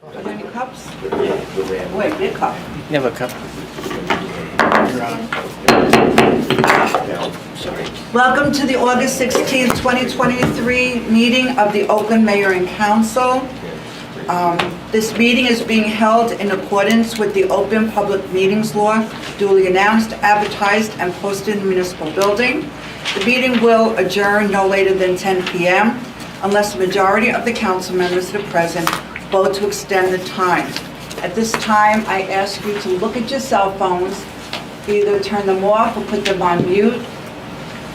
Are there any cups? Wait, big cup. You have a cup? Welcome to the August 16th, 2023 meeting of the Oakland Mayor and Council. This meeting is being held in accordance with the Open Public Meetings Law, duly announced, advertised, and posted in the municipal building. The meeting will adjourn no later than 10 p.m. unless the majority of the council members that are present vote to extend the time. At this time, I ask you to look at your cell phones, either turn them off or put them on mute.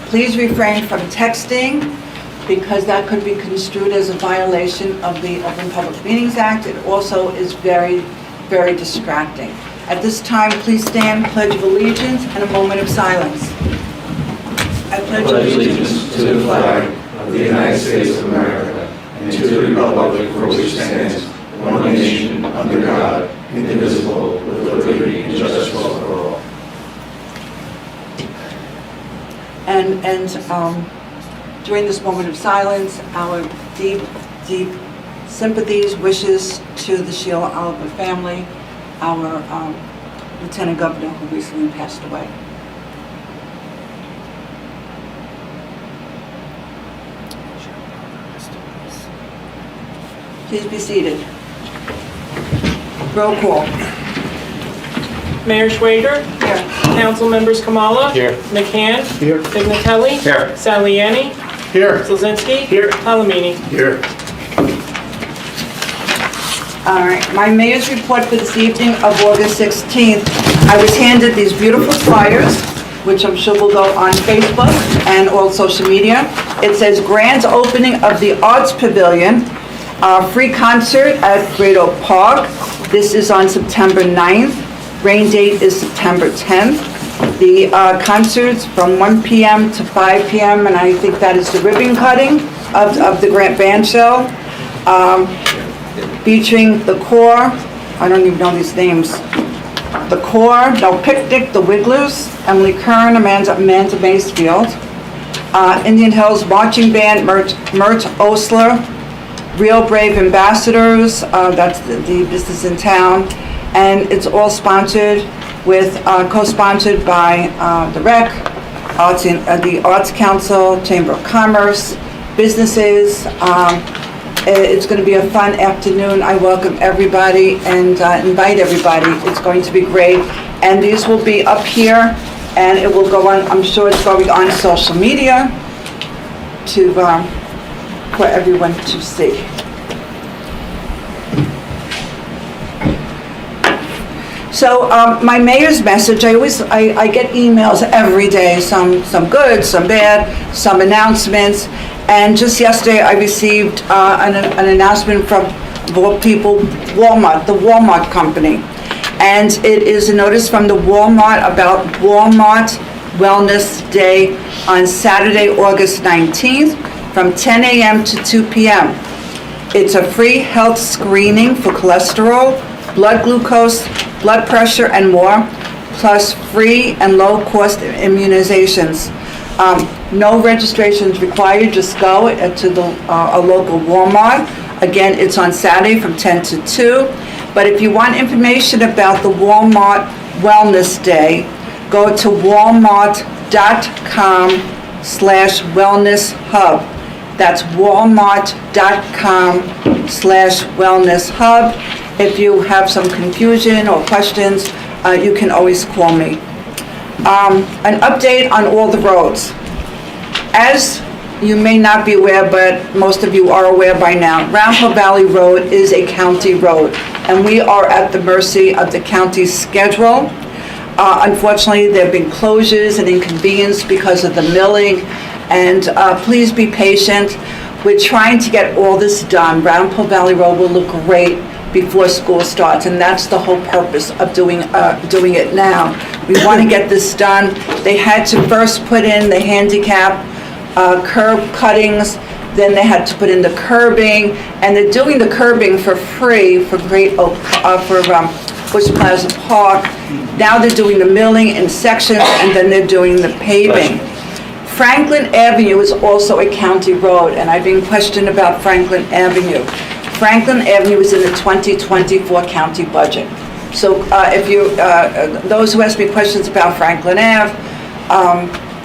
Please refrain from texting, because that could be construed as a violation of the Open Public Meetings Act. It also is very, very distracting. At this time, please stand, pledge of allegiance, and a moment of silence. I pledge allegiance to the flag of the United States of America and to the republic for which it stands, one nation, under God, indivisible, with liberty and justice for all. And during this moment of silence, our deep, deep sympathies, wishes to the Sheila Oliver family, our Lieutenant Governor who recently passed away. Please be seated. Roll call. Mayor Schwager. Here. Council members Kamala. Here. McCann. Here. Pignatelli. Here. Saliani. Here. Zelzinski. Here. Palomini. Here. All right, my mayor's report for this evening of August 16th. I was handed these beautiful flyers, which I'm sure will go on Facebook and all social media. It says grand opening of the Arts Pavilion, free concert at Great Oak Park. This is on September 9th. Rain date is September 10th. The concerts from 1 p.m. to 5 p.m. and I think that is the ribbon cutting of the Grant Band Show. Featuring the Core, I don't even know these names. The Core, No Picnic, The Wigglers, Emily Kern, Amanda Macefield, Indian Hills Marching Band, Mert Osler, Real Brave Ambassadors, that's the business in town, and it's all sponsored with, co-sponsored by the REC, the Arts Council, Chamber of Commerce, businesses. It's going to be a fun afternoon. I welcome everybody and invite everybody. It's going to be great. And these will be up here, and it will go on, I'm sure it's going on social media to for everyone to see. So my mayor's message, I get emails every day, some good, some bad, some announcements. And just yesterday I received an announcement from Walmart, the Walmart company. And it is a notice from the Walmart about Walmart Wellness Day on Saturday, August 19th from 10 a.m. to 2 p.m. It's a free health screening for cholesterol, blood glucose, blood pressure, and more, plus free and low-cost immunizations. No registrations required, just go to a local Walmart. Again, it's on Saturday from 10 to 2. But if you want information about the Walmart Wellness Day, go to walmart.com/wellnesshub. That's walmart.com/wellnesshub. If you have some confusion or questions, you can always call me. An update on all the roads. As you may not be aware, but most of you are aware by now, Round Valley Road is a county road, and we are at the mercy of the county's schedule. Unfortunately, there have been closures and inconvenience because of the milling, and please be patient. We're trying to get all this done. Round Valley Road will look great before school starts, and that's the whole purpose of doing it now. We want to get this done. They had to first put in the handicap curb cuttings, then they had to put in the curbing, and they're doing the curbing for free for Great Oak, for Bush Plaza Park. Now they're doing the milling in sections, and then they're doing the paving. Franklin Avenue is also a county road, and I've been questioned about Franklin Avenue. Franklin Avenue is in the 2024 county budget. So if you, those who ask me questions about Franklin Ave,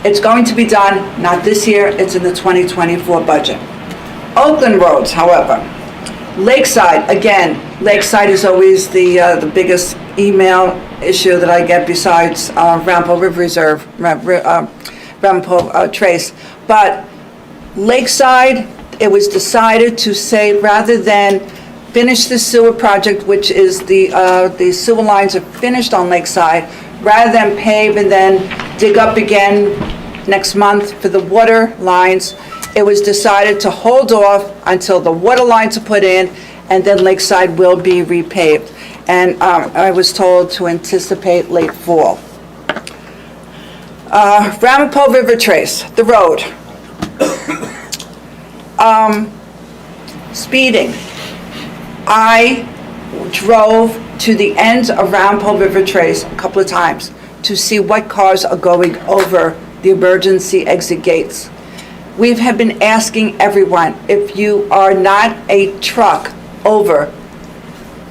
it's going to be done, not this year, it's in the 2024 budget. Oakland roads, however, Lakeside, again, Lakeside is always the biggest email issue that I get besides Ramapo River Reserve, Ramapo Trace. But Lakeside, it was decided to say, rather than finish the sewer project, which is the sewer lines are finished on Lakeside, rather than pave and then dig up again next month for the water lines, it was decided to hold off until the water lines are put in, and then Lakeside will be repaved. And I was told to anticipate late fall. Ramapo River Trace, the road. Speeding. I drove to the end of Ramapo River Trace a couple of times to see what cars are going over the emergency exit gates. We have been asking everyone, if you are not a truck over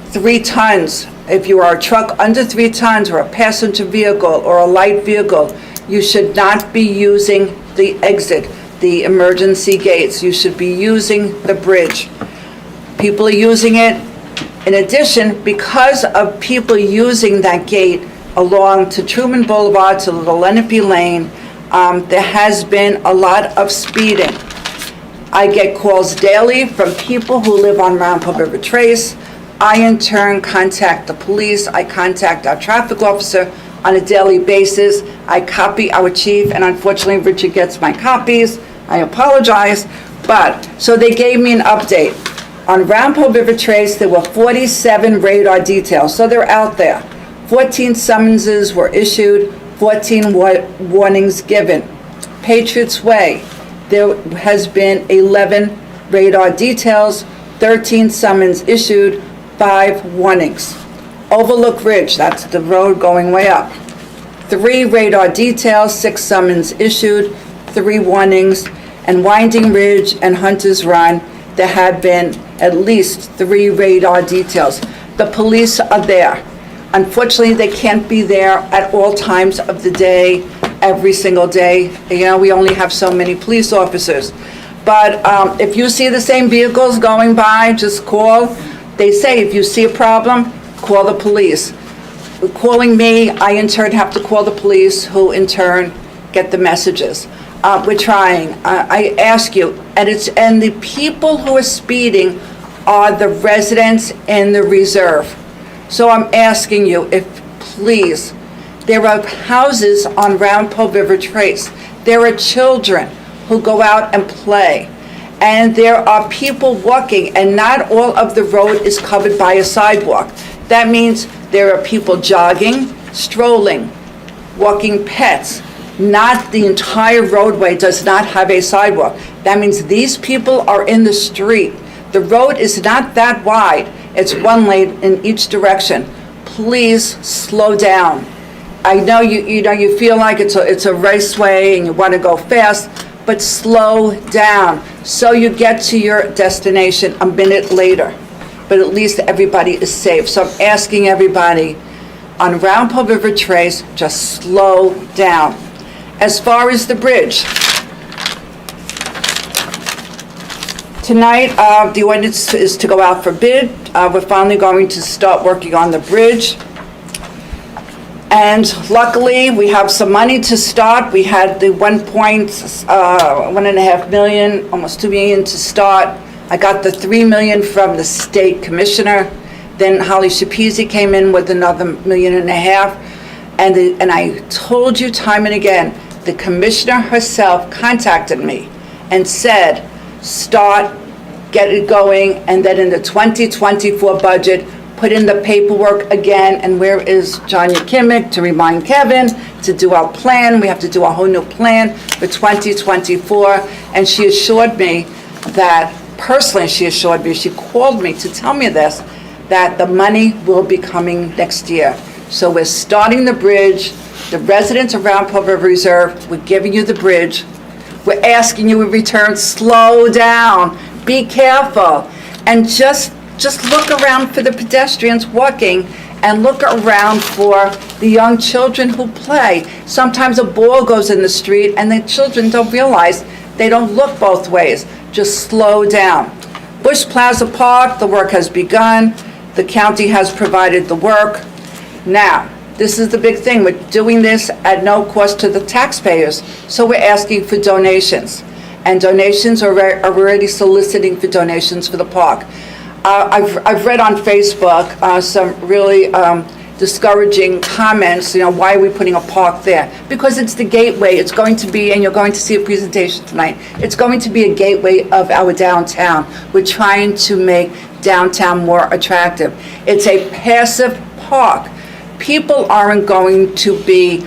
3 tons, if you are a truck under 3 tons or a passenger vehicle or a light vehicle, you should not be using the exit, the emergency gates. You should be using the bridge. People are using it. In addition, because of people using that gate along to Truman Boulevard to the Lenape Lane, there has been a lot of speeding. I get calls daily from people who live on Ramapo River Trace. I in turn contact the police. I contact our traffic officer on a daily basis. I copy our chief, and unfortunately Richard gets my copies. I apologize. But, so they gave me an update. On Ramapo River Trace, there were 47 radar details, so they're out there. 14 summonses were issued, 14 warnings given. Patriots Way, there has been 11 radar details, 13 summons issued, 5 warnings. Overlook Ridge, that's the road going way up. 3 radar details, 6 summons issued, 3 warnings. And Winding Ridge and Hunter's Run, there have been at least 3 radar details. The police are there. Unfortunately, they can't be there at all times of the day, every single day. You know, we only have so many police officers. But if you see the same vehicles going by, just call. They say if you see a problem, call the police. Calling me, I in turn have to call the police, who in turn get the messages. We're trying. I ask you, and the people who are speeding are the residents in the reserve. So I'm asking you, if please, there are houses on Ramapo River Trace. There are children who go out and play. And there are people walking, and not all of the road is covered by a sidewalk. That means there are people jogging, strolling, walking pets. Not the entire roadway does not have a sidewalk. That means these people are in the street. The road is not that wide. It's 1 lane in each direction. Please slow down. I know you feel like it's a raceway and you want to go fast, but slow down so you get to your destination a minute later. But at least everybody is safe. So I'm asking everybody on Ramapo River Trace, just slow down. As far as the bridge, tonight the ordinance is to go out for bid. We're finally going to start working on the bridge. And luckily, we have some money to start. We had the 1.5 million, almost 2 million to start. I got the 3 million from the state commissioner. Then Holly Shapezi came in with another $1.5 million. And I told you time and again, the commissioner herself contacted me and said, start, get it going, and then in the 2024 budget, put in the paperwork again. And where is Johnny Kimmick to remind Kevin to do our plan? We have to do a whole new plan for 2024. And she assured me that, personally she assured me, she called me to tell me this, that the money will be coming next year. So we're starting the bridge. The residents of Ramapo River Reserve, we're giving you the bridge. We're asking you in return, slow down, be careful. and just look around for the pedestrians walking, and look around for the young children who play. Sometimes a ball goes in the street and the children don't realize, they don't look both ways. Just slow down. Bush Plaza Park, the work has begun. The county has provided the work. Now, this is the big thing. We're doing this at no cost to the taxpayers, so we're asking for donations. And donations are already soliciting for donations for the park. I've read on Facebook some really discouraging comments, why are we putting a park there? Because it's the gateway. It's going to be, and you're going to see a presentation tonight, it's going to be a gateway of our downtown. We're trying to make downtown more attractive. It's a passive park. People aren't going to be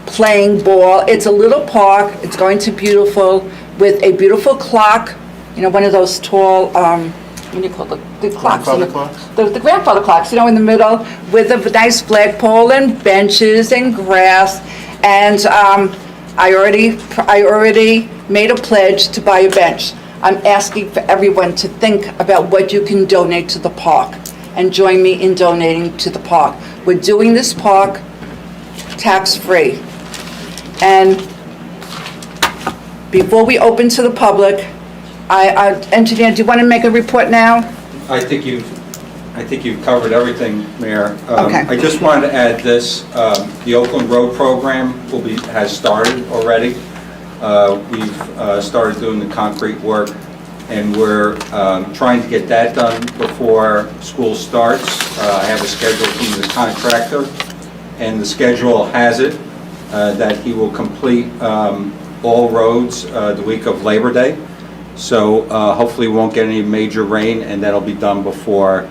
playing ball. It's a little park. It's going to be beautiful, with a beautiful clock, one of those tall, what do you call the clocks? Grandfather clocks? The grandfather clocks, in the middle, with a nice flagpole and benches and grass. And I already made a pledge to buy a bench. I'm asking for everyone to think about what you can donate to the park, and join me in donating to the park. We're doing this park tax-free. And before we open to the public, Engineer, do you want to make a report now? I think you've covered everything, Mayor. Okay. I just wanted to add this, the Oakland Road program has started already. We've started doing the concrete work, and we're trying to get that done before school starts. I have a schedule from the contractor, and the schedule has it that he will complete all roads the week of Labor Day. So hopefully we won't get any major rain, and that'll be done before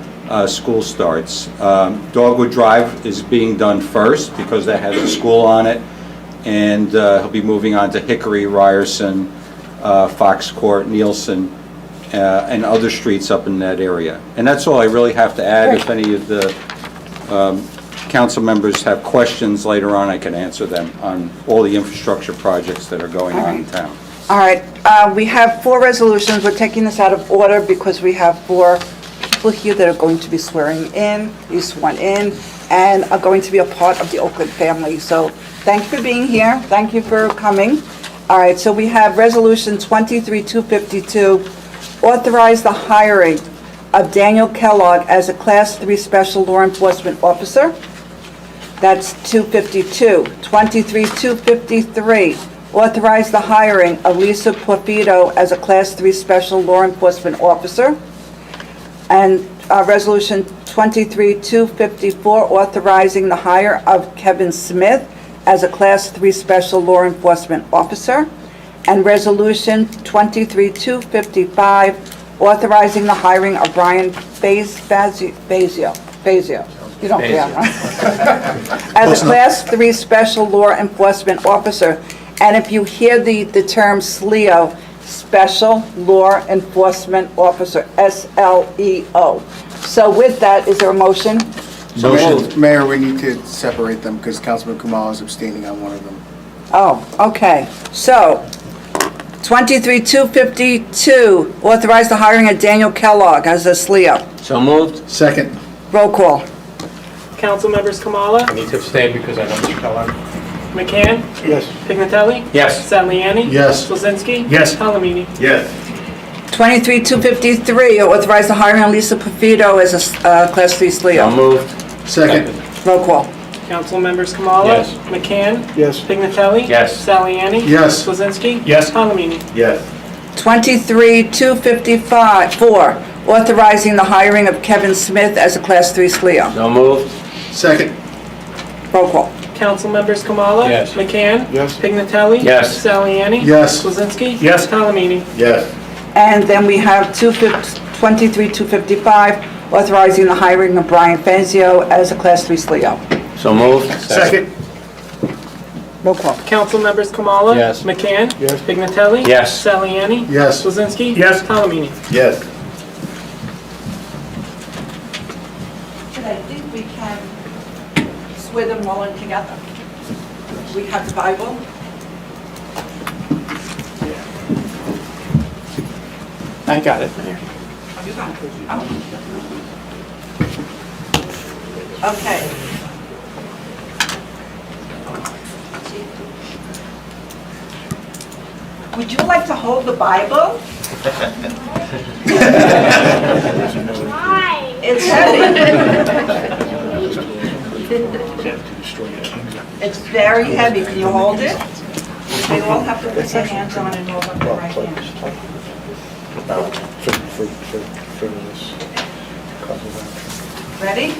school starts. Dogwood Drive is being done first because that has a school on it, and he'll be moving on to Hickory, Ryerson, Fox Court, Nielsen, and other streets up in that area. And that's all I really have to add. If any of the council members have questions later on, I can answer them on all the infrastructure projects that are going on in town. All right, we have 4 resolutions. We're taking this out of order because we have 4 people here that are going to be swearing in, be sworn in, and are going to be a part of the Oakland family. So thank you for being here. Thank you for coming. All right, so we have Resolution 23-252, authorize the hiring of Daniel Kellogg as a Class 3 Special Law Enforcement Officer. That's 252. 23-253, authorize the hiring of Lisa Porfido as a Class 3 Special Law Enforcement Officer. And Resolution 23-254, authorizing the hire of Kevin Smith as a Class 3 Special Law Enforcement Officer. And Resolution 23-255, authorizing the hiring of Brian Fazio. You don't care, right? As a Class 3 Special Law Enforcement Officer. And if you hear the term SLEO, Special Law Enforcement Officer, SLEO. So with that, is there a motion? Mayor, we need to separate them because Councilman Kumalo is abstaining on one of them. Oh, okay. So, 23-252, authorize the hiring of Daniel Kellogg as a SLEO. So moved. Second. Roll call. Council members Kamala, I need to abstain because I know Mr. Kellogg. McCann, Yes. Pignatelli, Yes. Saliani, Yes. Blazinski, Yes. Palomini. Yes. 23-253, authorize the hiring of Lisa Porfido as a Class 3 So SLEO. moved. Second. Roll call. Council members Kamala, Yes. McCann, Yes. Pignatelli, Yes. Saliani, Yes. Blazinski, Yes. Palomini. Yes. 23-254, authorizing the hiring of Kevin Smith as a Class 3 SLEO. So moved. Second. Roll call. Council members Kamala, Yes. McCann, Yes. Pignatelli, Yes. Saliani, Yes. Blazinski, Yes. Palomini. Yes. And then we have 23-255, authorizing the hiring of Brian Fazio as a Class 3 SLEO. So moved. Second. Roll call. Council members Kamala, Yes. McCann, Yes. Pignatelli, Yes. Saliani, Yes. Blazinski, Yes. Palomini. Yes. I think we can swear them all in together. We have the Bible. I got it, Mayor. Have you gone? Oh. Okay. Would you like to hold the Bible? It's heavy. It's very heavy. Can you hold it? They all have to put their hands on it and hold up their right hand. Ready?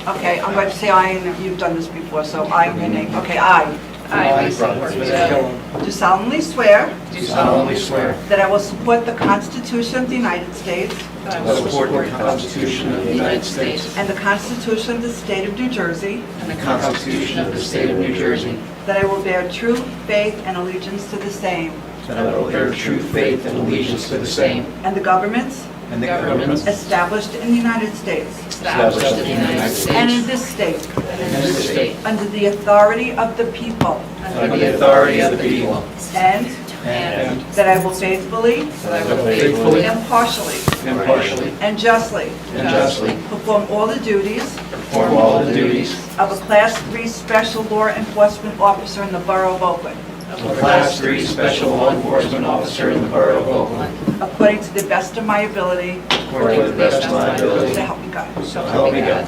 Okay, I'm going to say I, and you've done this before, so I am your name. Okay, I I, Lisa Portillo, do solemnly swear do solemnly swear that I will support the Constitution of the United States that I will support the Constitution of the United States and the Constitution of the State of New Jersey, and the Constitution of the State of New Jersey, that I will bear true faith and allegiance to the same, that I will bear true faith and allegiance to the same, and the governments and the governments established in the United States established in the United and in States this state, and in this state, under the authority of the people, under the authority of the people, and and that I will faithfully, that I will faithfully, impartially, impartially, and justly and justly perform all the duties perform all the duties of a Class 3 Special Law Enforcement Officer in the Borough of Oakland, of a Class 3 Special Law Enforcement Officer in the Borough of Oakland, according to the best of my ability, according to the best of my ability, so help me God. so help me God.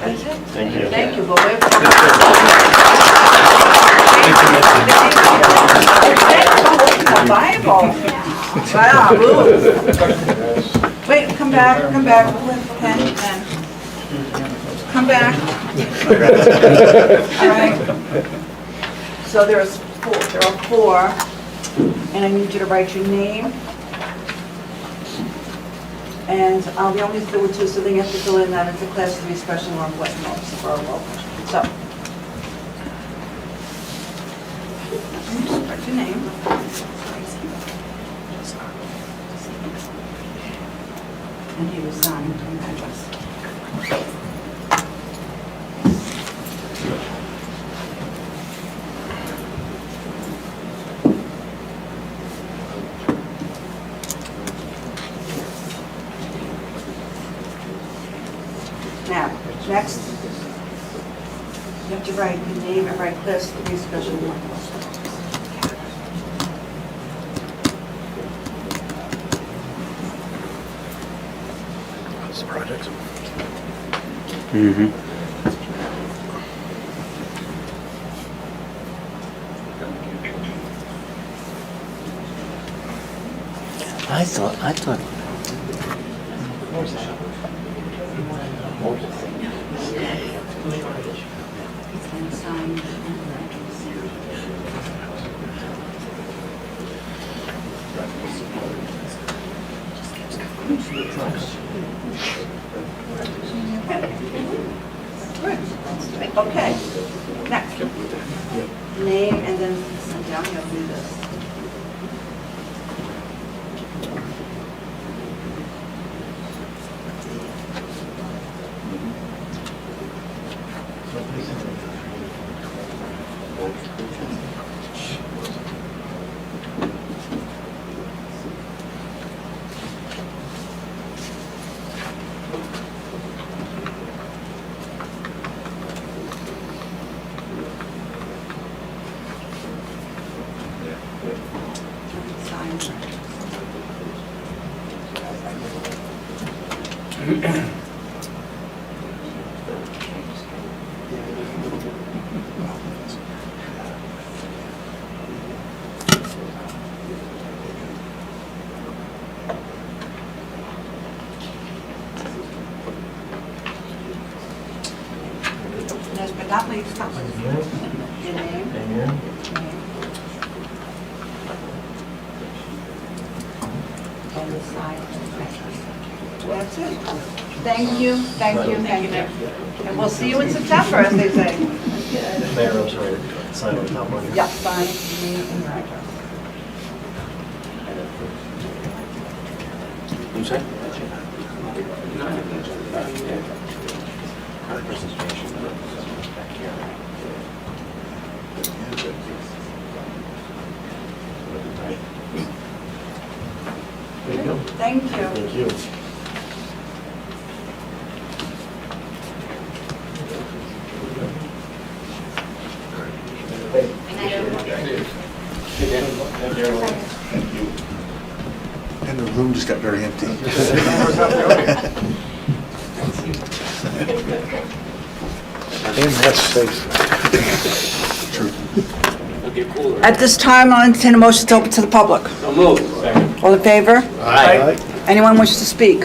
That's it? Thank you. Thank you, Lord. The Bible. Wow, ooh. Wait, come back, pen. Come back. All right. So there are four, and I need you to write your name. And I'll be only through with two, so then you have to fill in that it's a Class 3 Special Law Enforcement Officer for our local. So. Write your name. And he was signed an address. Now, next, you have to write your name and write Class 3 Special Law Enforcement. I thought. And sign and address. Okay, next. Name and then send down, you have to do this. Sign. Last but not least, your name. Name. And the side. That's it. Thank you, thank you, thank you. And we'll see you in September, as they say. Mayor, I'm sorry, sign on the top one. Yeah, sign, name, and your address. I'm sorry? Thank you. Thank you. And the room just got very empty. At this time, I'll entertain a motion to open to the public. So moved. All in favor? Aye. Anyone wish to speak?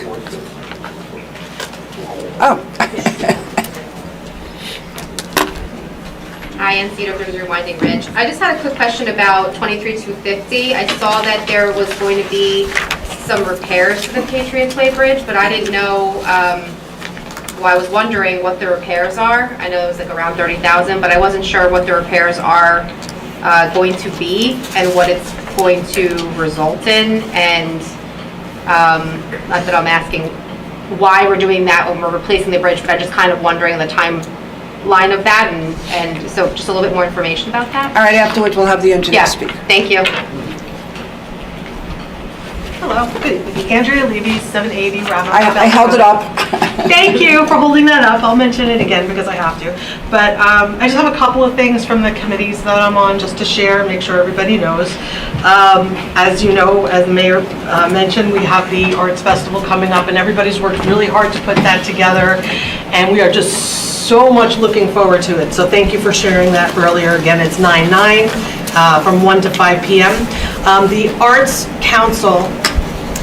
Oh. Hi, I'm Cedar River Winding Ridge. I just had a quick question about 23250. I saw that there was going to be some repairs to the Patriots Way Bridge, but I didn't know, well, I was wondering what the repairs are. I know it was like around 30,000, but I wasn't sure what the repairs are going to be and what it's going to result in. And not that I'm asking why we're doing that when we're replacing the bridge, but I'm just kind of wondering the timeline of that, and so just a little bit more information about that. All right, afterwards, we'll have the engineer Yeah, speak. thank you. Hello, good evening. Andrea Levy, 780 Rabbit. I held it up. Thank you for holding that up. I'll mention it again because I have to. But I just have a couple of things from the committees that I'm on just to share and make sure everybody knows. As you know, as the mayor mentioned, we have the Arts Festival coming up, and everybody's worked really hard to put that together. And we are just so much looking forward to it. So thank you for sharing that earlier. Again, it's 9/9 from 1 to 5 p.m. The Arts Council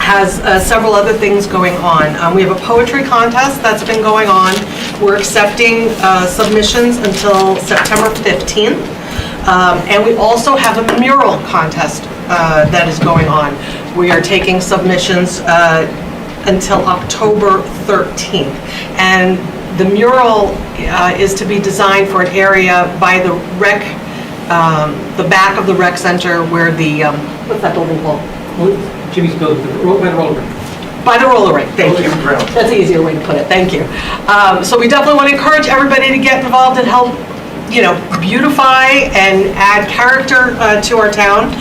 has several other things going on. We have a poetry contest that's been going on. We're accepting submissions until September 15th. And we also have a mural contest that is going on. We are taking submissions until October 13th. And the mural is to be designed for an area by the rec, the back of the rec center where the, what's that building called? Jimmy's building, by the roller. By the roller rink, thank you. That's an easier way to put it, thank you. So we definitely want to encourage everybody to get involved and help, you know, beautify and add character to our town.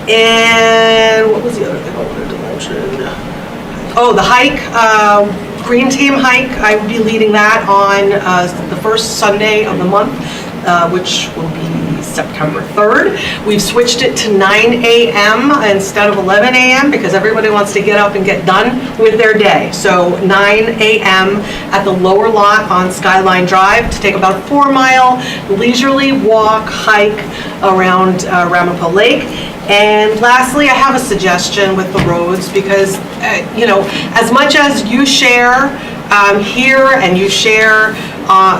And what was the other thing I wanted to mention? Oh, the hike, Green Team Hike. I will be leading that on the first Sunday of the month, which will be September 3rd. We've switched it to 9 a.m. instead of 11 a.m. because everybody wants to get up and get done with their day. So 9 a.m. at the lower lot on Skyline Drive to take about a 4-mile leisurely walk, hike around Ramapo Lake. And lastly, I have a suggestion with the roads because, you know, as much as you share here and you share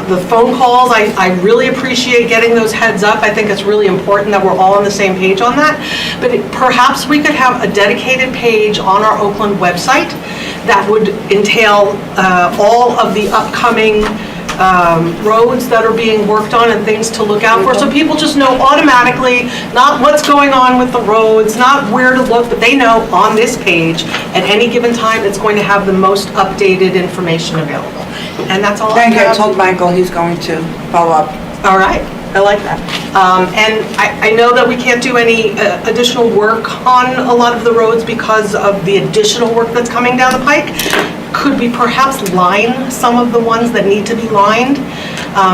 the phone calls, I really appreciate getting those heads up. I think it's really important that we're all on the same page on that. But perhaps we could have a dedicated page on our Oakland website that would entail all of the upcoming roads that are being worked on and things to look out for, so people just know automatically, not what's going on with the roads, not where to look, but they know on this page at any given time it's going to have the most updated information available. And that's all I have. Thank you. I told Michael he's going to follow up. All right, I like that. And I know that we can't do any additional work on a lot of the roads because of the additional work that's coming down the pike. Could we perhaps line some of the ones that need to be lined?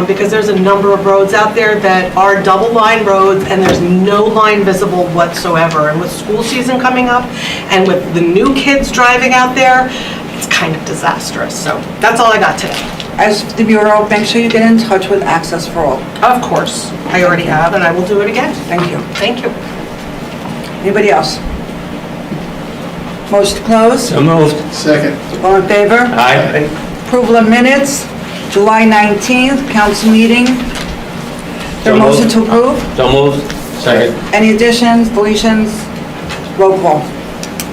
Because there's a number of roads out there that are double line roads and there's no line visible whatsoever. And with school season coming up and with the new kids driving out there, it's kind of disastrous. So that's all I got today. As the Bureau, make sure you get in touch with Access for All. Of course, I already have and I will do it again. Thank you. Thank you. Anybody else? Motion to close? So moved. Second. All in favor? Aye. Approval of minutes, July 19th, council meeting. The So motion moved. to approve? So moved. Second. Any additions, deletions? Roll call.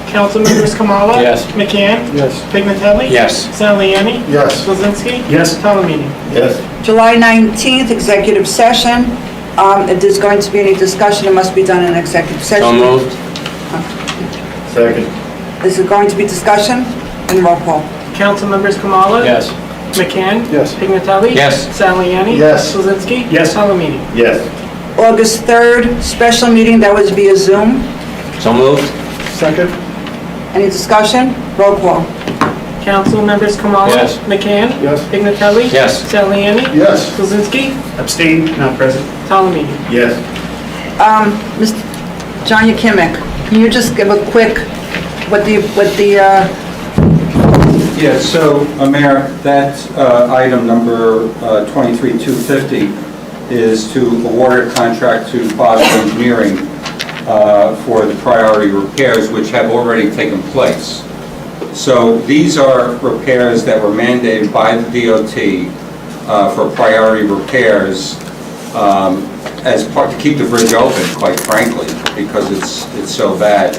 Council members Kamala? Yes. McCann? Yes. Pignatelli? Yes. Saliani? Yes. Blazinski? Yes. Palomino? Yes. July 19th, executive session. If there's going to be any discussion, it must be done in executive session. So moved. Second. Is it going to be discussion? And roll call. Council members Kamala? Yes. McCann? Yes. Pignatelli? Yes. Saliani? Yes. Blazinski? Yes. Palomino? Yes. August 3rd, special meeting that was via Zoom. So moved. Second. Any discussion? Roll call. Council members Kamala? Yes. McCann? Yes. Pignatelli? Yes. Saliani? Yes. Kuzinski? Abstain, not present. Talami? Yes. Mr. John Yakimic, can you just give a quick, Yeah, so, Mayor, that item number 23250 is to award a contract to Borough Engineering for the priority repairs, which have already taken place. So these are repairs that were mandated by the DOT for priority repairs as part to keep the bridge open, quite frankly, because it's so bad.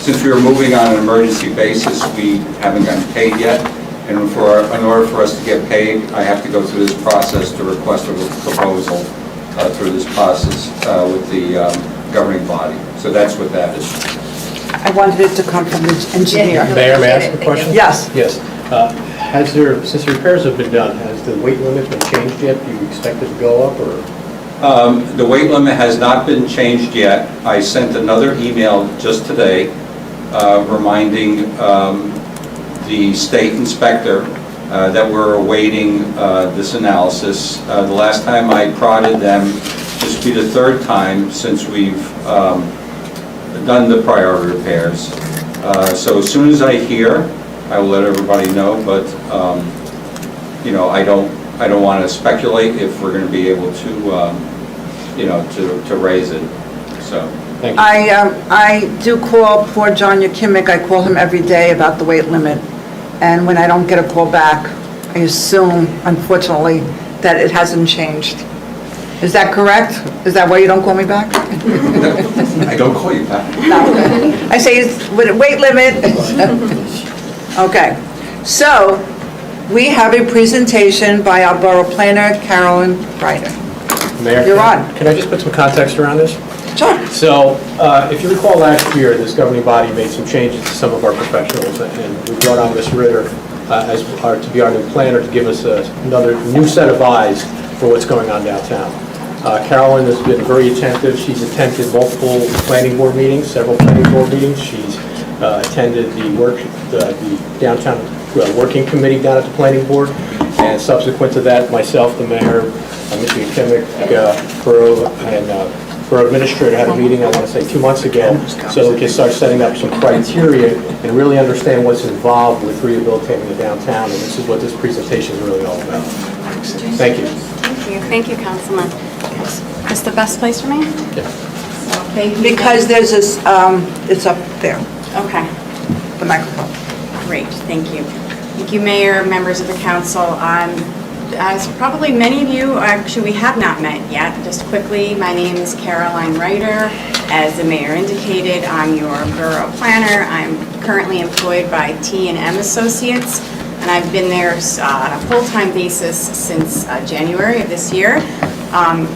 Since we were moving on an emergency basis, we haven't gotten paid yet, and in order for us to get paid, I have to go through this process to request a proposal through this process with the governing body. So that's what that is. I wanted it to come from the engineer. Mayor, may I ask a question? Yes. Yes. Since the repairs have been done, has the weight limit been changed yet? Do you expect it to go up, or? The weight limit has not been changed yet. I sent another email just today reminding the state inspector that we're awaiting this analysis. The last time I prodded them, this will be the third time since we've done the priority repairs. So as soon as I hear, I will let everybody know, but you know, I don't want to speculate if we're going to be able to you know, to raise it. So. Thank you. I do call poor John Yakimic, I call him every day about the weight limit. And when I don't get a call back, I assume, unfortunately, that it hasn't changed. Is that correct? Is that why you don't call me back? I don't call you back. No. I say, it's with a weight limit. Okay. So, we have a presentation by our borough planner, Carolyn Ryder. Mayor, You're on. Can I just put some context around this? Sure. So, if you recall last year, this governing body made some changes to some of our professionals, and we brought on Ms. Ritter to be our new planner to give us another new set of eyes for what's going on downtown. Carolyn has been very attentive. She's attended multiple planning board meetings, several planning board meetings. She's attended the downtown working committee down at the planning board, and subsequent to that, myself, the mayor, Mr. Yakimic, Borough, and Borough Administrator had a meeting, I want to say 2 months ago, so we can start setting up some criteria and really understand what's involved with rehabilitating the downtown, and this is what this presentation is really all about. Thank you. Thank you, Councilman. Is the best place for me? Yeah. Thank you. Because there's this, it's up there, Okay, the microphone. great, thank you. Thank you, Mayor, members of the council. As probably many of you, actually, we have not met yet. Just quickly, my name is Caroline Ryder. As the mayor indicated, I'm your borough planner. I'm currently employed by T&M Associates, and I've been there on a full-time basis since January of this year.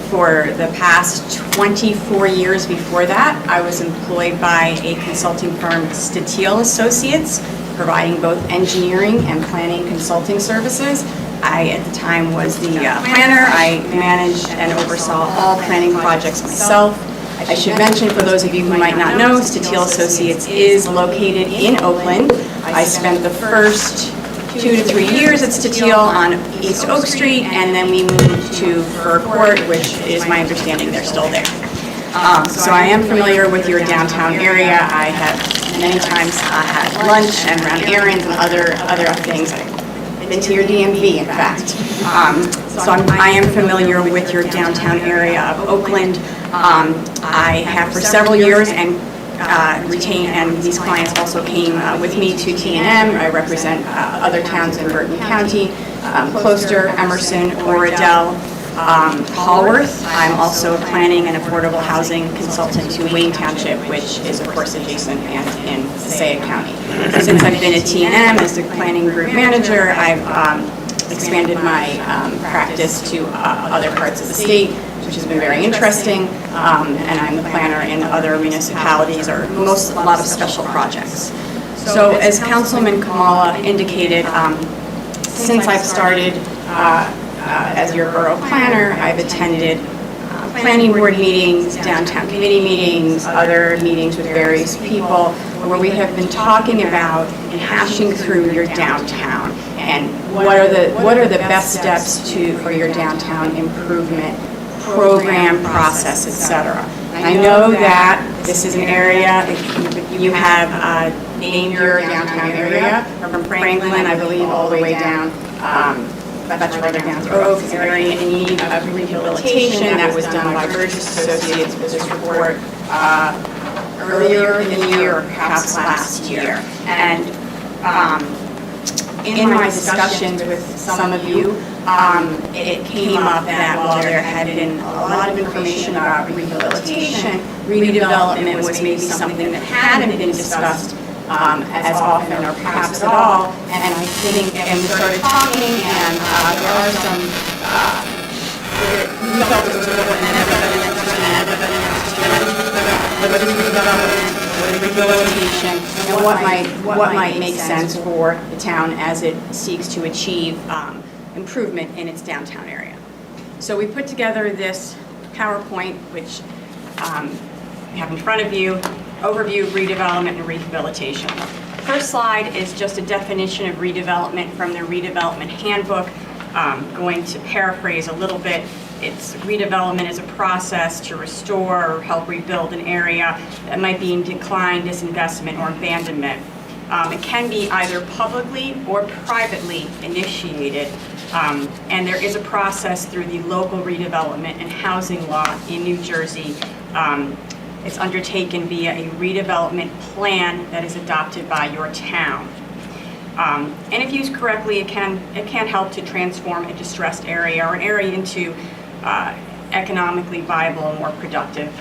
For the past 24 years before that, I was employed by a consulting firm, Statiel Associates, providing both engineering and planning consulting services. I, at the time, was the planner. I managed and oversaw all planning projects myself. I should mention, for those of you who might not know, Statiel Associates is located in Oakland. I spent the first 2 to 3 years at Statiel on East Oak Street, and then we moved to Fur Court, which is my understanding they're still there. So I am familiar with your downtown area. I have many times had lunch and run errands and other things. I've been to your DMV, in fact. So I am familiar with your downtown area of Oakland. I have for several years and these clients also came with me to T&M. I represent other towns in Bergen County, Closter, Emerson, Oradell, Hallworth. I'm also a planning and affordable housing consultant to Wayne Township, which is of course adjacent and in Passaic County. Since I've been at T&M as the planning group manager, I've expanded my practice to other parts of the state, which has been very interesting, and I'm the planner in other municipalities or a lot of special projects. So as Councilman Kamala indicated, since I've started as your borough planner, I've attended planning board meetings, downtown committee meetings, other meetings with various people, where we have been talking about and hashing through your downtown and what are the best steps for your downtown improvement program, process, etc. I know that this is an area that you have named your downtown area from Franklin, I believe, all the way down, much further down to Oaks, area in need of rehabilitation that was done by Burgess Associates with this report earlier in the year or perhaps last year. And in my discussions with some of you, it came up that while there had been a lot of information about rehabilitation, redevelopment was maybe something that hadn't been discussed as often or perhaps at all. And I think, and we started talking, and there are some, we felt it was important and rehabilitation, and what might make sense for the town as it seeks to achieve improvement in its downtown area. So we put together this PowerPoint, which you have in front of you, overview of redevelopment and rehabilitation. The first slide is just a definition of redevelopment from the redevelopment handbook. Going to paraphrase a little bit. It's redevelopment is a process to restore or help rebuild an area that might be in decline, disinvestment, or abandonment. It can be either publicly or privately initiated, and there is a process through the local redevelopment and housing law in New Jersey. It's undertaken via a redevelopment plan that is adopted by your town. And if used correctly, it can help to transform a distressed area or an area into economically viable and more productive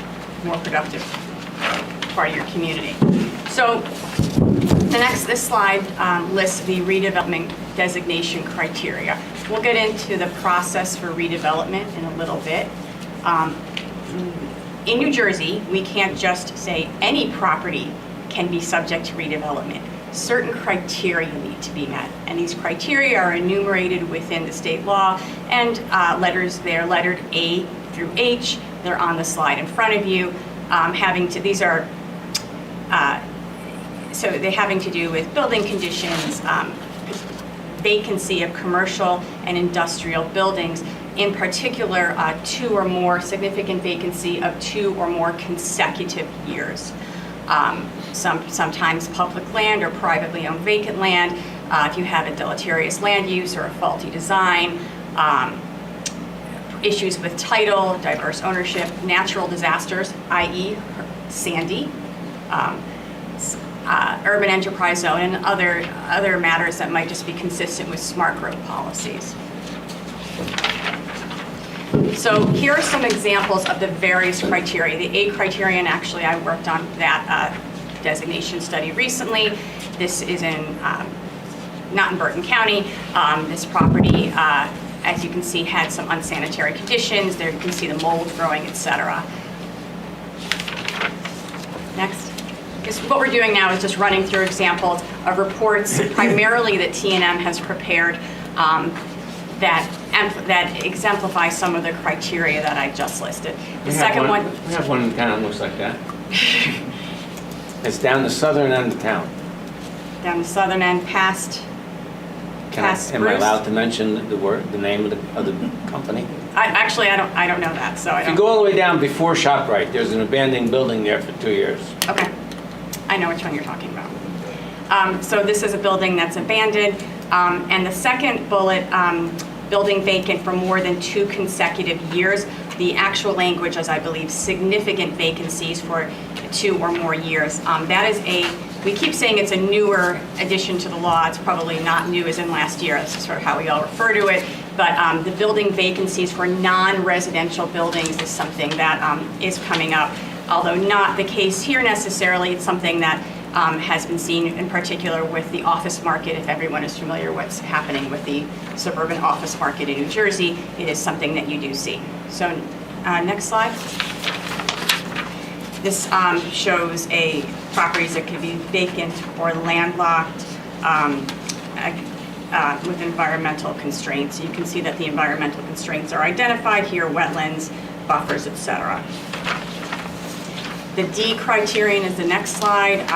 part of your community. So this slide lists the redevelopment designation criteria. We'll get into the process for redevelopment in a little bit. In New Jersey, we can't just say any property can be subject to redevelopment. Certain criteria need to be met, and these criteria are enumerated within the state law, and they're lettered A through H. They're on the slide in front of you. So they're having to do with building conditions, vacancy of commercial and industrial buildings, in particular, significant vacancy of 2 or more consecutive years. Sometimes public land or privately owned vacant land, if you have a deleterious land use or a faulty design, issues with title, diverse ownership, natural disasters, i.e. Sandy, urban enterprise zone, and other matters that might just be consistent with smart growth policies. So here are some examples of the various criteria. The A criterion, actually, I worked on that designation study recently. This is not in Bergen County. This property, as you can see, had some unsanitary conditions. There you can see the mold growing, etc. Next. What we're doing now is just running through examples of reports, primarily that T&M has prepared, that exemplify some of the criteria that I just listed. The second one. We have one that kind of looks like that. It's down the southern end of town. Down the southern end, past Am I allowed to mention the name of the company? I don't know that, so I don't. If you go all the way down before ShopRite, there's an abandoned building there for 2 years. Okay, I know which one you're talking about. So this is a building that's abandoned, and the second bullet, building vacant for more than 2 consecutive years. The actual language is, I believe, significant vacancies for 2 or more years. We keep saying it's a newer addition to the law. It's probably not new as in last year. That's sort of how we all refer to it. But the building vacancies for non-residential buildings is something that is coming up. Although not the case here necessarily, it's something that has been seen in particular with the office market. If everyone is familiar with what's happening with the suburban office market in New Jersey, it is something that you do see. So next slide. This shows properties that could be vacant or landlocked with environmental constraints. You can see that the environmental constraints are identified here: wetlands, buffers, etc. The D criterion is the next slide.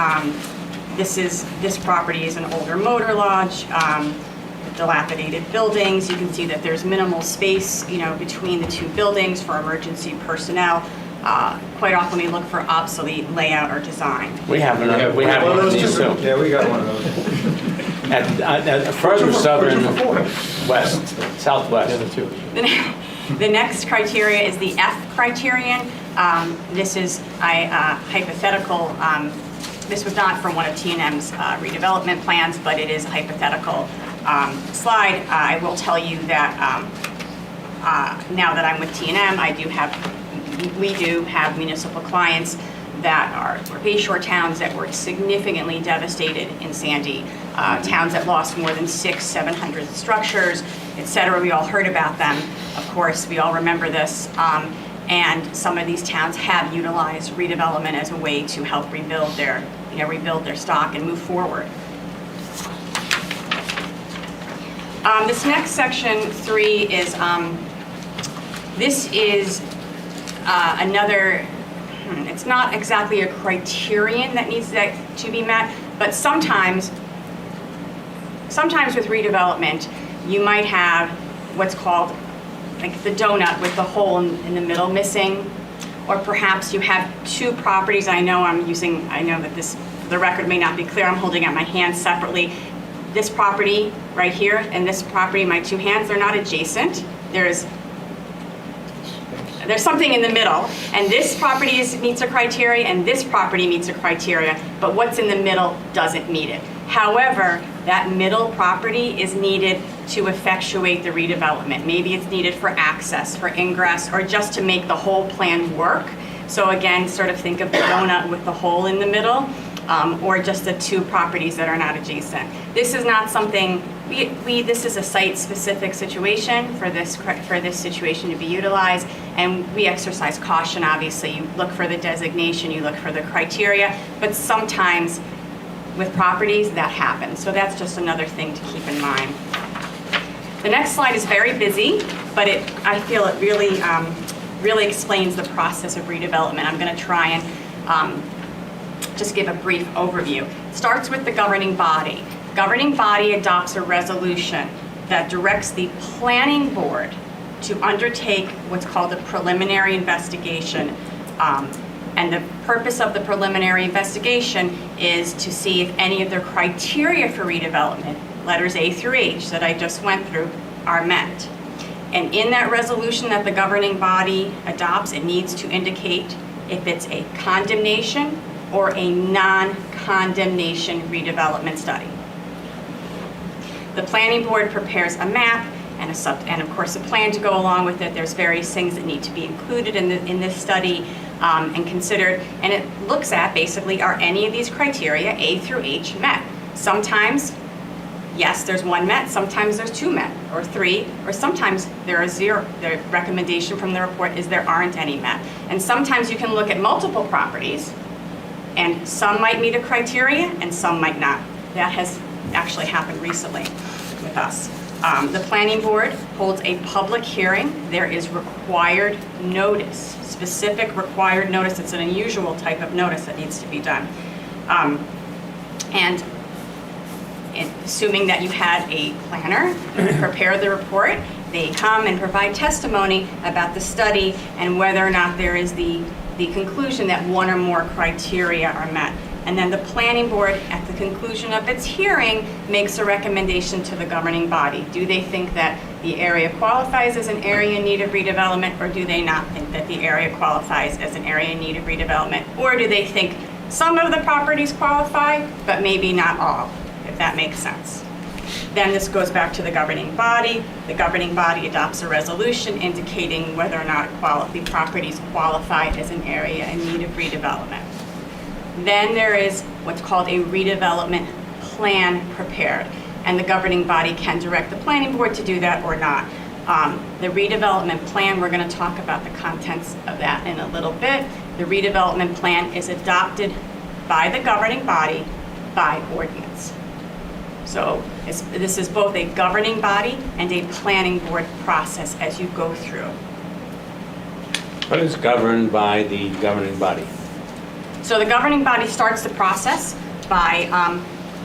This property is an older motor lodge, dilapidated buildings. You can see that there's minimal space, between the two buildings for emergency personnel. Quite often we look for obsolete layout or design. We have one of these too. Yeah, we got one of those. At further southern west, southwest. The next criteria is the F criterion. This is a hypothetical. This was not from one of T&M's redevelopment plans, but it is a hypothetical slide. I will tell you that now that I'm with T&M, we do have municipal clients that are bayshore towns that were significantly devastated in Sandy, towns that lost more than 600-700 structures, etc. We all heard about them. Of course, we all remember this. And some of these towns have utilized redevelopment as a way to help rebuild their stock and move forward. This next section 3 is this is another. It's not exactly a criterion that needs to be met, but sometimes with redevelopment, you might have what's called like the donut with the hole in the middle missing, or perhaps you have two properties. I know that the record may not be clear. I'm holding out my hands separately. This property right here and this property, my two hands, they're not adjacent. There's something in the middle, and this property meets a criteria, and this property meets a criteria, but what's in the middle doesn't meet it. However, that middle property is needed to effectuate the redevelopment. Maybe it's needed for access, for ingress, or just to make the whole plan work. So again, sort of think of the donut with the hole in the middle, or just the two properties that are not adjacent. This is not something, this is a site-specific situation for this situation to be utilized, and we exercise caution, obviously. You look for the designation, you look for the criteria, but sometimes with properties that happens. So that's just another thing to keep in mind. The next slide is very busy, but I feel it really explains the process of redevelopment. I'm going to try and just give a brief overview. It starts with the governing body. Governing body adopts a resolution that directs the planning board to undertake what's called a preliminary investigation. And the purpose of the preliminary investigation is to see if any of their criteria for redevelopment, letters A through H that I just went through, are met. And in that resolution that the governing body adopts, it needs to indicate if it's a condemnation or a non-condemnation redevelopment study. The planning board prepares a map and of course a plan to go along with it. There's various things that need to be included in this study and considered, and it looks at basically, are any of these criteria A through H met? Sometimes, yes, there's one met, sometimes there's two met, or three, or sometimes there are zero. The recommendation from the report is there aren't any met. And sometimes you can look at multiple properties, and some might meet a criteria and some might not. That has actually happened recently with us. The planning board holds a public hearing. There is required notice, specific required notice. It's an unusual type of notice that needs to be done. And assuming that you had a planner prepare the report, they come and provide testimony about the study and whether or not there is the conclusion that one or more criteria are met. And then the planning board, at the conclusion of its hearing, makes a recommendation to the governing body. Do they think that the area qualifies as an area in need of redevelopment, or do they not think that the area qualifies as an area in need of redevelopment? Or do they think some of the properties qualify, but maybe not all, if that makes sense? Then this goes back to the governing body. The governing body adopts a resolution indicating whether or not the properties qualify as an area in need of redevelopment. Then there is what's called a redevelopment plan prepared, and the governing body can direct the planning board to do that or not. The redevelopment plan, we're going to talk about the contents of that in a little bit. The redevelopment plan is adopted by the governing body by ordinance. So this is both a governing body and a planning board process as you go through. But it's governed by the governing body. So the governing body starts the process by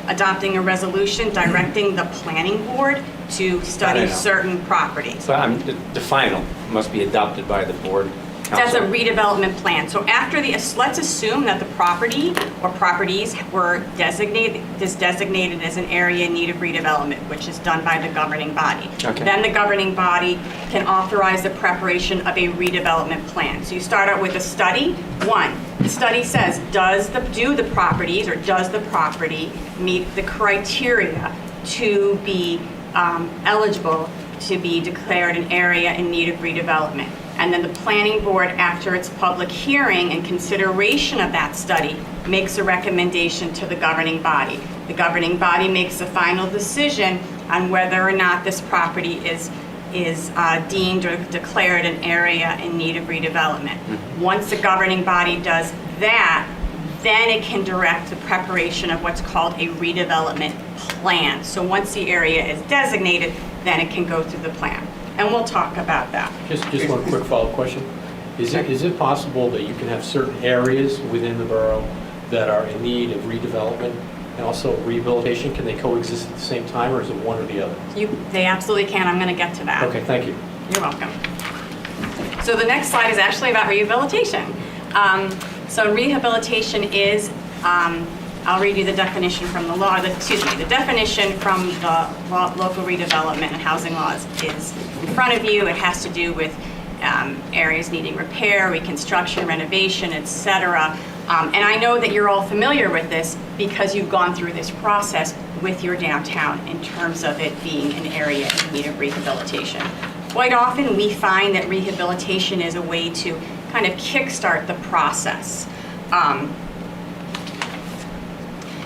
adopting a resolution directing the planning board to study I know. certain properties. But the final must be adopted by the board. That's a council. redevelopment plan. So after let's assume that the property or properties were designated as an area in need of redevelopment, which is done by the governing body. Okay. Then the governing body can authorize the preparation of a redevelopment plan. So you start out with a study. One, the study says, do the properties or does the property meet the criteria to be eligible to be declared an area in need of redevelopment? And then the planning board, after its public hearing and consideration of that study, makes a recommendation to the governing body. The governing body makes a final decision on whether or not this property is deemed or declared an area in need of redevelopment. Once the governing body does that, then it can direct the preparation of what's called a redevelopment plan. So once the area is designated, then it can go through the plan. And we'll talk about that. Just one quick follow-up question. Is it possible that you can have certain areas within the borough that are in need of redevelopment and also rehabilitation? Can they coexist at the same time, or is it one or the other? They absolutely can. I'm going to get to that. Okay, thank you. You're welcome. So the next slide is actually about rehabilitation. So rehabilitation is, I'll read you the definition from the law, the definition from the local redevelopment and housing laws is in front of you. It has to do with areas needing repair, reconstruction, renovation, etc. And I know that you're all familiar with this because you've gone through this process with your downtown in terms of it being an area in need of rehabilitation. Quite often we find that rehabilitation is a way to kind of kickstart the process.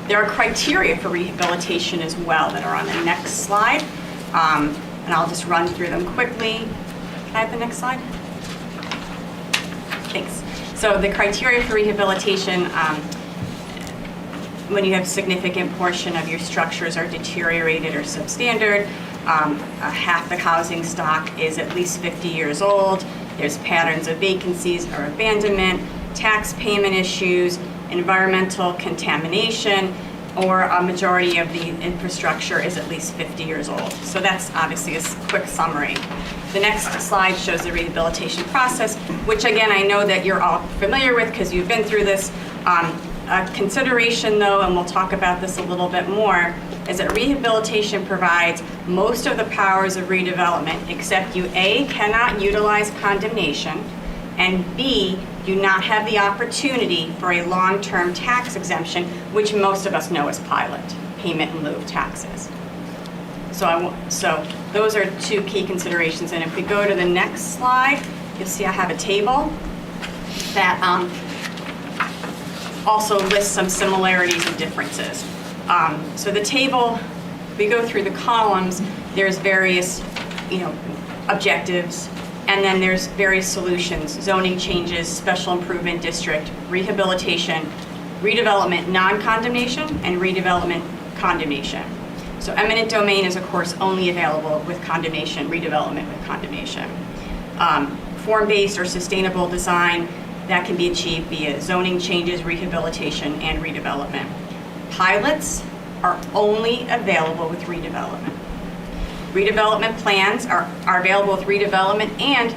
There are criteria for rehabilitation as well that are on the next slide, and I'll just run through them quickly. Can I have the next slide? Thanks. So the criteria for rehabilitation, when you have significant portion of your structures are deteriorated or substandard, half the housing stock is at least 50 years old, there's patterns of vacancies or abandonment, tax payment issues, environmental contamination, or a majority of the infrastructure is at least 50 years old. So that's obviously a quick summary. The next slide shows the rehabilitation process, which again, I know that you're all familiar with because you've been through this. A consideration though, and we'll talk about this a little bit more, is that rehabilitation provides most of the powers of redevelopment, except you A, cannot utilize condemnation, and B, do not have the opportunity for a long-term tax exemption, which most of us know as pilot, payment in lieu of taxes. So those are two key considerations. And if we go to the next slide, you'll see I have a table that also lists some similarities and differences. So the table, we go through the columns, there's various, objectives, and then there's various solutions: zoning changes, special improvement district, rehabilitation, redevelopment non-condemnation, and redevelopment condemnation. So eminent domain is of course only available with condemnation, redevelopment with condemnation. Form-based or sustainable design, that can be achieved via zoning changes, rehabilitation, and redevelopment. Pilots are only available with redevelopment. Redevelopment plans are available with redevelopment, and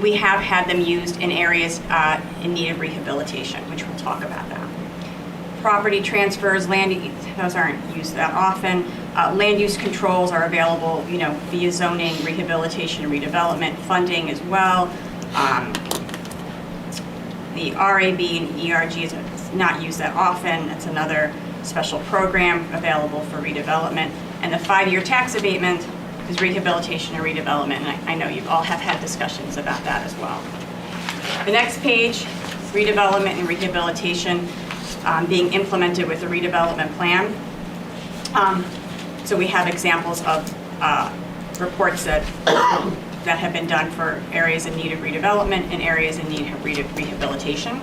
we have had them used in areas in need of rehabilitation, which we'll talk about that. Property transfers, those aren't used that often. Land use controls are available, via zoning, rehabilitation, and redevelopment. Funding as well. The RAB and ERG is not used that often. That's another special program available for redevelopment. And the 5-year tax abatement is rehabilitation and redevelopment. And I know you all have had discussions about that as well. The next page, redevelopment and rehabilitation being implemented with the redevelopment plan. So we have examples of reports that have been done for areas in need of redevelopment and areas in need of rehabilitation.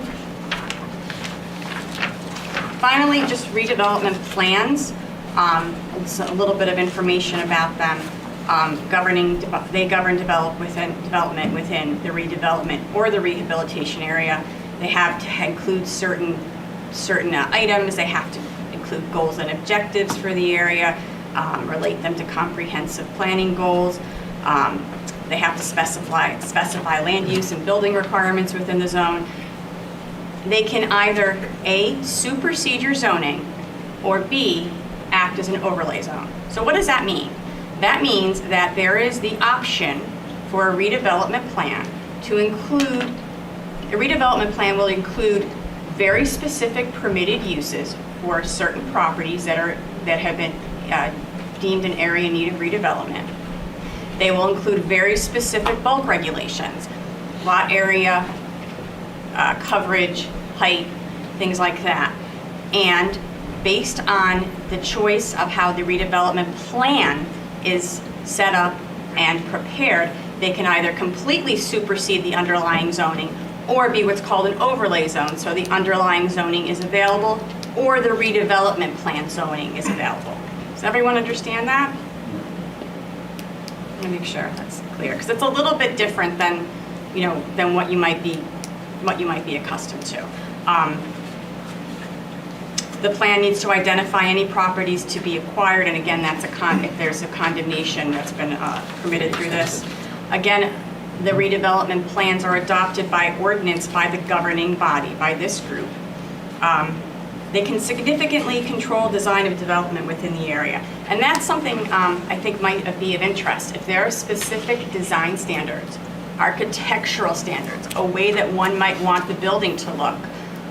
Finally, just redevelopment plans. Just a little bit of information about them. they govern development within the redevelopment or the rehabilitation area. They have to include certain items. They have to include goals and objectives for the area, relate them to comprehensive planning goals. They have to specify land use and building requirements within the zone. They can either A, supersede your zoning, or B, act as an overlay zone. So what does that mean? That means that there is the option for a redevelopment plan to include, a redevelopment plan will include very specific permitted uses for certain properties that have been deemed an area in need of redevelopment. They will include very specific bulk regulations, lot area, coverage, height, things like that. And based on the choice of how the redevelopment plan is set up and prepared, they can either completely supersede the underlying zoning or be what's called an overlay zone. So the underlying zoning is available or the redevelopment plan zoning is available. Does everyone understand that? Let me make sure that's clear, because it's a little bit different than, than what you might be accustomed to. The plan needs to identify any properties to be acquired, and again, that's if there's a condemnation that's been permitted through this. Again, the redevelopment plans are adopted by ordinance by the governing body, by this group. They can significantly control design of development within the area. And that's something I think might be of interest. If there are specific design standards, architectural standards, a way that one might want the building to look,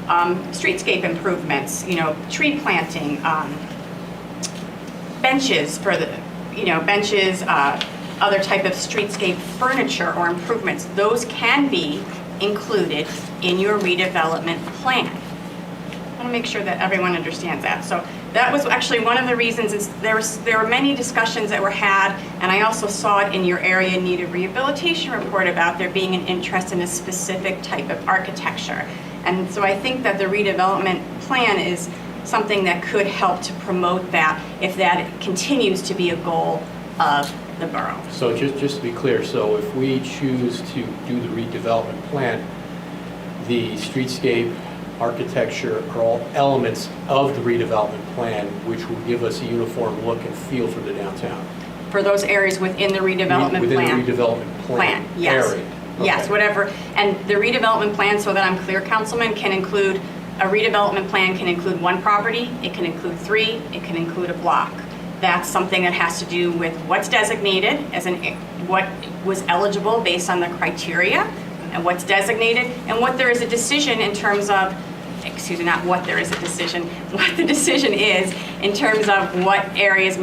streetscape improvements, tree planting, benches for the, benches, other type of streetscape furniture or improvements, those can be included in your redevelopment plan. I want to make sure that everyone understands that. So that was actually one of the reasons. There were many discussions that were had, and I also saw it in your area in need of rehabilitation report about there being an interest in a specific type of architecture. And so I think that the redevelopment plan is something that could help to promote that if that continues to be a goal of the borough. So just to be clear, so if we choose to do the redevelopment plan, the streetscape, architecture are all elements of the redevelopment plan, which will give us a uniform look and feel for the downtown. For those areas within the redevelopment plan? Within the redevelopment plan yes. area. Okay. Yes, whatever. And the redevelopment plan, so that I'm clear, Councilman, can include, a redevelopment plan can include one property, it can include 3, it can include a block. That's something that has to do with what's designated as what was eligible based on the criteria, and what's designated, and what there is a decision in terms of, excuse me, not what there is a decision, what the decision is in terms of what areas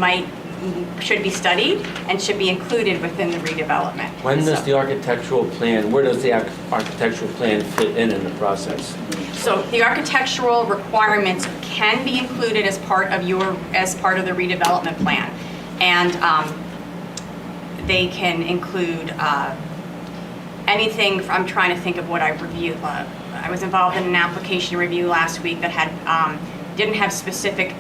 should be studied and should be included within the redevelopment. When does the architectural plan, where does the architectural plan fit in the process? So the architectural requirements can be included as part of the redevelopment plan. And they can include anything, I'm trying to think of what I reviewed. I was involved in an application review last week that didn't have specific,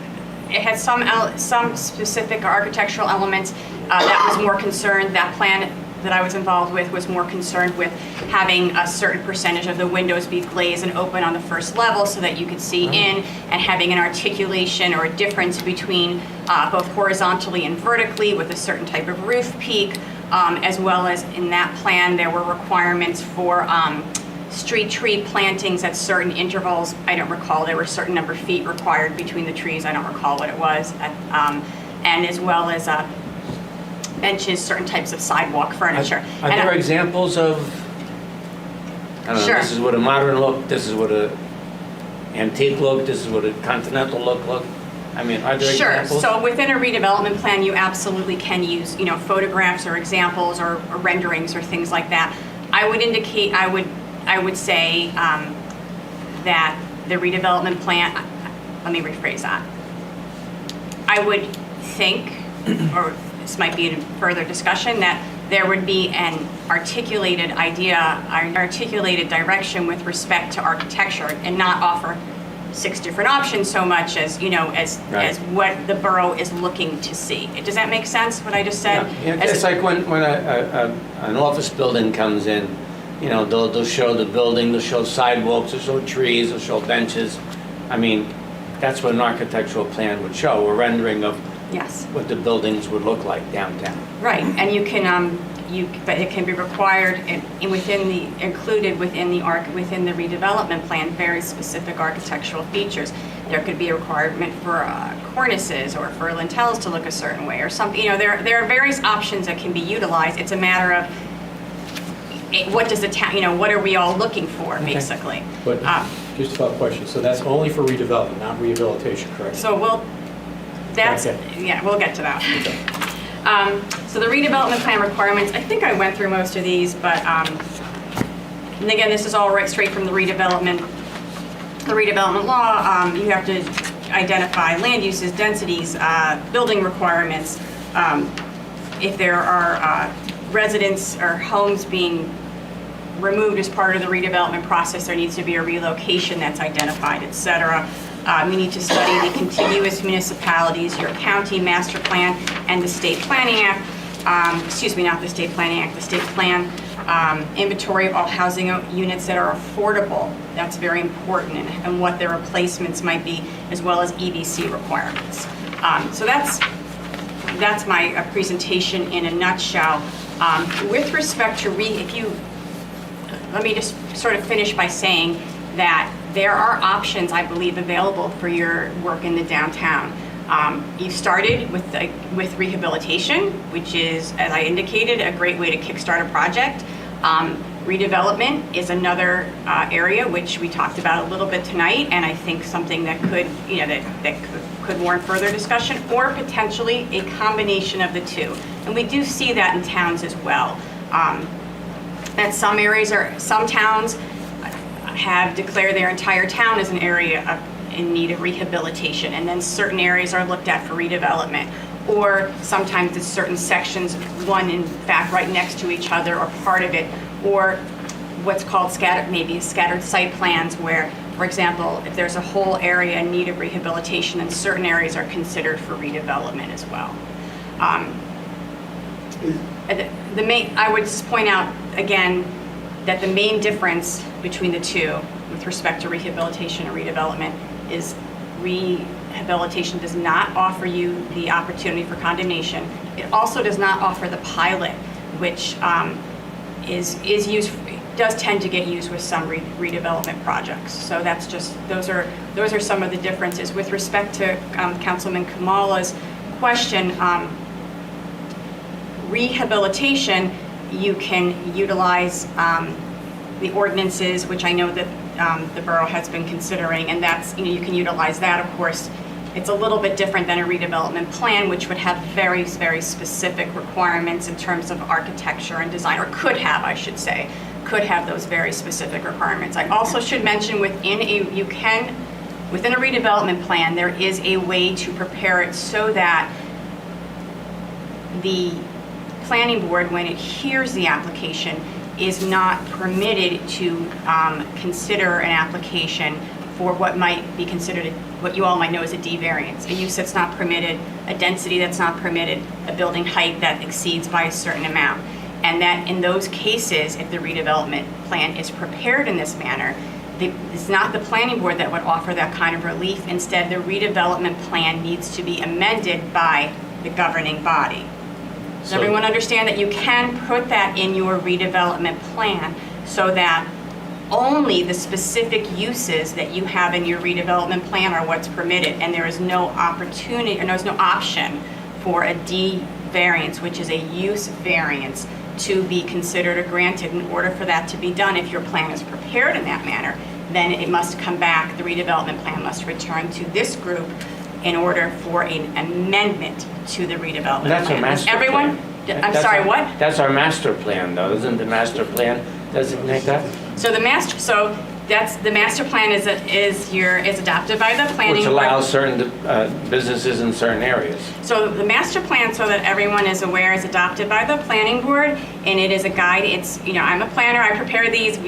it had some specific architectural elements that was more concerned, that plan that I was involved with was more concerned with having a certain percentage of the windows be glazed and open on the first level so that you could see in, and having an articulation or a difference between both horizontally and vertically with a certain type of roof peak, as well as in that plan there were requirements for street tree plantings at certain intervals. I don't recall, there were a certain number of feet required between the trees, I don't recall what it was, and as well as benches, certain types of sidewalk furniture. Are there examples of, I don't know, Sure. This is what a modern look, this is what a antique look, this is what a continental look? I mean, are there examples? Sure, so within a redevelopment plan, you absolutely can use, photographs or examples or renderings or things like that. I would say that the redevelopment plan, let me rephrase that. I would think, or this might be in further discussion, that there would be an articulated idea, an articulated direction with respect to architecture, and not offer 6 different options so much as, Right. as what the borough is looking to see. Does that make sense, what I just said? Yeah, As- it's like when an office building comes in, they'll show the building, they'll show sidewalks, they'll show trees, they'll show benches. I mean, that's what an architectural plan would show, a rendering of Yes. what the buildings would look like downtown. Right, and you can, but it can be required and included within the redevelopment plan, very specific architectural features. There could be a requirement for cornices or for lintels to look a certain way or something, there are various options that can be utilized. It's a matter of, what does the town, what are we all looking for, basically? But, just a follow-up question, so that's only for redevelopment, not rehabilitation, correct? So that's, Okay. yeah, we'll get to that. So the redevelopment plan requirements, I think I went through most of these, but, and again, this is all right straight from the redevelopment law. You have to identify land uses, densities, building requirements. If there are residents or homes being removed as part of the redevelopment process, there needs to be a relocation that's identified, et cetera. We need to study the contiguous municipalities, your county master plan, and the state planning act, not the state planning act, the state plan, inventory of all housing units that are affordable. That's very important, and what their replacements might be, as well as EVC requirements. So that's my presentation in a nutshell. With respect to let me just sort of finish by saying that there are options, I believe, available for your work in the downtown. You've started with rehabilitation, which is, as I indicated, a great way to kickstart a project. Redevelopment is another area which we talked about a little bit tonight, and I think something that could, that could warrant further discussion, or potentially a combination of the two. And we do see that in towns as well. That some towns have declared their entire town as an area in need of rehabilitation, and then certain areas are looked at for redevelopment. Or sometimes it's certain sections, one in fact right next to each other or part of it, or what's called scattered site plans where, for example, if there's a whole area in need of rehabilitation, then certain areas are considered for redevelopment as well. I would just point out again that the main difference between the two with respect to rehabilitation and redevelopment is rehabilitation does not offer you the opportunity for condemnation. It also does not offer the pilot, which does tend to get used with some redevelopment projects. So that's just, those are some of the differences. With respect to Councilman Kamala's question, rehabilitation, you can utilize the ordinances, which I know that the borough has been considering, and that's, you can utilize that, of course. It's a little bit different than a redevelopment plan, which would have very, very specific requirements in terms of architecture and design, or could have, I should say, could have those very specific requirements. I also should mention within a redevelopment plan, there is a way to prepare it so that the planning board, when it hears the application, is not permitted to consider an application for what might be considered, what you all might know as a D variance, a use that's not permitted, a density that's not permitted, a building height that exceeds by a certain amount. And that in those cases, if the redevelopment plan is prepared in this manner, it's not the planning board that would offer that kind of relief. Instead, the redevelopment plan needs to be amended by the governing body. Does everyone understand that you can put that in your redevelopment plan so that only the specific uses that you have in your redevelopment plan are what's permitted, and there is no opportunity, or there's no option for a D variance, which is a use variance, to be considered or granted. In order for that to be done, if your plan is prepared in that manner, then it must come back, the redevelopment plan must return to this group in order for an amendment to the redevelopment plan. That's our master Everyone? plan. I'm sorry, what? That's our master plan, though. Isn't the master plan designate that? So the master plan is adopted by the planning Which board. allows certain businesses in certain areers. So the master plan, so that everyone is aware, is adopted by the planning board, and it is a guide. It's, I'm a planner, I prepare these.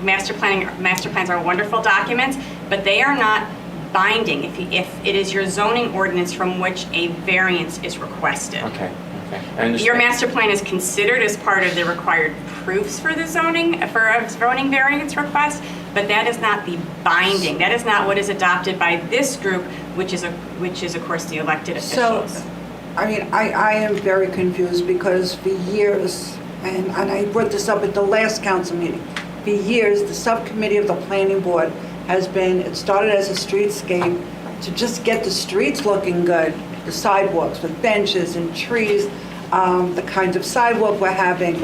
Master plans are wonderful documents. but they are not binding if it is your zoning ordinance from which a variance is requested. Okay, okay. I understand. Your master plan is considered as part of the required proofs for the zoning, for a zoning variance request, but that is not the binding. That is not what is adopted by this group, which is of course the elected officials. So, I mean, I am very confused because for years, and I brought this up at the last council meeting, for years, the subcommittee of the planning board has been, it started as a streetscape to just get the streets looking good, the sidewalks with benches and trees, the kinds of sidewalk we're having.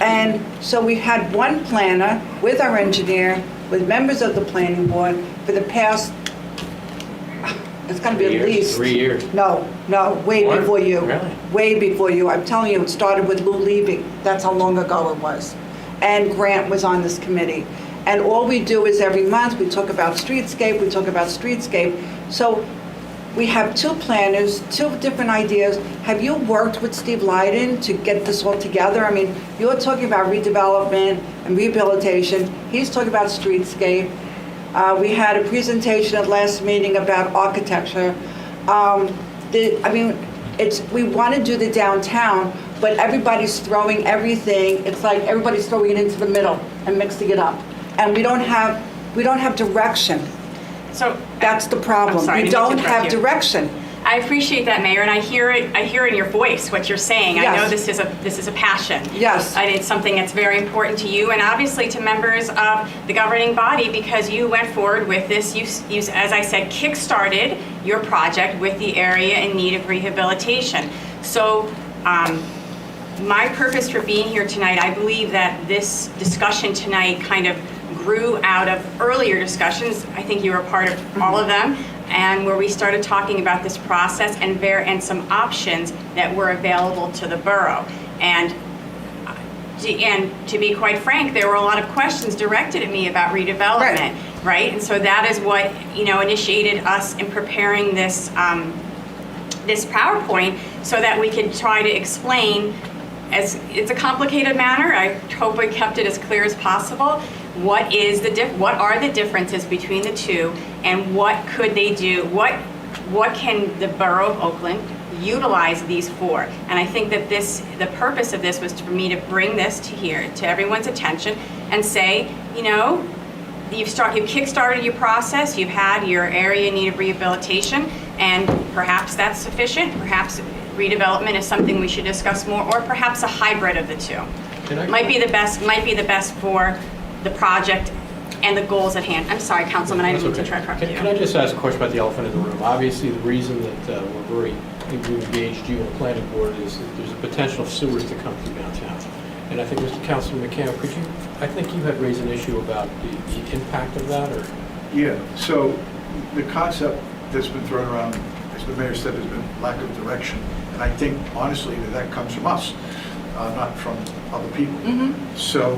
And so we had one planner with our engineer, with members of the planning board for the past, it's gonna be at least. 3 years. No, way More? before you. Really? Way before you. I'm telling you, it started with Lou leaving. That's how long ago it was. And Grant was on this committee. And all we do is every month, we talk about streetscape, we talk about streetscape. So we have two planners, two different ideas. Have you worked with Steve Lyden to get this all together? I mean, you're talking about redevelopment and rehabilitation. He's talking about streetscape. We had a presentation at last meeting about architecture. We want to do the downtown, but everybody's throwing everything. It's like everybody's throwing it into the middle and mixing it up. And we don't have direction. So That's the problem. I'm sorry, I We didn't mean don't to interrupt have you. direction. I appreciate that, Mayor, and I hear in your voice what you're saying. I know Yes. this is a passion. Yes. And it's something that's very important to you and obviously to members of the governing body because you went forward with this. You, as I said, kick-started your project with the area in need of rehabilitation. So my purpose for being here tonight, I believe that this discussion tonight kind of grew out of earlier discussions. I think you were a part of all of them. And where we started talking about this process and some options that were available to the borough. And to be quite frank, there were a lot of questions directed at me about redevelopment, right? And so that is what, initiated us in preparing this this PowerPoint so that we could try to explain, as it's a complicated matter, I hope I kept it as clear as possible. What are the differences between the two, and what could they do? What can the Borough of Oakland utilize these for? And I think that the purpose of this was for me to bring this to everyone's attention and say, you've kick-started your process, you've had your area in need of rehabilitation, and perhaps that's sufficient. Perhaps redevelopment is something we should discuss more, or perhaps a hybrid of the two. Might be the best for the project and the goals at hand. I'm sorry, Councilman, I didn't mean to interrupt you. Can I just ask a question about the elephant in the room? Obviously, the reason that we're very engaged you on the planning board is that there's a potential of sewers to come through downtown. And I think, Mr. Councilman McCann, I think you had raised an issue about the impact of that, or? Yeah, so the concept that's been thrown around, as the mayor said, has been lack of direction. And I think, honestly, that comes from us, not from other people. Mm-hmm. So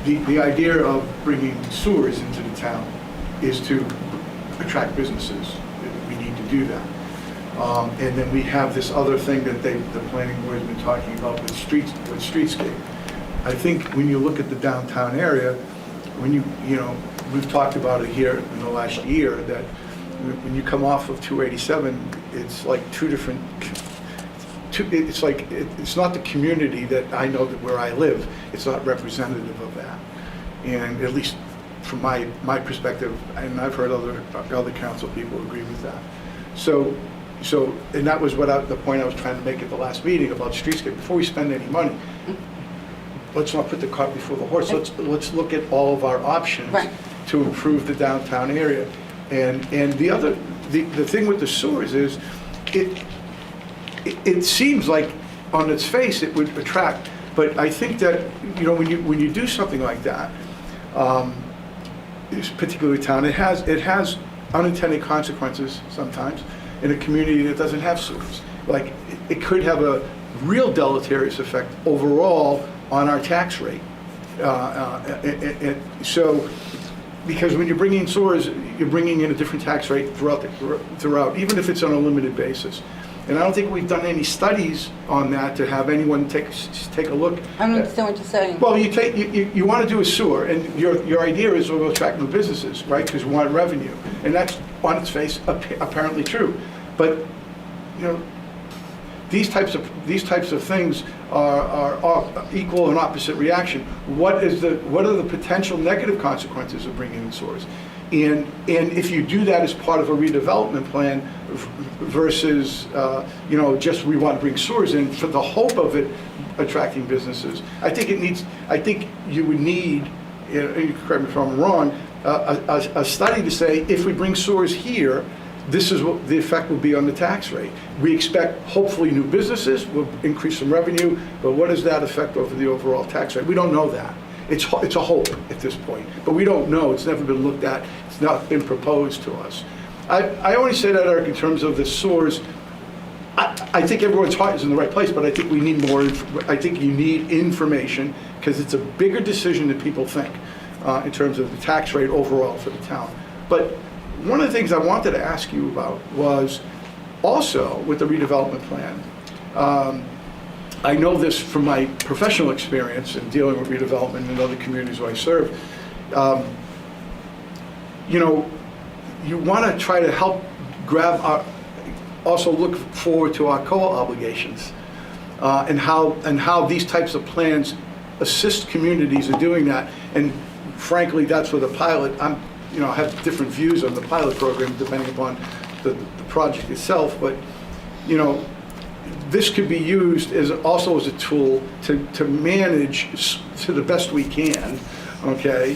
the idea of bringing sewers into the town is to attract businesses. We need to do that. And then we have this other thing that the planning board has been talking about with streetscape. I think when you look at the downtown area, we've talked about it here in the last year, that when you come off of 287, it's like it's not the community that I know that where I live. It's not representative of that. And at least from my perspective, and I've heard other council people agree with that. So, and that was the point I was trying to make at the last meeting about streetscape. Before we spend any money, let's not put the cart before the horse. Let's look at all of our options to improve the downtown area. And the thing with the sewers is, it seems like on its face it would attract, but I think that when you do something like that, this particular town, it has unintended consequences sometimes in a community that doesn't have sewers. Like it could have a real deleterious effect overall on our tax rate. So, because when you're bringing in sewers, you're bringing in a different tax rate throughout, even if it's on a limited basis. And I don't think we've done any studies on that to have anyone take a look. I don't understand what you're saying. Well, you want to do a sewer, and your idea is we'll attract new businesses, right? Because we want revenue, and that's on its face apparently true. But these types of things are equal and opposite reaction. What are the potential negative consequences of bringing in sewers? And if you do that as part of a redevelopment plan versus, just we want to bring sewers in for the hope of it attracting businesses, I think you would need, you can correct me if I'm wrong, a study to say if we bring sewers here, this is what the effect will be on the tax rate. We expect hopefully new businesses will increase some revenue, but what is that effect over the overall tax rate? We don't know that. It's a hope at this point, but we don't know. It's never been looked at. It's not been proposed to us. I only say that, Eric, in terms of the sewers. I think everyone's heart is in the right place, but I think we need more. I think you need information because it's a bigger decision than people think in terms of the tax rate overall for the town. But one of the things I wanted to ask you about was also with the redevelopment plan. I know this from my professional experience in dealing with redevelopment in other communities where I serve. You want to try to help also look forward to our COA obligations and how these types of plans assist communities in doing that. And frankly, that's where the pilot, I have different views on the pilot program depending upon the project itself, but this could be used also as a tool to manage to the best we can, okay,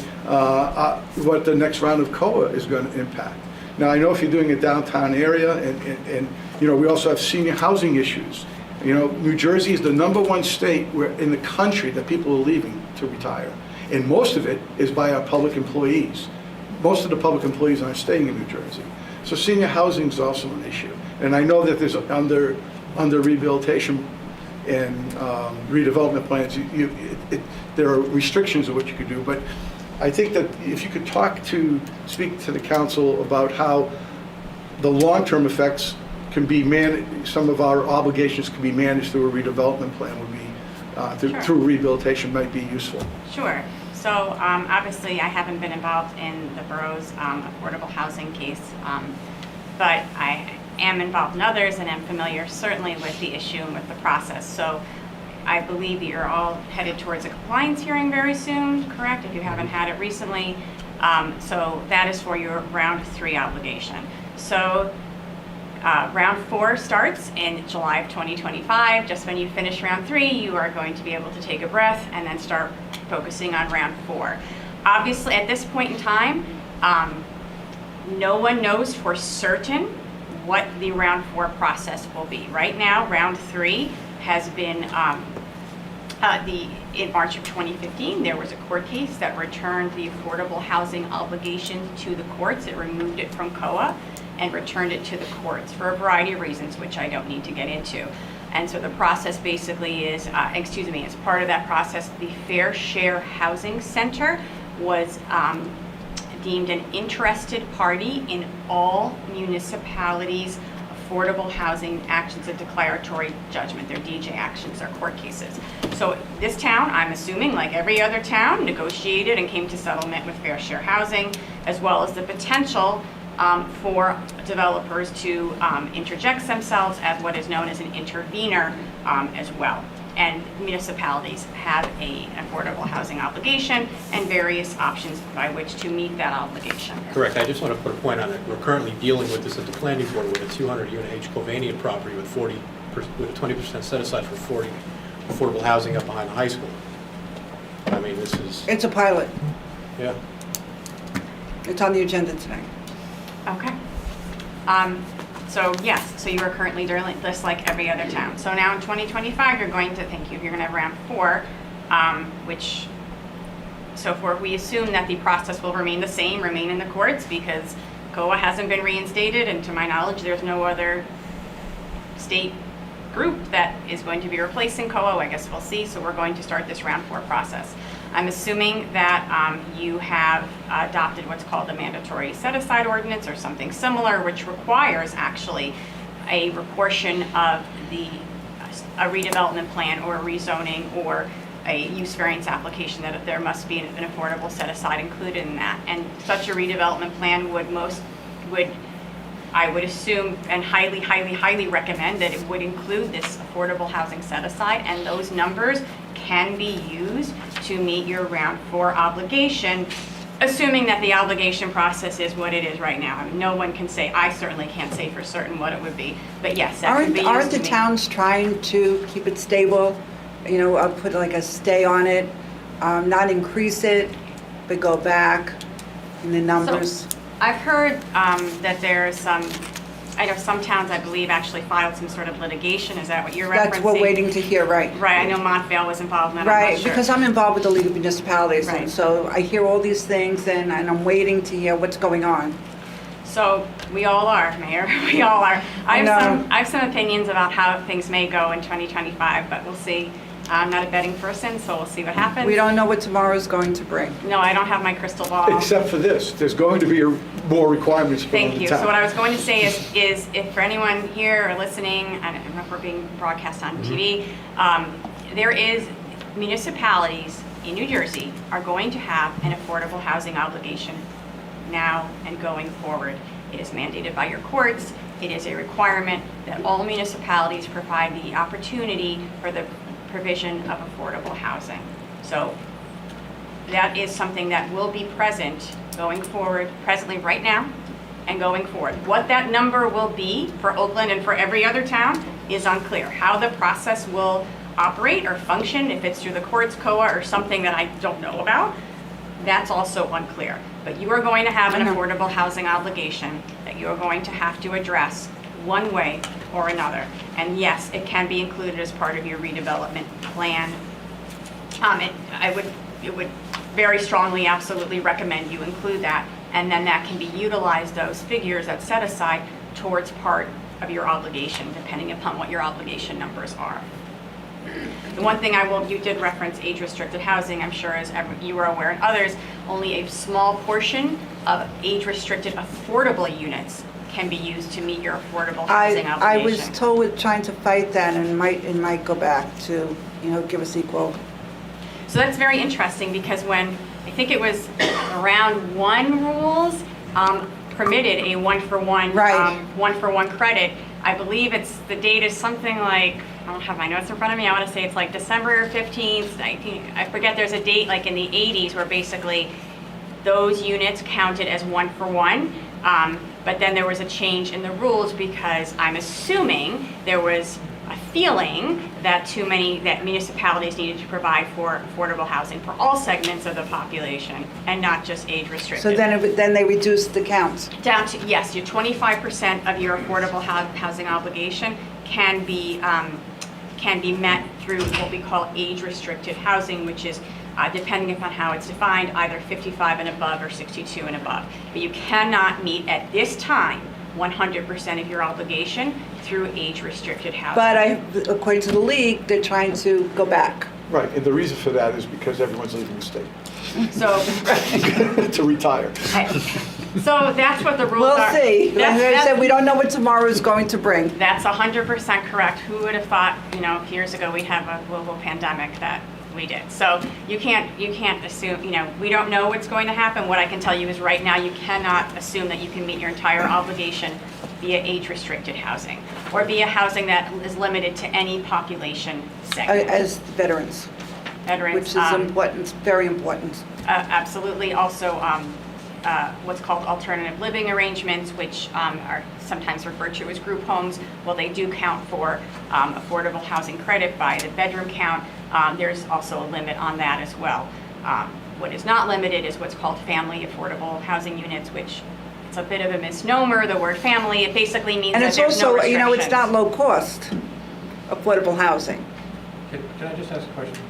what the next round of COA is going to impact. Now, I know if you're doing a downtown area and we also have senior housing issues. New Jersey is the #1 state in the country that people are leaving to retire. And most of it is by our public employees. Most of the public employees aren't staying in New Jersey. So senior housing is also an issue. And I know that there's under rehabilitation and redevelopment plans, there are restrictions of what you could do. But I think that if you could speak to the council about how the long-term effects can be managed, some of our obligations can be managed through a redevelopment plan would be, Sure. through rehabilitation might be useful. Sure. So obviously, I haven't been involved in the borough's affordable housing case, but I am involved in others and am familiar certainly with the issue and with the process. So I believe that you're all headed towards a compliance hearing very soon, correct? If you haven't had it recently. So that is for your round 3 obligation. So round 4 starts in July of 2025. Just when you finish round 3, you are going to be able to take a breath and then start focusing on round 4. Obviously, at this point in time, no one knows for certain what the round 4 process will be. Right now, round 3 has been, in March of 2015, there was a court case that returned the affordable housing obligation to the courts. It removed it from COA and returned it to the courts for a variety of reasons, which I don't need to get into. And so the process basically is, as part of that process, the Fair Share Housing Center was deemed an interested party in all municipalities' affordable housing actions of declaratory judgment. Their DJ actions are court cases. So this town, I'm assuming, like every other town, negotiated and came to settlement with Fair Share Housing, as well as the potential for developers to interject themselves as what is known as an intervener as well. And municipalities have an affordable housing obligation and various options by which to meet that obligation. Correct. I just want to put a point on it. We're currently dealing with this at the planning board with a 200-unit H. Covanian property with a 20% set aside for 40 affordable housing up behind the high school. I mean, this is... It's a pilot. Yeah. It's on the agenda tonight. Okay. So yes, so you are currently doing this like every other town. So now in 2025, you're going to have round 4, we assume that the process will remain the same, remain in the courts, because COA hasn't been reinstated, and to my knowledge, there's no other state group that is going to be replacing COA. I guess we'll see. So we're going to start this round 4 process. I'm assuming that you have adopted what's called a mandatory set-aside ordinance or something similar, which requires actually a portion of a redevelopment plan or a rezoning or a use variance application, that there must be an affordable set aside included in that. And such a redevelopment plan I would assume and highly recommend that it would include this affordable housing set aside, and those numbers can be used to meet your round 4 obligation, assuming that the obligation process is what it is right now. I mean, no one can say, I certainly can't say for certain what it would be, but yes, that could be used Aren't to the meet. towns trying to keep it stable? You know, put like a stay on it, not increase it, but go back in the numbers? I've heard that there's I know some towns, I believe, actually filed some sort of litigation. Is that what you're referencing? That's what we're waiting to hear, right? Right, I know Montvale was involved in that, I'm Right, not sure. because I'm involved with the League of Municipalities, and Right. so I hear all these things, and I'm waiting to hear what's going on. So we all are, Mayor, we all are. I know. have some opinions about how things may go in 2025, but we'll see. I'm not a betting person, so we'll see what happens. We don't know what tomorrow's going to bring. No, I don't have my crystal ball. Except for this, there's going to be more requirements for the town. Thank you. So what I was going to say is if for anyone here or listening, I don't know if we're being broadcast on TV, there is municipalities in New Jersey are going to have an affordable housing obligation now and going forward. It is mandated by your courts. It is a requirement that all municipalities provide the opportunity for the provision of affordable housing. So that is something that will be present going forward, presently right now and going forward. What that number will be for Oakland and for every other town is unclear. How the process will operate or function, if it's through the courts, COA, or something that I don't know about, that's also unclear. But you are going to have an affordable housing obligation that you are going to have to address one way or another. And yes, it can be included as part of your redevelopment plan. It would very strongly, absolutely recommend you include that. And then that can be utilized, those figures that set aside towards part of your obligation, depending upon what your obligation numbers are. The one thing you did reference age-restricted housing. I'm sure as you are aware and others, only a small portion of age-restricted affordable units can be used to meet your affordable housing obligation. I was told we're trying to fight that, and it might go back to, give us equal. So that's very interesting, because when, I think it was round 1 rules permitted a one-for-one credit. I believe the date is something like, I don't have my notes in front of me, I want to say it's like December 15th, 19th, I forget, there's a date like in the 80s where basically those units counted as one-for-one. But then there was a change in the rules because I'm assuming there was a feeling that municipalities needed to provide for affordable housing for all segments of the population and not just age restricted. So then they reduced the count. Down to, yes, your 25% of your affordable housing obligation can be met through what we call age-restricted housing, which is, depending upon how it's defined, either 55 and above or 62 and above. But you cannot meet at this time 100% of your obligation through age-restricted housing. But according to the league, they're trying to go back. Right, and the reason for that is because everyone's leaving the state So, to retire. so that's what the rules We'll are. see. Like I That's- said, we don't know what tomorrow is going to bring. That's 100% correct. Who would have thought, years ago we'd have a global pandemic that we did. So you can't assume, we don't know what's going to happen. What I can tell you is right now you cannot assume that you can meet your entire obligation via age-restricted housing or via housing that is limited to any population segment. As veterans, Veterans, which is important, very important. absolutely. Also, what's called alternative living arrangements, which are sometimes referred to as group homes. Well, they do count for affordable housing credit by the bedroom count. There's also a limit on that as well. What is not limited is what's called family affordable housing units, which it's a bit of a misnomer, the word family. It basically means And that it's there's no also, restrictions. it's not low cost, affordable housing. Can I just ask a question?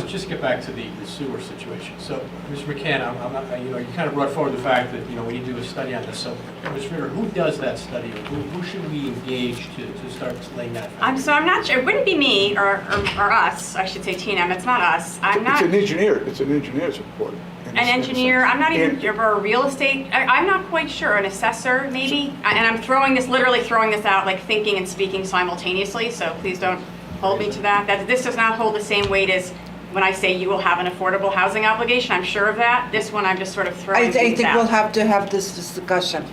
Just get back to the sewer situation. So, Mr. McCann, I'm not, you kind of brought forward the fact that, we need to do a study on this. So, Ms. Ritter, who does that study? Who should we engage to start laying that foundation? I'm not sure, it wouldn't be me or us, I should say T&M, it's not us. I'm not. It's an engineer's report. An engineer, I'm not even, or a real estate, I'm not quite sure, an assessor maybe? And I'm literally throwing this out, like thinking and speaking simultaneously, so please don't hold me to that. This does not hold the same weight as when I say you will have an affordable housing obligation, I'm sure of that. This one, I'm just sort of throwing I things think out. we'll have to have this discussion.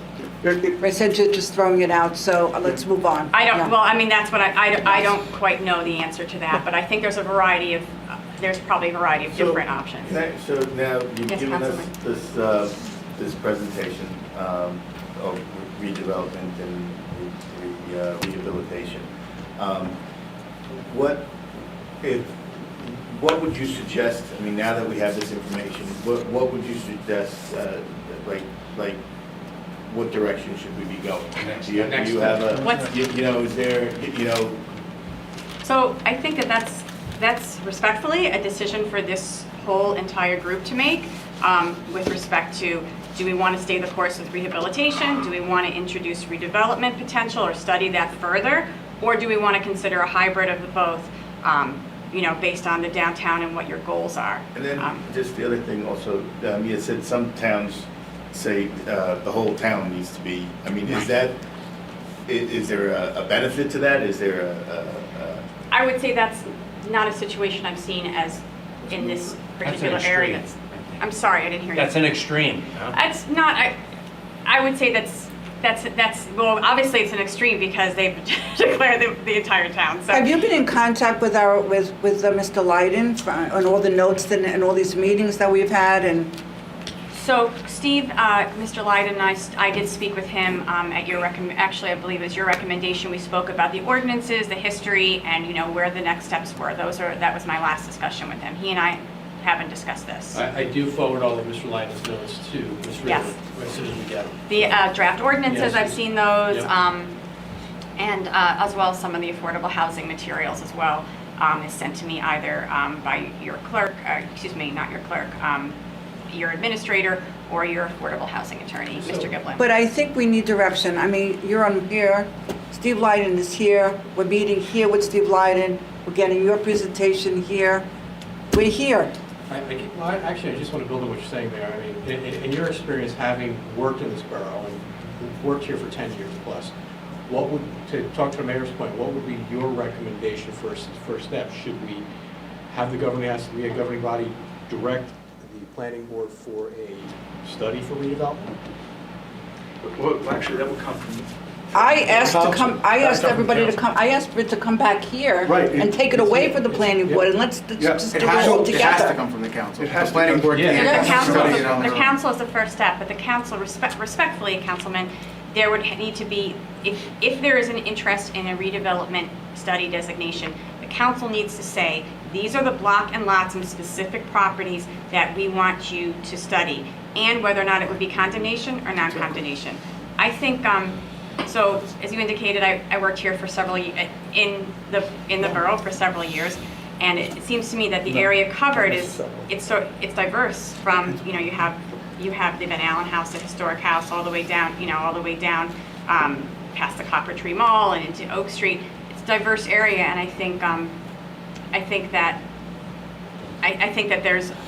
I said you're just throwing it out, so let's move on. That's what I don't quite know the answer to that, but I think there's probably a variety of different options. So now you've Yes, given us Councilman. this presentation of redevelopment and rehabilitation. What would you suggest? I mean, now that we have this information, what would you suggest? Like, what direction should we be going? Do you have a? Is there? So I think that's respectfully a decision for this whole entire group to make with respect to, do we want to stay the course with rehabilitation? Do we want to introduce redevelopment potential or study that further? Or do we want to consider a hybrid of the both, based on the downtown and what your goals are? And then just the other thing also, you said some towns say the whole town needs to be, I mean, is there a benefit to that? Is there I would say that's not a situation I've seen as in this particular area. I'm sorry, I didn't hear you. That's an extreme. That's not, I would say that's, well, obviously it's an extreme because they've declared the entire town, so. Have you been in contact with Mr. Leiden on all the notes and all these meetings that we've had and? So Steve, Mr. Leiden, I did speak with him at your actually I believe it was your recommendation. We spoke about the ordinances, the history, and where the next steps were. That was my last discussion with him. He and I haven't discussed this. I do forward all of Mr. Leiden's notes to Ms. Ritter Yes. as soon as we get them. The draft ordinances, Yes. I've seen those, Yep. and as well as some of the affordable housing materials as well is sent to me either by your clerk, not your clerk, your administrator or your affordable housing attorney, Mr. Giblin. But I think we need direction. I mean, you're on here, Steve Leiden is here, we're meeting here with Steve Leiden, we're getting your presentation here, we're here. Actually, I just want to build on what you're saying there. I mean, in your experience, having worked in this borough and worked here for 10 years plus, to talk to the mayor's point, what would be your recommendation first step? Should we have the governing body direct the planning board for a study for redevelopment? Well, actually, that would come from. I asked everybody to come, I asked for it to come back here Right. and take it away from the planning board and let's just It do it all has to together. come from the council. It has The to planning come- board Yeah. can't The council, study it on the their own. council is the first step, but the council, respectfully, Councilman, there would need to be, if there is an interest in a redevelopment study designation, the council needs to say, these are the block and lots and specific properties that we want you to study, and whether or not it would be condemnation or non-condemnation. I think, so as you indicated, I worked here for in the borough for several years, and it seems to me that the area covered it's diverse from, you have the Van Allen House, the historic house, all the way down, past the Copper Tree Mall and into Oak Street. It's a diverse area, and I think that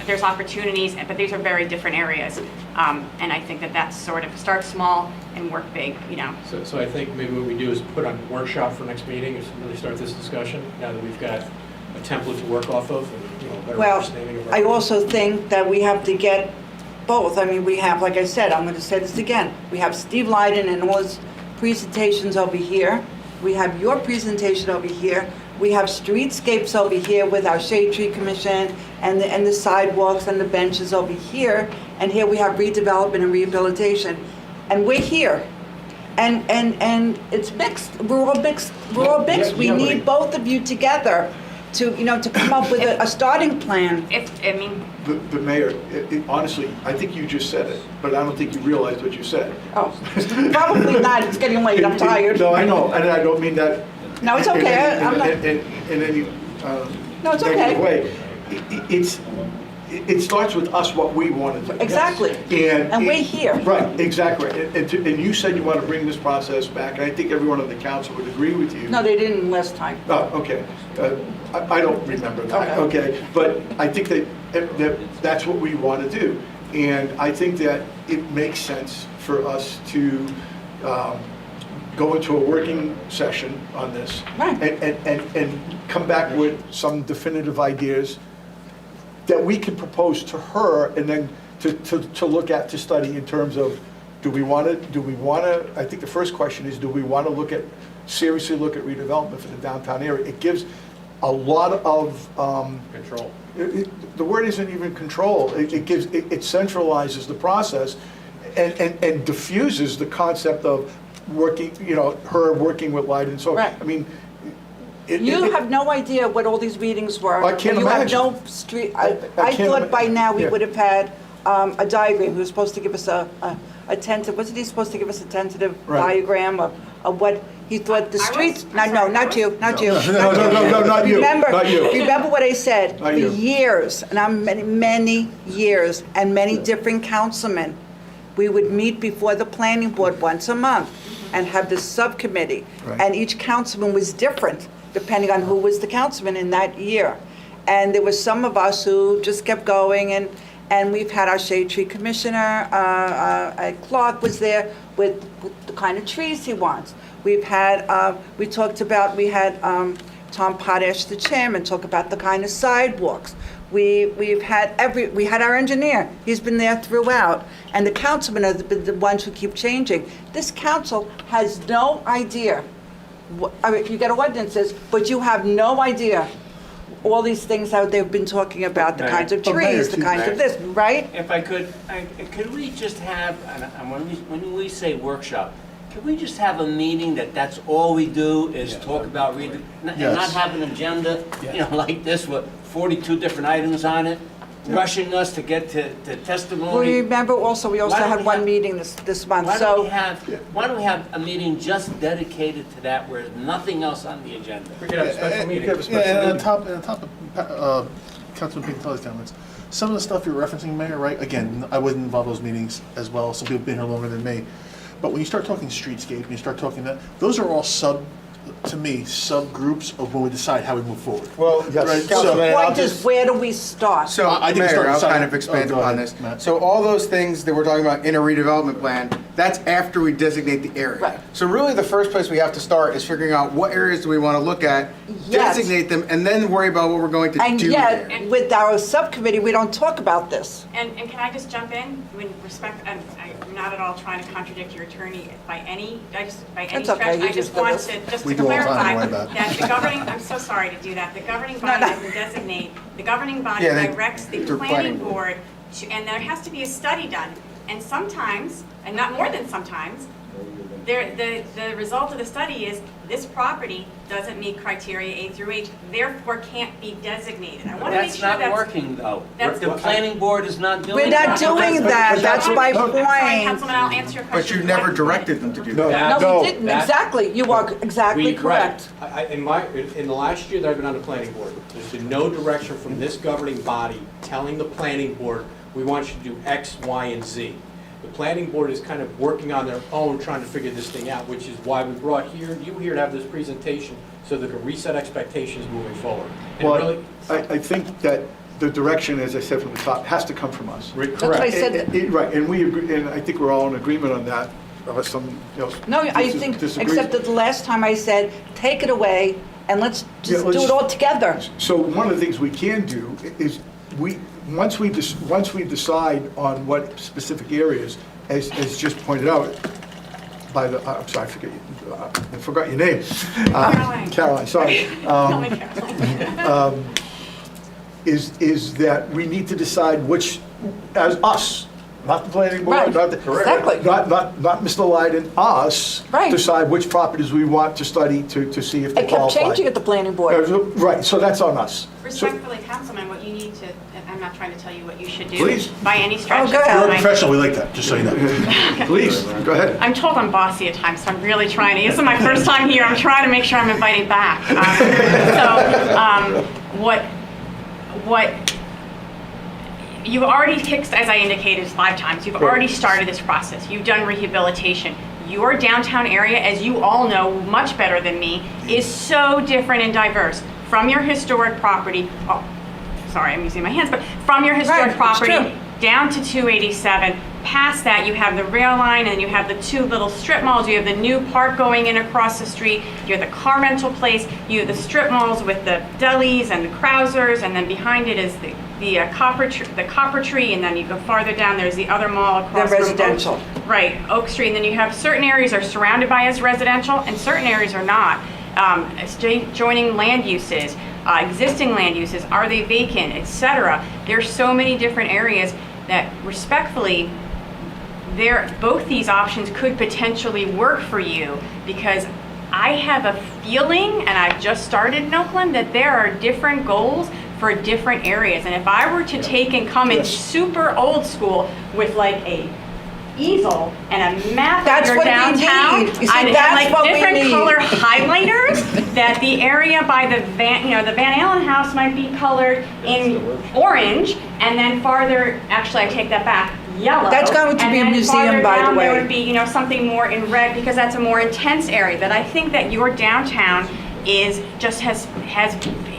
there's opportunities, but these are very different areas, and I think that sort of start small and work big, So I think maybe what we do is put on a workshop for next meeting, is really start this discussion, now that we've got a template to work off of, and, better Well, understanding of our. I also think that we have to get both. I mean, we have, like I said, I'm going to say this again, we have Steve Leiden and all his presentations over here. We have your presentation over here. We have streetscapes over here with our Shade Tree Commission and the sidewalks and the benches over here. And here we have redevelopment and rehabilitation. And we're here. And it's mixed. We're all mixed. We Yeah, need both of you together to come up with a starting plan. The mayor, honestly, I think you just said it, but I don't think you realized what you said. Oh, probably not. It's getting late. I'm tired. No, I know, and I don't mean that. No, it's okay. I'm not. In any No, it's okay. negative way. It starts with us, what we want to do. Exactly. And we're here. Right, exactly. And you said you want to bring this process back, and I think everyone on the council would agree with you. No, they didn't last time. Oh, okay. I don't remember that, okay? But I think that's what we want to do. And I think that it makes sense for us to go into a working session on this. Right. And come back with some definitive ideas that we can propose to her and then to look at, to study in terms of, do we want to, I think the first question is, do we want to seriously look at redevelopment for the downtown area? It gives a lot of Control. The word isn't even control. It centralizes the process and diffuses the concept of working, her working with Light and so. Right. I mean, You have no idea what all these meetings were. I can't You have imagine. no street, I I can't thought by now we yeah. would have had a diagram. He was supposed to give us a tentative, wasn't he supposed to give us a tentative Right. diagram of what he thought the streets? No, not you, not you. No, not you, Remember, not you. remember what I said? Not For you. years, and I'm many years, and many different councilmen, we would meet before the planning board once a month and have this subcommittee. Right. And each councilman was different, depending on who was the councilman in that year. And there was some of us who just kept going, and we've had our shade tree commissioner, Clark was there with the kind of trees he wants. We've had, we had Tom Potash, the chairman, talk about the kind of sidewalks. We had our engineer, he's been there throughout, and the councilmen are the ones who keep changing. This council has no idea. I mean, you get ordinances, but you have no idea all these things that they've been talking about, the kinds of trees, the kinds of this, right? If I could we just have, and when we say workshop, could we just have a meeting that's all we do is talk about and not have an agenda, like this with 42 different items on it, rushing us to get to testimony? Well, remember also, we also had one meeting this month, Why so. don't we have a meeting just dedicated to that where there's nothing else on the agenda? We could have a special meeting. And on top of Councilman Pincatelli's comments, some of the stuff you're referencing, Mayor, right? Again, I wasn't involved in those meetings as well. Some people have been here longer than me. But when you start talking streetscape, and you start talking that, those are all subgroups of when we decide how we move forward. Well, Right, Councilman, The I'll point is, just, where do we start? so I think it's Mayor, I'll starting- kind of expand go upon ahead, this. Matt. So all those things that we're talking about in a redevelopment plan, that's after we designate the area. Right. So really the first place we have to start is figuring out what areas do we want to look at, Yes. designate them, and then worry about what we're going to And do there. yet, with our subcommittee, we don't talk about this. And can I just jump in? With respect, I'm not at all trying to contradict your attorney by any That's stretch. okay, you I just just did want this. to, just We to do all the time, clarify, don't worry about it. that the governing, I'm so sorry to do that, the governing body doesn't designate, the governing body Yeah, they- directs the they're planning planning board to, and there has to be a study done. And sometimes, and not more than sometimes, the result of the study is this property doesn't meet criteria A through H, therefore can't be designated. I want to make That's sure not that's. working, though. that's- The planning board is not doing We're not that. doing that, that's my I'm sorry, point. Councilman, I'll answer your question. But you never directed them to do that. No, we didn't, that- exactly, you are exactly We- correct. right. In the last year that I've been on the planning board, there's been no direction from this governing body telling the planning board, we want you to do X, Y, and Z. The planning board is kind of working on their own, trying to figure this thing out, which is why we brought you here to have this presentation, so they can reset expectations moving forward. And Well, really- I think that the direction, as I said from the top, has to come from us. That's what I said. Right, and we agree, and I think we're all in agreement on that, unless some, No, I think, disagrees. except that the last time I said, take it away, and let's Yeah, just let's- do it all together. So one of the things we can do is, once we decide on what specific areas, as just pointed out by the, I'm sorry, I forgot your name. Caroline, sorry. Is that we need to decide which, as us, not the planning board, Right, not the. exactly. Not Mr. Lydon, us. Right. Decide which properties we want to study to see if they It kept qualify. changing at the planning board. Right, so that's on us. So- Respectfully, Councilman, what you need to, and I'm not trying to tell you what you should do. Please. By any stretch. Oh, go ahead. of You're a time. professional, we like that, just so you know. Please, go ahead. I'm told I'm bossy at times, so I'm really trying to. This is my first time here. I'm trying to make sure I'm inviting back. what you've already kicked, as I indicated 5 times, you've already started this process. You've done rehabilitation. Your downtown area, as you all know much better than me, is so different and diverse. From your historic property, oh, sorry, I'm using my hands, but from your historic property down to 287, past that you have the rail line and you have the 2 little strip malls, you have the new park going in across the street, you have the car rental place, you have the strip malls with the delis and the Krausers, and then behind it is the copper tree, and then you go farther down, there's the other mall across The from residential. Right, Oak Street, and then you have certain areas are surrounded by as residential and certain areas are not. Joining land uses, existing land uses, are they vacant, etc. There's so many different areas that respectfully, both these options could potentially work for you, because I have a feeling, and I've just started in Oakland, that there are different goals for different areas. And if I were to take and come in super old school with like a easel and a map That's of your what we downtown, need. You see, I'd that's have what like we different need. color highlighters, that the area by the the Van Allen house might be colored in orange, and then farther, actually I take that back, yellow. That's going to and be a then museum, farther by the down, There way. would be, something more in red, because that's a more intense area. That I think that your downtown is just has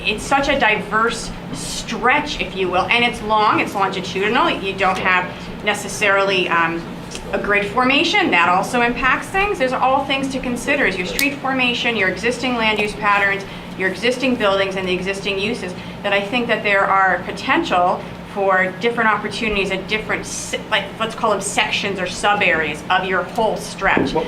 it's such a diverse stretch, if you will, and it's long, it's longitudinal. You don't have necessarily a grid formation. That also impacts things. There's all things to consider: is your street formation, your existing land use patterns, your existing buildings, and the existing uses. That I think that there are potential for different opportunities at different, like, let's call them sections or sub areas of your whole stretch. Well,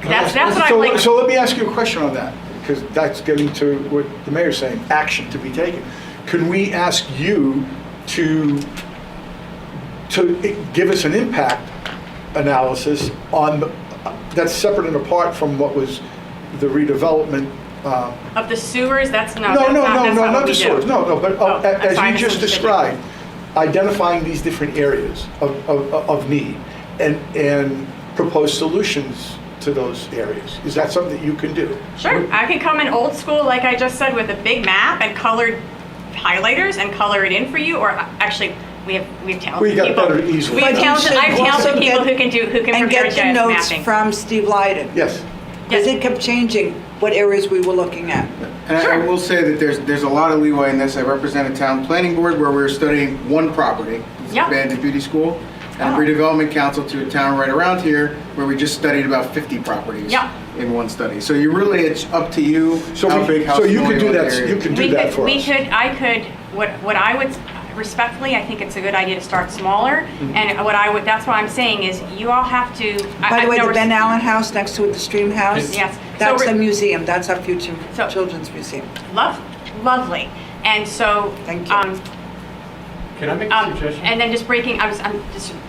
That's what I like. So let me ask you a question on that, because that's getting to what the mayor's saying, action to be taken. Can we ask you to give us an impact analysis on, that's separate and apart from what was the redevelopment? Of the sewers, that's No, not not the sewers, no, but Oh, I'm as sorry, you just misunderstood you. described, identifying these different areas of need and propose solutions to those areas. Is that something that you can do? Sure, I could come in old school, like I just said, with a big map and colored highlighters and color it in for you, or actually, we have talented Well, you got people. better easels. We have But you talented, should I have talented also people get- who can And prepare get the GIS notes mapping. from Steve Lyden. Yes. Because it kept changing what areas we were looking at. And Sure. I will say that there's a lot of leeway in this. I represent a town planning board where we're studying one property, Yep. Abandoned Beauty School, and Oh. redevelopment council to a town right around here where we just studied about 50 properties Yep. in one study. So it's up to you So how big, how so small you could do want the that, area. you can do that for us. What I would, respectfully, I think it's a good idea to start smaller, and that's what I'm saying is, you all have to. By the way, the Ben Allen House next to it, the Stream House. Yes. That's So a museum, that's our future So- children's museum. Lovely, and so. Thank you. Can I make a suggestion? And then I'm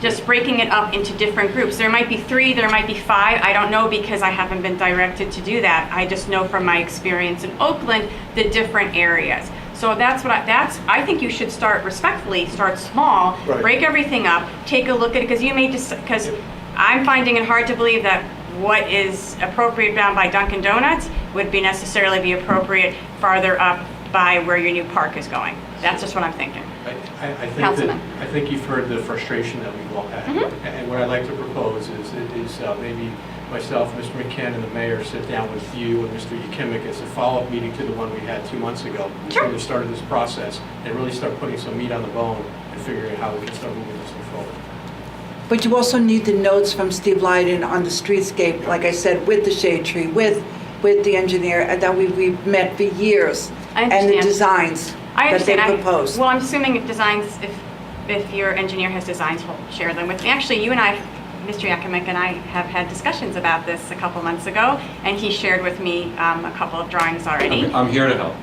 just breaking it up into different groups. There might be 3, there might be 5, I don't know, because I haven't been directed to do that. I just know from my experience in Oakland, the different areas. So I think you should start small, Right. break everything up, take a look at it, because I'm finding it hard to believe that what is appropriate down by Dunkin' Donuts would necessarily be appropriate farther up by where your new park is going. That's just what I'm thinking. Councilman. I think you've heard the frustration that we've all had. And what I'd like to propose is maybe myself, Mr. McKen, and the mayor sit down with you and Mr. Yakimic as a follow-up meeting to the one we had 2 months ago. Sure. Before we started this process, and really start putting some meat on the bone and figuring out how we can start moving this thing forward. But you also need the notes from Steve Lyden on the streetscape, like I said, with the shade tree, with the engineer, and that we've met for years. I And the understand. designs I that they understand. proposed. Well, I'm assuming if your engineer has designs, he'll share them with me. Actually, you and I, Mr. Yakimic and I have had discussions about this a couple months ago, and he shared with me a couple of drawings already. I'm here to help.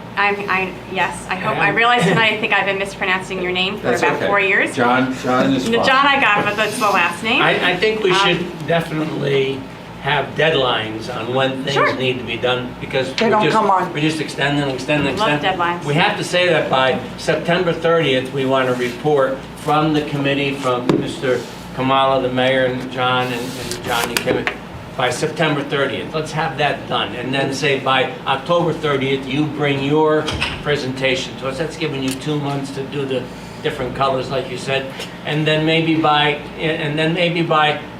Yes, I realized tonight, I think I've been mispronouncing your name for That's about okay. 4 years. John is fine. John I got, but that's the last name. I think we should definitely have deadlines on when Sure. things need to be done, because They don't come on. we just extend and extend and Love extend. deadlines. We have to say that by September 30th, we want a report from the committee, from Mr. Kamala, the mayor, and John Yakimic, by September 30th. Let's have that done. And then say by October 30th, you bring your presentation to us. That's giving you 2 months to do the different colors, like you said. And then maybe by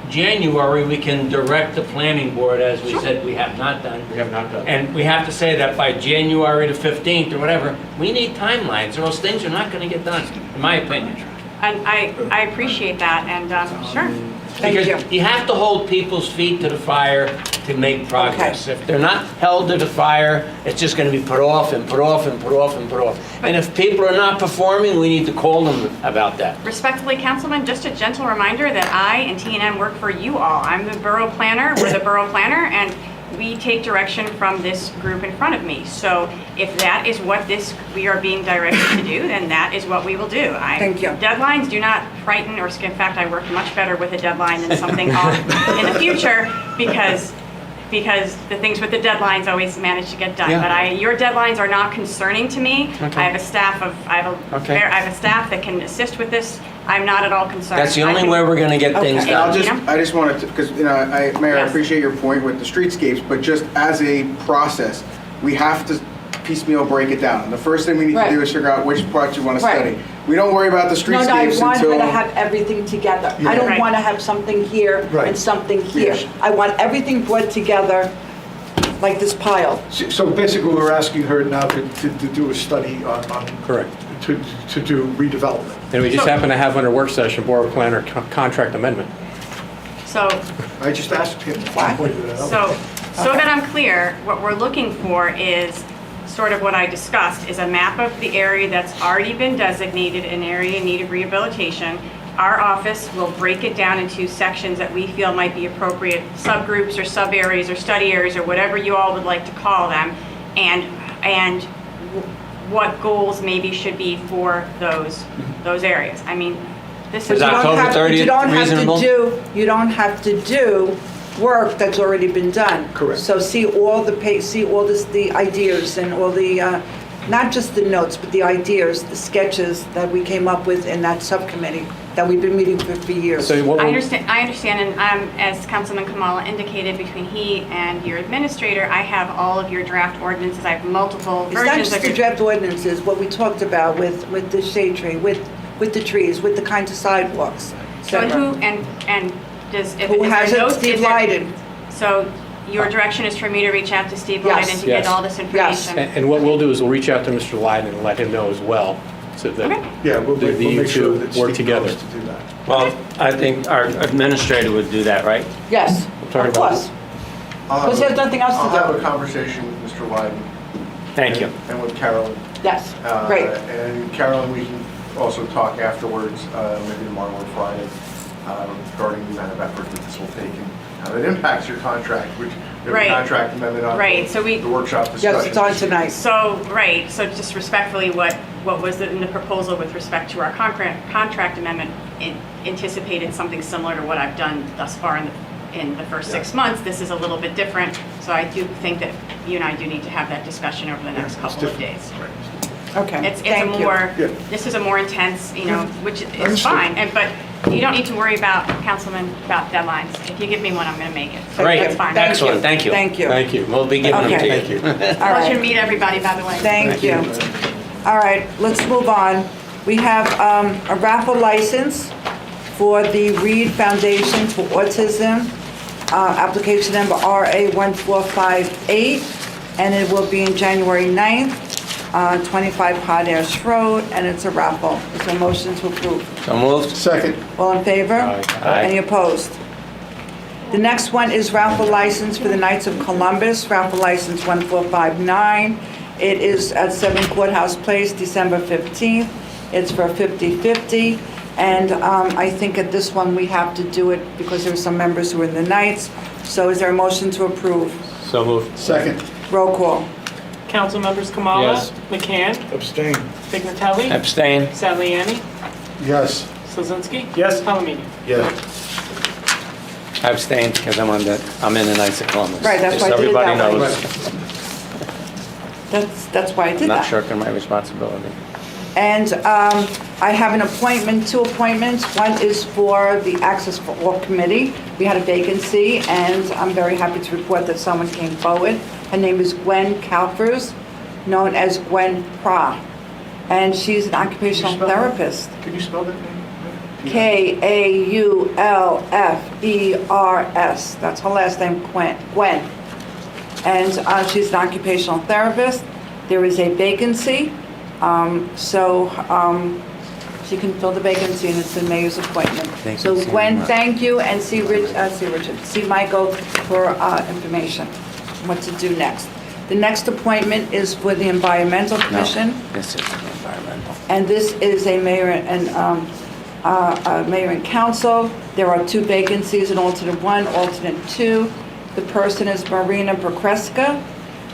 January, we can direct the planning board, as we said we have not done. We have not done. And we have to say that by January the 15th or whatever, we need timelines, or else things are not going to get done, in my opinion. And I appreciate that, and sure. Thank you. Because you have to hold people's feet to the fire to make progress. If they're not held to the fire, it's just going to be put off and put off and put off and put off. And if people are not performing, we need to call them about that. Respectfully, Councilman, just a gentle reminder that I and T&M work for you all. I'm the borough planner, we're the borough planner, and we take direction from this group in front of me. So if that is what we are being directed to do, then that is what we will do. Thank you. Deadlines do not frighten or scare. In fact, I work much better with a deadline than something off in the future because the things with the deadlines always manage to get done. Yeah. But your deadlines are not concerning to me. Okay. I have a staff that can assist with this. I'm not at all concerned. That's the only way we're going to get things Okay. done. I just wanted to, because, Mayor, I Yes. appreciate your point with the streetscapes, but just as a process, we have to piecemeal break it down. The first thing we need to Right. do is figure out which parts you want to Right. study. We don't worry about the No, I streetscapes want her until... to have everything together. I Yeah. don't Right. want to have something here Right. and something here. Yeah. I want everything brought together like this pile. So basically, we're asking her now to do a study on, Correct. to do redevelopment. And we just happen to have under work session, Borough Planner contract amendment. So, I just asked him. What? Pointed it out. so that I'm clear, what we're looking for is sort of what I discussed, is a map of the area that's already been designated an area in need of rehabilitation. Our office will break it down into sections that we feel might be appropriate, subgroups or sub-areas or study areas or whatever you all would like to call them, and what goals maybe should be for those areas. I mean, this is Is October 30th reasonable? You don't have to do work that's already been done. Correct. So see all the ideas and all the, not just the notes, but the ideas, the sketches that we came up with in that subcommittee that we've been meeting for years. So what I we'll- understand, and as Councilman Kamala indicated, between he and your administrator, I have all of your draft ordinances. I have multiple It's not versions just of the your... draft ordinances, what we talked about with the shade tree, with the trees, with the kinds of sidewalks, et So cetera. and does... if- Who is there has it? no- Steve is there- Lyden. So your direction is for me to reach out to Steve Yes. Lyden to Yes. get all this information? And what we'll do is we'll reach out to Mr. Lyden and let him know as well, so that Okay. Yeah, we'll The- we'll make sure you that two work Steve together. knows to do that. Well, I think our administrator would do that, right? Yes, talking of about- course. Because there's nothing else I'll to have do. a conversation with Mr. Lyden. Thank you. And with Carolyn. Yes, great. And Carolyn, we can also talk afterwards, maybe tomorrow or Friday, regarding the amount of effort that this will take and how it impacts your contract, which we have Right. a contract amendment on Right, so we- the workshop discussion. Yes, it's on tonight. So, right, so just respectfully, what was in the proposal with respect to our contract amendment anticipated something similar to what I've done thus far in the first 6 months. This is a little bit different, so I do think that you and I do need to have that discussion over the next couple of days. Okay, It's a thank you. more, Yeah. this is a more intense, which is Understood. fine, but you don't need to worry about, Councilman, about deadlines. If you give me one, I'm gonna make it. So Great. That's fine. Thank Excellent. you. Thank you. Thank you. Thank you. We'll be giving them to Okay. you. Thank you. All Pleasure to right, meet everybody, by the way. thank you. All right, let's move on. We have a raffle license for the Reed Foundation for Autism, application number RA1458, and it will be in January 9th, 25 Potash Road, and it's a raffle. Is there a motion to approve? So moved. Second. All in favor? Aye. Any opposed? The next one is raffle license for the Knights of Columbus, raffle license 1459. It is at 7 Courthouse Place, December 15th. It's for 50/50. And I think at this one, we have to do it because there are some members who are in the Knights. So is there a motion to approve? So moved. Second. Roll call. Council members Kamala, Yes. McCann, Abstain. Pignatelli, Abstain. Saliani, Yes. Slazinski. Yes. Palomino. Yes. I abstain because I'm in the Knights of Columbus. Right, that's why I Just did it everybody that way. knows. That's why I did Not that. shirking my responsibility. And I have an appointment, 2 appointments. One is for the Access for All Committee. We had a vacancy, and I'm very happy to report that someone came forward. Her name is Gwen Kalfers, known as Gwen Pra, and she's an occupational therapist. Can you spell that name? Kaulfers. That's her last name, Gwen. And she's an occupational therapist. There is a vacancy, so she can fill the vacancy, and it's the mayor's appointment. So Gwen, thank you, and see Michael for information, what to do next. The next appointment is for the Environmental Commission. This is environmental. And this is a mayor and council. There are 2 vacancies, an alternate 1, alternate 2. The person is Marina Brokreska,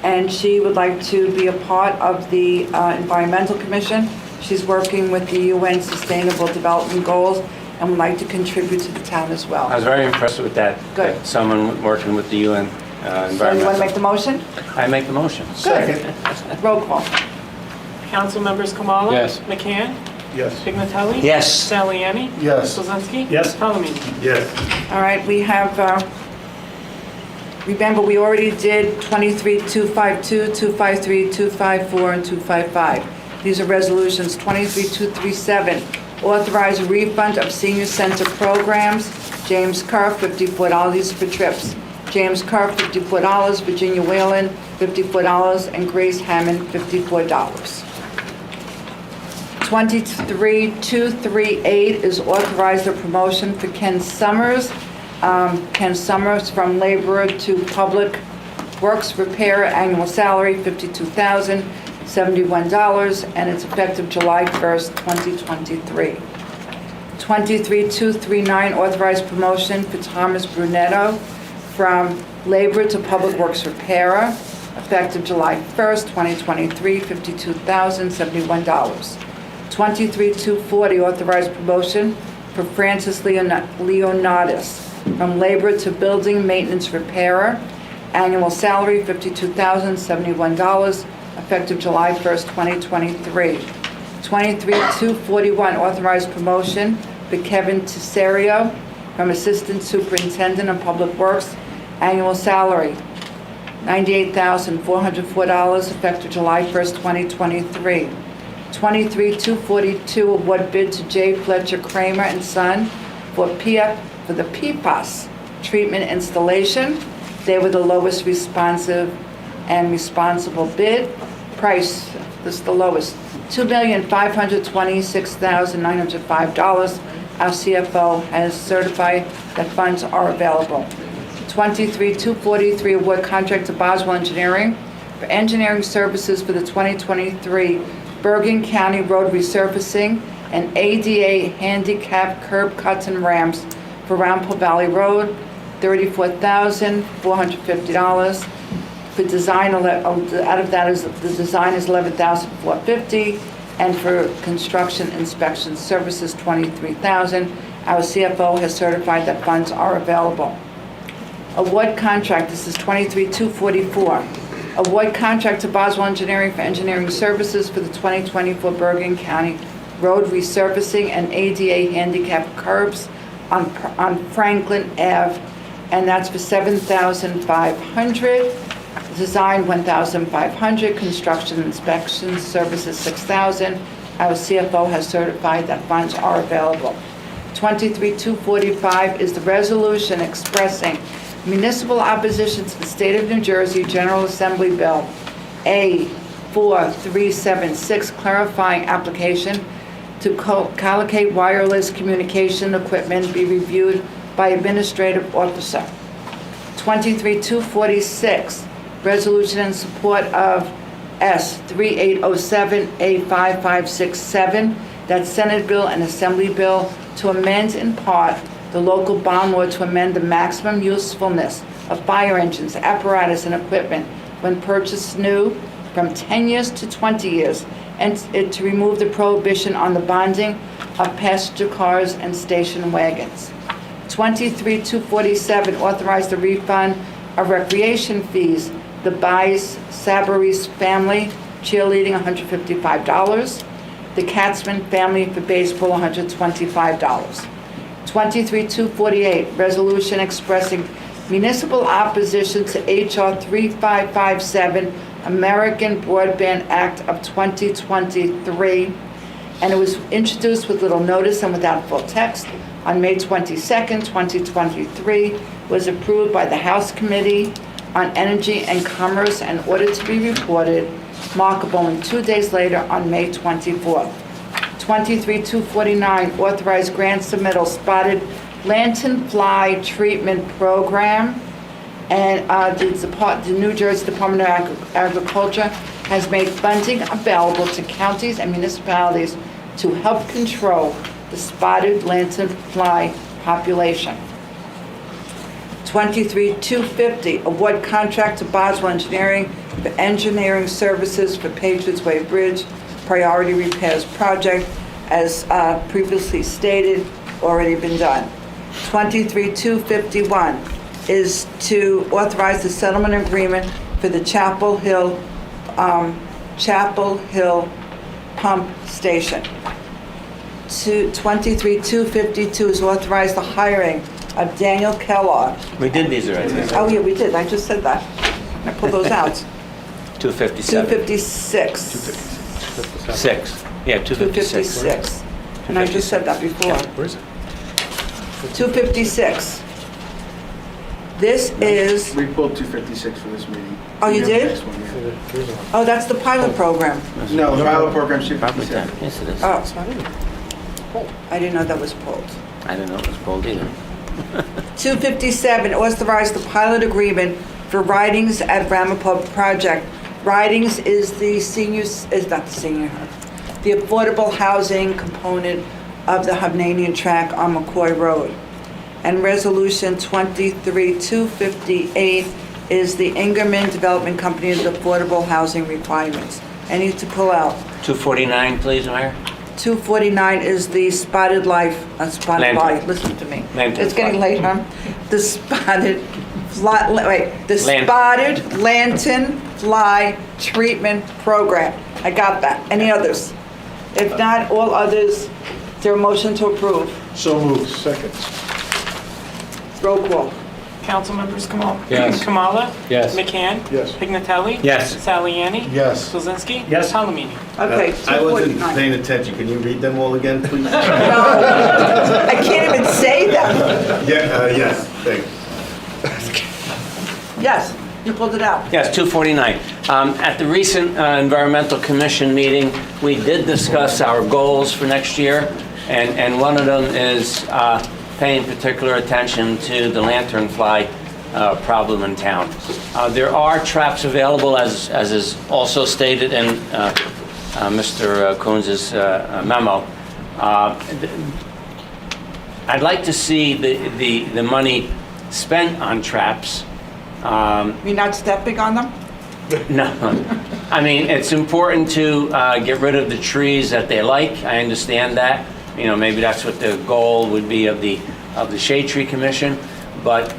and she would like to be a part of the Environmental Commission. She's working with the UN Sustainable Development Goals and would like to contribute to the town as well. I was very impressed with that. Good. that Someone working with the UN So environmental. you want to make the motion? I make the motion. Good. Roll call. Council members Kamala? Yes. McCann? Yes. Pignatelli? Yes. Saliani? Yes. Kuzinski? Yes. Palomino? Yes. All right, we have, remember, we already did 23-252, 253, 254, and 255. These are resolutions. 23-237, authorize a refund of senior center programs. James Kerr, $54, these are for trips. James Kerr, $54, Virginia Whalen, $54, and Grace Hammond, $54. 23-238 is authorized a promotion for Ken Summers. Ken Summers from laborer to public works repair, annual salary $52,071, and it's effective July 1st, 2023. 23-239, authorized promotion for Thomas Brunetto from laborer to public works repairer, effective July 1st, 2023, $52,071. 23-240, authorized promotion for Francis Leonardis from laborer to building maintenance repairer, annual salary $52,071, effective July 1st, 2023. 23-241, authorized promotion for Kevin Tesario from assistant superintendent of public works, annual salary $98,404, effective July 1st, 2023. 23-242, award bid to J. Fletcher Kramer and Son for the PFAS treatment installation. They were the lowest responsive and responsible bid. Price, this is the lowest, $2,526,905. Our CFO has certified that funds are available. 23-243, award contract to Boswell Engineering for engineering services for the 2023 Bergen County Road resurfacing and ADA handicap curb cuts and ramps for Rampart Valley Road, $34,450. For design, out of that is, the design is $11,450, and for construction inspection services, $23,000. Our CFO has certified that funds are available. Award contract, this is 23-244. Award contract to Boswell Engineering for engineering services for the 2024 Bergen County Road resurfacing and ADA handicap curbs on Franklin Ave, and that's for $7,500. Design $1,500, construction inspection services $6,000. Our CFO has certified that funds are available. 23-245 is the resolution expressing municipal opposition to the State of New Jersey General Assembly Bill A4376, clarifying application to collocate wireless communication equipment be reviewed by administrative officer. 23-246, resolution in support of S3807A5567, that's Senate bill and Assembly bill to amend in part the local bond law to amend the maximum usefulness of fire engines, apparatus, and equipment when purchased new from 10 years to 20 years, and to remove the prohibition on the bonding of passenger cars and station wagons. 23-247, authorize the refund of recreation fees, the Bice Sabaris family cheerleading $155. the Katzman Family for Baseball, $125. 23-248, resolution expressing municipal opposition to H.R. 3557, American Broadband Act of 2023, and it was introduced with little notice and without full text on May 22nd, 2023, was approved by the House Committee on Energy and Commerce and ordered to be reported, markable only 2 days later on May 24th. 23-249, authorized grant submittal spotted lanternfly treatment program. And the New Jersey Department of Agriculture has made funding available to counties and municipalities to help control the spotted lanternfly population. 23-250, award contract to Boswell Engineering for engineering services for Patriots Way Bridge Priority Repairs Project, as previously stated, already been done. 23-251 is to authorize the settlement agreement for the Chapel Hill Pump Station. 23-252 is authorize the hiring of Daniel Kellogg. We did these already. Oh, yeah, we did, I just said that. I pulled those out. 257. 256. 6. Yeah, 256. 256. And I just said that before. Where is it? 256. This is, We pulled 256 for this meeting. Oh, you did? Next one, yeah. oh, that's the pilot program. No, the pilot program's Probably 10. 257. Yes, it is. Oh, I didn't know that was pulled. I didn't know it was pulled either. 257, authorize the pilot agreement for Ridings at Ramapo Project. Ridings is the the affordable housing component of the Hovnanian track on McCoy Road. And resolution 23-258 is the Ingerman Development Company's affordable housing requirements. I need to pull out. 249, please, Mayor. 249 is the spotted life, Lantern. listen to me. Lantern It's getting fly. late, huh? The spotted Lantern. spotted lantern fly treatment program. I got that. Any others? If not, all others, is there a motion to approve? So moved. Second. Roll call. Councilmembers Yes. Kamala? Yes. McCann? Yes. Pignatelli? Yes. Saliani? Yes. Kuzinski? Yes. Palomino? Okay, I wasn't 249. paying attention. Can you read them all again, please? I can't even say that. Yes, thanks. Yes, you pulled it out. Yes, 249. At the recent Environmental Commission meeting, we did discuss our goals for next year, and one of them is paying particular attention to the lanternfly problem in town. There are traps available, as is also stated in Mr. Coons' memo. I'd like to see the money spent on traps. You're not stepping on them? No, I mean, it's important to get rid of the trees that they like. I understand that. You know, maybe that's what the goal would be of the Shade Tree Commission. But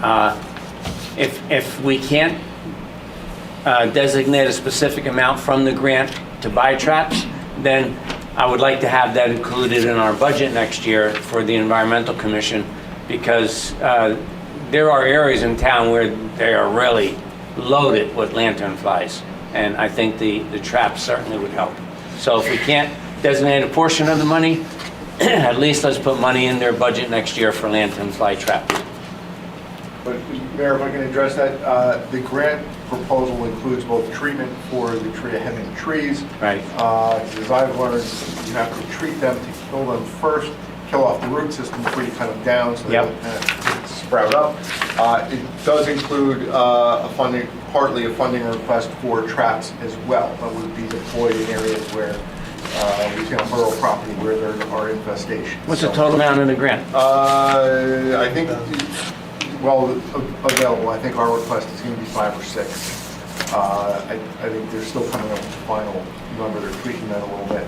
if we can't designate a specific amount from the grant to buy traps, then I would like to have that included in our budget next year for the Environmental Commission, because there are areas in town where they are really loaded with lanternflies, and I think the traps certainly would help. So if we can't designate a portion of the money, at least let's put money in their budget next year for lanternfly traps. But Mayor, if I can address that, the grant proposal includes both treatment for the hemming trees. Right. As I've learned, you have to treat them to kill them first, kill off the root system before you cut them down so they Yep. don't kind of sprout up. It does include partly a funding request for traps as well, that would be deployed in areas where we see on borough property where there are infestations. What's the total amount in the grant? I think, available, I think our request is going to be 5 or 6. I think they're still coming up with the final number, they're tweaking that a little bit.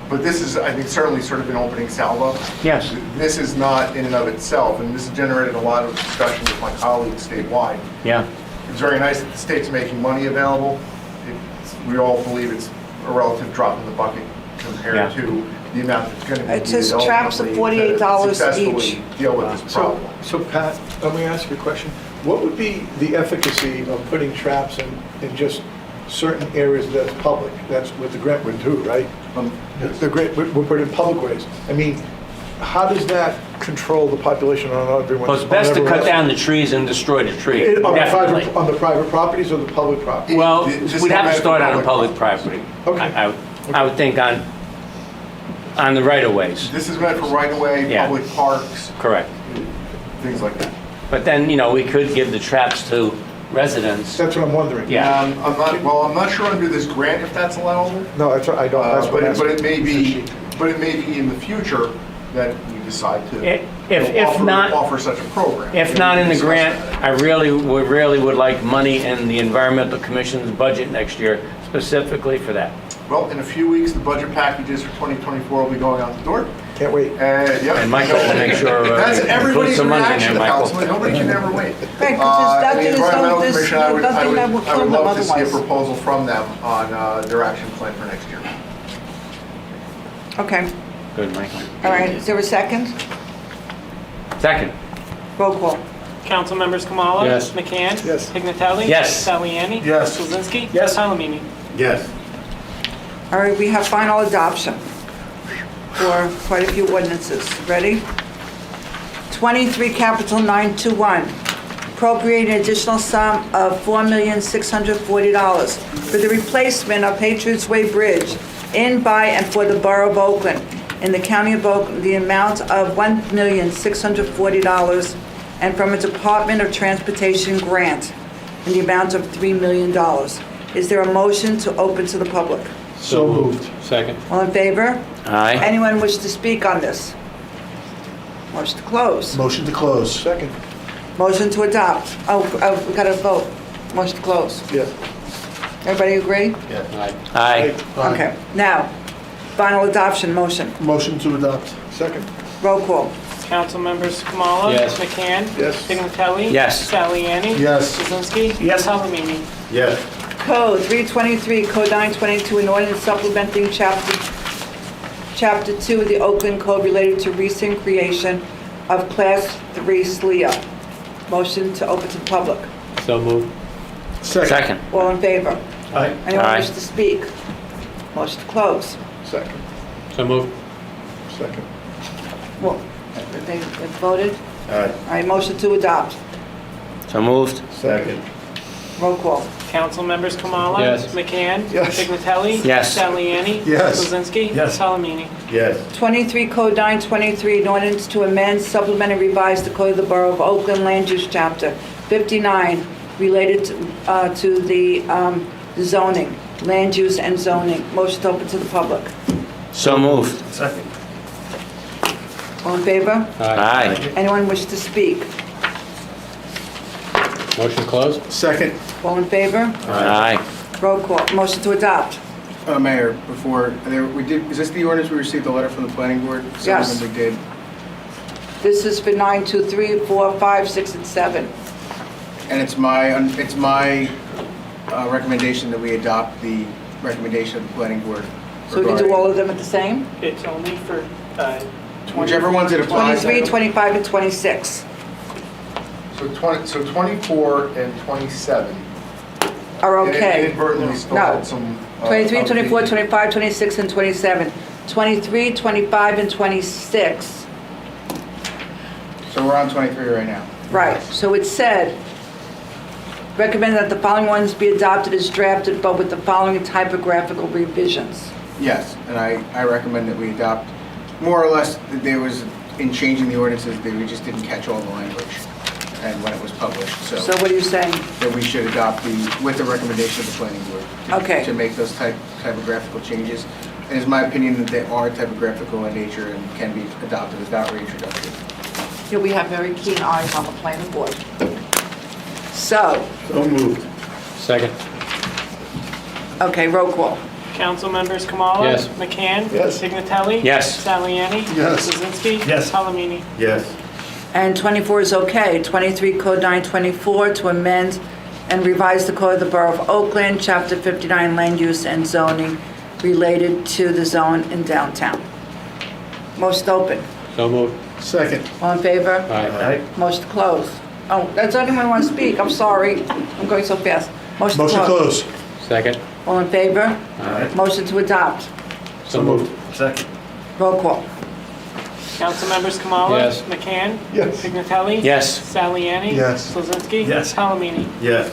But this is, I think, certainly sort of an opening salvo. Yes. This is not in and of itself, and this has generated a lot of discussion with my colleagues statewide. Yeah. It's very nice that the state's making money available. We all believe it's a relative drop in the bucket compared to the amount that's going to be It needed says traps of ultimately to $48 each. successfully deal with this problem. So Pat, let me ask you a question. What would be the efficacy of putting traps in just certain areas that's public? That's what the grant would do, right? The grant, we'll put it in public ways. I mean, how does that control the population on everyone? Well, it's best to cut down the trees and destroy the tree, definitely. On the private properties or the public property? Well, This we'd have to is start on a public public property. Okay. I would think on the right-of-ways, This is meant for right-of-way, Yeah. public parks, correct. things like that. But then, we could give the traps to residents. That's what I'm wondering. Yeah. I'm not sure under this grant if that's allowable. No, that's what I don't, that's what I'm But asking. it may be in the future that we decide to If not- offer such a program. If not in the grant, I really would like money in the Environmental Commission's budget next year, specifically for that. Well, in a few weeks, the budget packages for 2024 will be going out the door. Can't wait. Yep. And Michael will make sure, That's include everybody's some money in reaction, there, Michael. Councilman. Nobody can ever wait. Right, 'cause The there's Environmental there's Commission, I would nothing that will kill them love to see a otherwise. proposal from them on their action plan for next year. Okay, Good, Michael. all right, is there a second? Second. Roll call. Council members Kamala? Yes. McCann? Yes. Pignatelli? Yes. Saliani? Yes. Kuzinski? Yes. Palomini? Yes. All right, we have final adoption for quite a few ordinances. Ready? 23 Capital 921, appropriate an additional sum of $4,640 for the replacement of Patriots Way Bridge in, by, and for the Borough of Oakland in the County of Oakland, the amount of $1,640, and from a Department of Transportation grant in the amount of $3 million. Is there a motion to open to the public? So moved. Second. All in favor? Aye. Anyone wish to speak on this? Motion to close. Motion to close. Second. Motion to adopt. Oh, we got to vote. Motion to close. Yes. Everybody agree? Aye. Okay. Now, final adoption motion. Motion to adopt. Second. Roll call. Council members Kamala? Yes. McCann? Yes. Pignatelli? Yes. Saliani? Yes. Kuzinski? Yes. Palomini? Yes. Code 323, Code 922, an ordinance supplementing Chapter 2 of the Oakland Code related to recent creation of Class 3 SLEA. Motion to open to the public. So moved. Second. All in favor? Aye. Anyone Aye. wish to speak? Motion to close. Second. So moved. Second. Well, they voted? Aye. All right, motion to adopt. So moved. Second. Roll call. Council members Kamala? Yes. McCann? Yes. Pignatelli? Yes. Saliani? Yes. Kuzinski? Yes. Palomini? Yes. 23 Code 923, an ordinance to amend, supplement, and revise the Code of the Borough of Oakland Land Use Chapter 59 related to the zoning, land use and zoning. Motion to open to the public. So moved. Second. All in favor? Aye. Anyone wish to speak? Motion closed. Second. All in favor? Aye. Roll call. Motion to adopt. Mayor, before, is this the ordinance we received a letter from the planning board? Some Yes. of them we did. This is for 9, 2, 3, 4, 5, 6, and 7. And it's my recommendation that we adopt the recommendation of the planning board. So we can do all of them at the same? It's only for, Whichever ones it applies. 23, 25, and 26 So 24 and 27. are okay. Inadvertently still No. had some. 23, of 24, the- 25, 26, and 27. 23, 25, and 26. So we're on 23 right now. Right, so it said, recommend that the following ones be adopted as drafted, but with the following typographical revisions. Yes, and I recommend that we adopt, more or less, that there was, in changing the ordinances, that we just didn't catch all the language and when it was published, So what are you saying? that we should adopt with the recommendation of the planning board. Okay. To make those typographical changes. And it's my opinion that they are typographical in nature and can be adopted without reintroduction. Yeah, we have very keen eyes on the planning board. So, So moved. Second. okay, roll call. council members Kamala? Yes. McCann? Yes. Pignatelli? Yes. Saliani? Yes. Kuzinski? Yes. Palomini? Yes. And 24 is okay. 23, Code 924, to amend and revise the Code of the Borough of Oakland, Chapter 59, Land Use and Zoning, related to the zone in downtown. Motion to open. So moved. Second. All in favor? Aye. Motion to close. Oh, does anyone want to speak? I'm sorry, I'm going so fast. Motion Motion to to close. close. Second. All in favor? Aye. Motion to adopt. So moved. Second. Roll call. Council members Kamala? Yes. McCann? Yes. Pignatelli? Yes. Saliani? Yes. Solzinski? Yes. Palomini? Yes.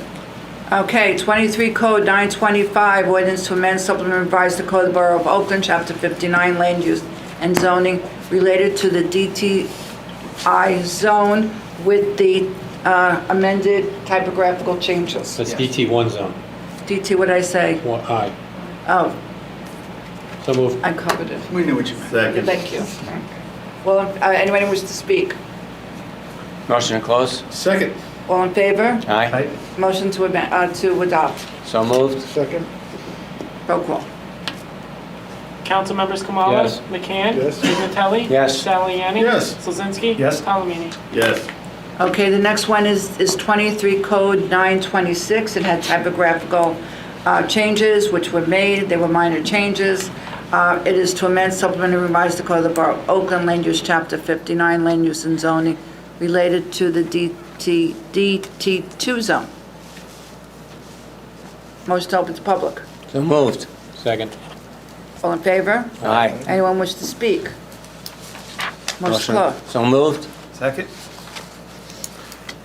Okay, 23 Code 925, ordinance to amend, supplement, and revise the Code of the Borough of Oakland, Chapter 59, Land Use and Zoning related to the DTI zone with the amended typographical changes. That's DT1 zone. DT, what did I say? Aye. Oh, So moved. I covered it. We knew what you meant. Second. Thank you. Well, anybody wish to speak? Motion to close? Second. All in favor? Aye. Motion to adopt. So moved? Second. Roll call. Council members Kamala? Yes. McCann? Yes. Pignatelli? Yes. Saliani? Yes. Solzinski? Yes. Palomini? Yes. Okay, the next one is 23 Code 926. It had typographical changes which were made. They were minor changes. It is to amend, supplement, and revise the Code of the Borough of Oakland, Land Use Chapter 59, Land Use and Zoning, related to the DT2 zone. Motion to open to public. So moved? Second. All in favor? Aye. Anyone wish to speak? Motion closed. So moved? Second.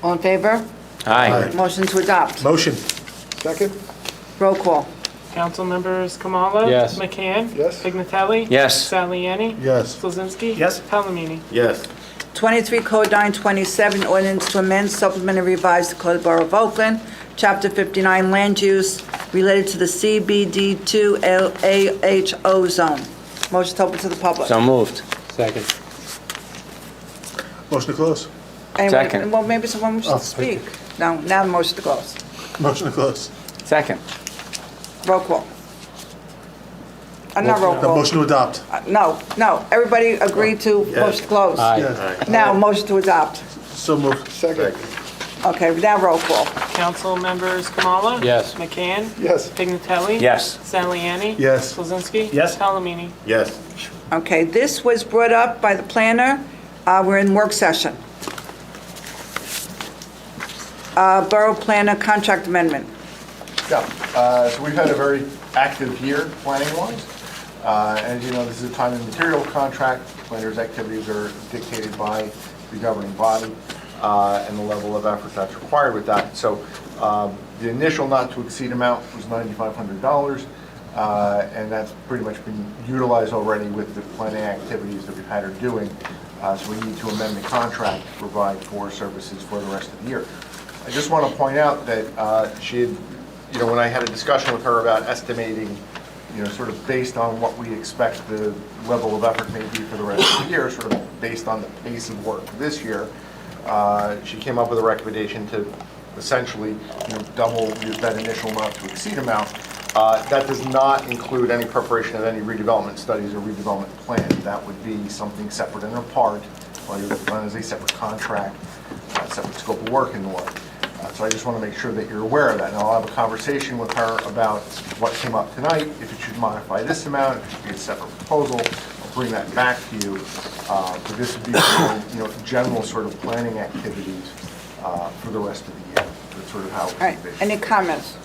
All in favor? Aye. Motion to adopt. Motion. Second. Roll call. Council members Kamala? Yes. McCann? Yes. Pignatelli? Yes. Saliani? Yes. Solzinski? Yes. Palomini? Yes. 23 Code 927, ordinance to amend, supplement, and revise the Code of the Borough of Oakland, Chapter 59, Land Use, related to the CBD2 AHO zone. Motion to open to the public. So moved? Second. Motion to close. Anyone- Second. Well, maybe someone wishes to speak. No, now the motion to close. Motion to close. Second? Roll call. Not roll call. Motion to adopt. No, everybody agreed to motion to close. Aye. Now, motion to adopt. So moved. Second. Okay, now roll call. Council members Kamala? Yes. McCann? Yes. Pignatelli? Yes. Saliani? Yes. Solzinski? Yes. Palomini? Yes. Okay, this was brought up by the planner. We're in work session. Borough planner contract amendment. Yeah, so we've had a very active year planning-wise. As you know, this is a time and material contract. Planners' activities are dictated by the governing body and the level of effort that's required with that. So the initial not-to-exceed amount was $9,500, and that's pretty much been utilized already with the planning activities that we've had her doing. So we need to amend the contract to provide for services for the rest of the year. I just want to point out that she had, when I had a discussion with her about estimating, sort of based on what we expect the level of effort may be for the rest of the year, sort of based on the pace of work this year, she came up with a recommendation to essentially, double that initial not to exceed amount. That does not include any preparation of any redevelopment studies or redevelopment plan. That would be something separate and apart, while you're run as a separate contract, separate scope of work and the like. So I just want to make sure that you're aware of that. And I'll have a conversation with her about what came up tonight, if it should modify this amount, if it should be a separate proposal. I'll bring that back to you. But this would be, general sort of planning activities for the rest of the year. That's sort of how. All right, any comments?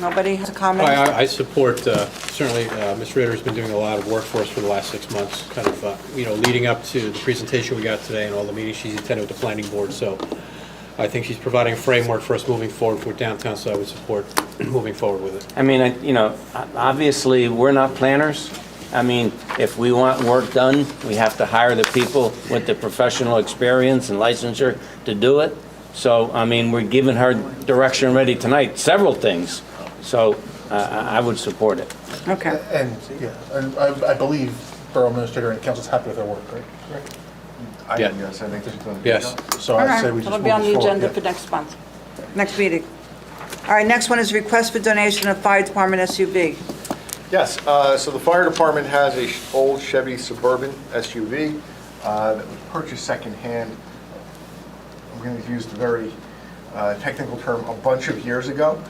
Nobody has a comment? I support, certainly, Ms. Ritter's been doing a lot of work for us for the last 6 months, kind of, leading up to the presentation we got today and all the meetings she's attended with the planning board. So I think she's providing a framework for us moving forward for downtown, so I would support moving forward with it. I mean, obviously, we're not planners. I mean, if we want work done, we have to hire the people with the professional experience and licensure to do it. So, I mean, we're giving her direction already tonight, several things. So I would support it. Okay. And I believe Borough Administrator and Council's happy with their work, right? Yeah. Yes, I think she's done. Yes. So All I'd right, say we just it'll move be on the forward, agenda yeah. for next month, next meeting. All right, next one is request for donation of fire department SUV. Yes, so the fire department has a old Chevy Suburban SUV that was purchased secondhand. I'm going to use the very technical term, a bunch of years ago.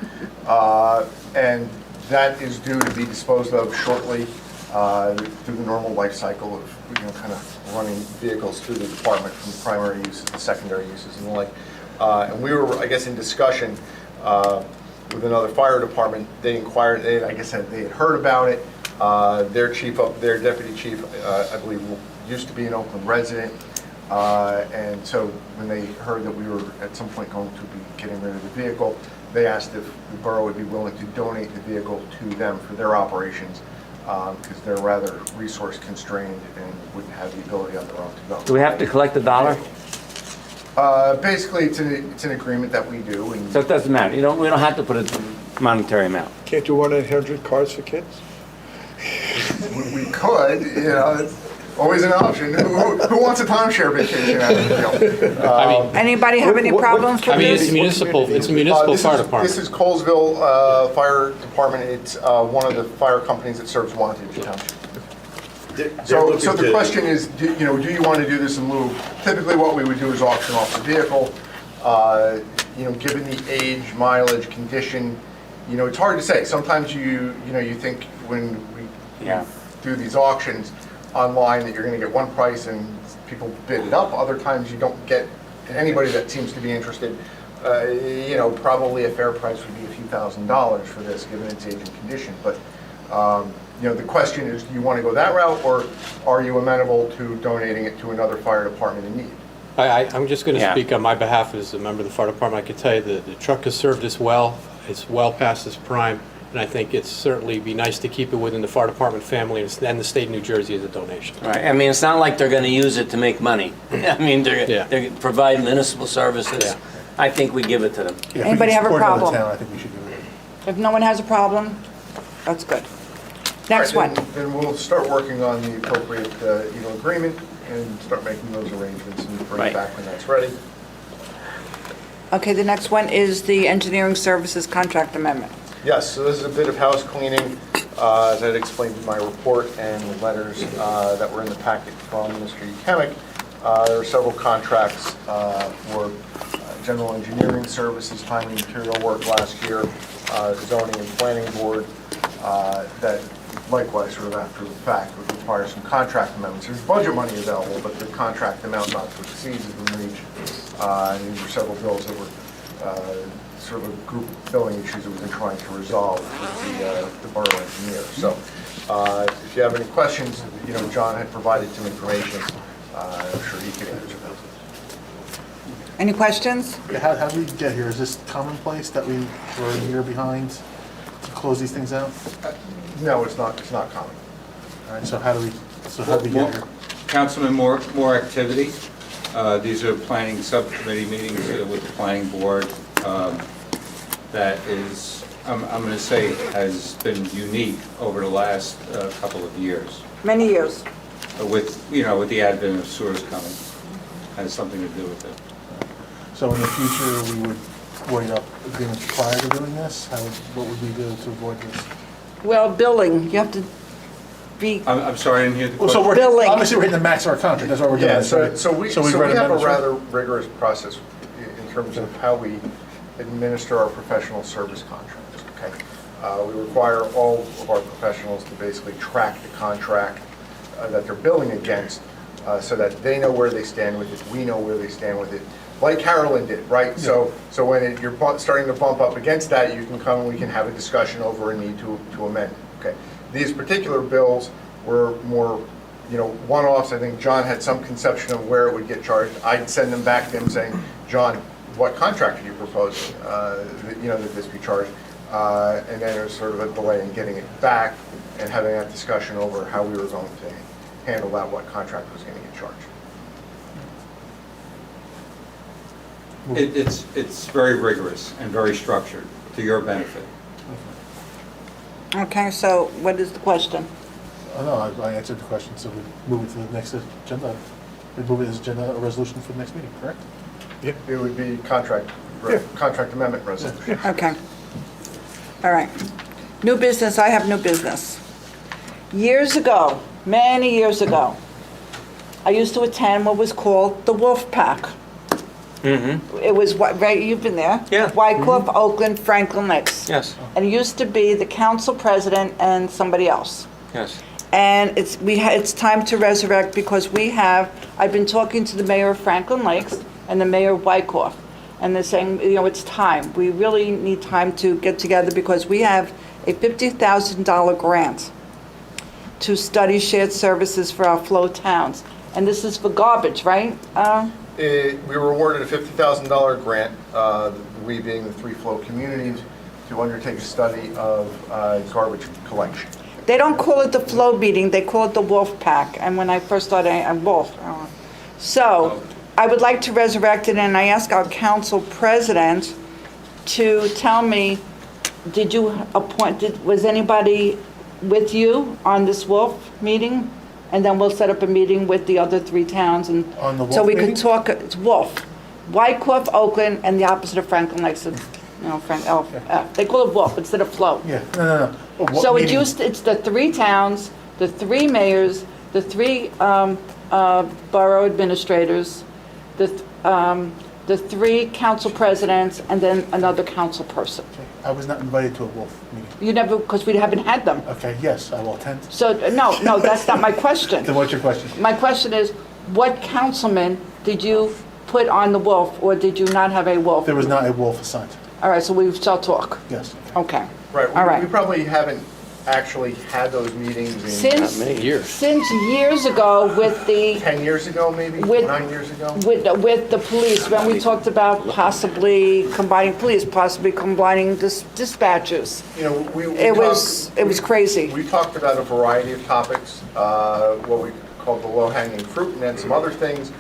And That is due to be disposed of shortly through the normal life cycle of, kind of running vehicles through the department from primary uses to secondary uses and the like. And we were, I guess, in discussion with another fire department. They inquired, I guess they had heard about it. Their deputy chief, I believe, used to be an Oakland resident. And so when they heard that we were at some point going to be getting rid of the vehicle, they asked if the borough would be willing to donate the vehicle to them for their operations, because they're rather resource constrained and wouldn't have the ability on their own to go. Do we have to collect the dollar? Basically, it's an agreement that we do. And So it doesn't matter. We don't have to put a monetary amount. Can't do 1-800 cars for kids? we could, it's always an option. Who wants a timeshare vacation out of the deal? Anybody have any problems with I mean, this? it's a municipal fire department. This is Colesville Fire Department. It's one of the fire companies that serves Wantage Township. So the question is, do you want to do this in lieu? Typically, what we would do is auction off the vehicle. Given the age, mileage, condition, it's hard to say. Sometimes you think when we do these auctions online that you're going to get one price and people bid it up. Other times you don't get anybody that seems to be interested. Probably a fair price would be a few $1,000s for this, given its age and condition. But the question is, do you want to go that route, or are you amenable to donating it to another fire department in need? I'm just going to speak on my behalf as a member of the fire department. I can tell you that the truck has served us well. It's well past its prime, and I think it's certainly be nice to keep it within the fire department family and the state of New Jersey as a donation. Right. I mean, it's not like they're going to use it to make money. I mean, they're providing municipal services. Yeah. I think we give it to them. Yeah, if we Anybody can have a support another problem? town, I think we should do it. If no one has a problem, that's good. Next All right, one. Then we'll start working on the appropriate, agreement and start making those arrangements and bring it back when that's ready. Okay, the next one is the engineering services contract amendment. Yes, so this is a bit of house cleaning, as I had explained in my report and the letters that were in the packet from Mr. Ukemic. There are several contracts for general engineering services, time and material work last year, zoning and planning board, that likewise, sort of after the fact, would require some contract amendments. There's budget money available, but the contract amount not to exceed has been reached. And these were several bills that were sort of a group of billing issues that we've been trying to resolve with the borough engineer. So if you have any questions, John had provided some information. I'm sure he could answer them. Any questions? Yeah, how did we get here? Is this commonplace that we were a year behind to close these things out? No, it's not common. All right, so how do we get here? Councilman, more activity. These are planning subcommittee meetings with the planning board. That is, I'm going to say, has been unique over the last couple of years. Many years. With the advent of sewers coming, has something to do with it. So in the future, we would write up agreements prior to doing this? What would we do to avoid this? Well, billing, you have to be, I'm sorry, I didn't hear the Well, question. so we're Billing. obviously we're hitting the max of our contract. That's what we're doing. Yeah, right? so we we'd have write a amendments, right? rather rigorous process in terms of how we administer our professional service contracts, okay? We require all of our professionals to basically track the contract that they're billing against, so that they know where they stand with it, we know where they stand with it, like Carolyn did, right? Yeah. So when you're starting to bump up against that, you can come and we can have a discussion over a need to amend it, okay? These particular bills were more, one-offs. I think John had some conception of where it would get charged. I'd send them back to him saying, John, what contract are you proposing, that this be charged? And then there was sort of a delay in getting it back and having that discussion over how we were going to handle that, what contract was going to get charged. It's very rigorous and very structured to your benefit. okay, so what is the question? Oh, no, I answered the question, so we move it to the next agenda. We move it as agenda, a resolution for the next meeting, correct? Yeah. It would be contract amendment resolution. Okay. All right. New business, I have new business. Years ago, many years ago, I used to attend what was called the Wolf Pack. Mm-hmm. It was, right, you've been there? Yeah. Wyckoff, Oakland, Franklin Lakes. Yes, And it used to be the council president and somebody else. yes. And it's time to resurrect because I've been talking to the mayor of Franklin Lakes and the mayor of Wyckoff. And they're saying, it's time. We really need time to get together because we have a $50,000 grant to study shared services for our flow towns. And this is for garbage, right? We were awarded a $50,000 grant, we being the 3 flow communities, to undertake a study of garbage collection. They don't call it the flow meeting, they call it the wolf pack. And when I first started, I'm wolf. So I would like to resurrect it, and I ask our council president to tell me, was anybody with you on this wolf meeting? And then we'll set up a meeting with the other 3 towns and On the so wolf we meeting? could talk, it's Wolf. Wyckoff, Oakland, and the opposite of Franklin Lakes, they call it Wolf instead of Flow. Yeah, no. But what So meeting? it's the 3 towns, the 3 mayors, the 3 borough administrators, the 3 council presidents, and then another council person. I was not invited to a wolf meeting. You never, because we haven't had them. Okay, yes, I will attend. So, no, that's not my question. Then what's your question? My question is, what councilman did you put on the wolf, or did you not have a wolf? There was not a wolf assigned. All right, so we shall talk. Yes. Okay. Right, All right. we probably haven't actually had those meetings in Since many years. Since years ago with the 10 years ago, maybe, With- 9 years ago. with the police, when we talked about possibly combining police, possibly combining dispatchers. We It was crazy. We talked about a variety of topics, what we called the low-hanging fruit, and then some other things.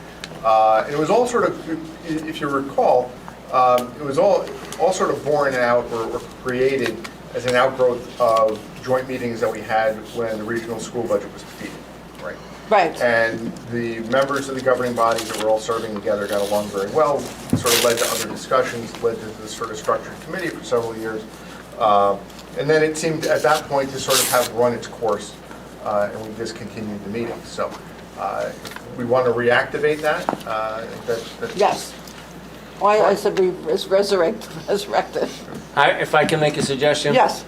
It was all sort of, if you recall, it was all sort of born out or created as an outgrowth of joint meetings that we had when the regional school budget was defeated, right? Right. And the members of the governing bodies that were all serving together got along very well, sort of led to other discussions, led to this sort of structured committee for several years. And then it seemed at that point to sort of have run its course, and we discontinued the meeting. So we want to reactivate that. That's Yes. Why I said we resurrect it. If I can make a suggestion? Yes.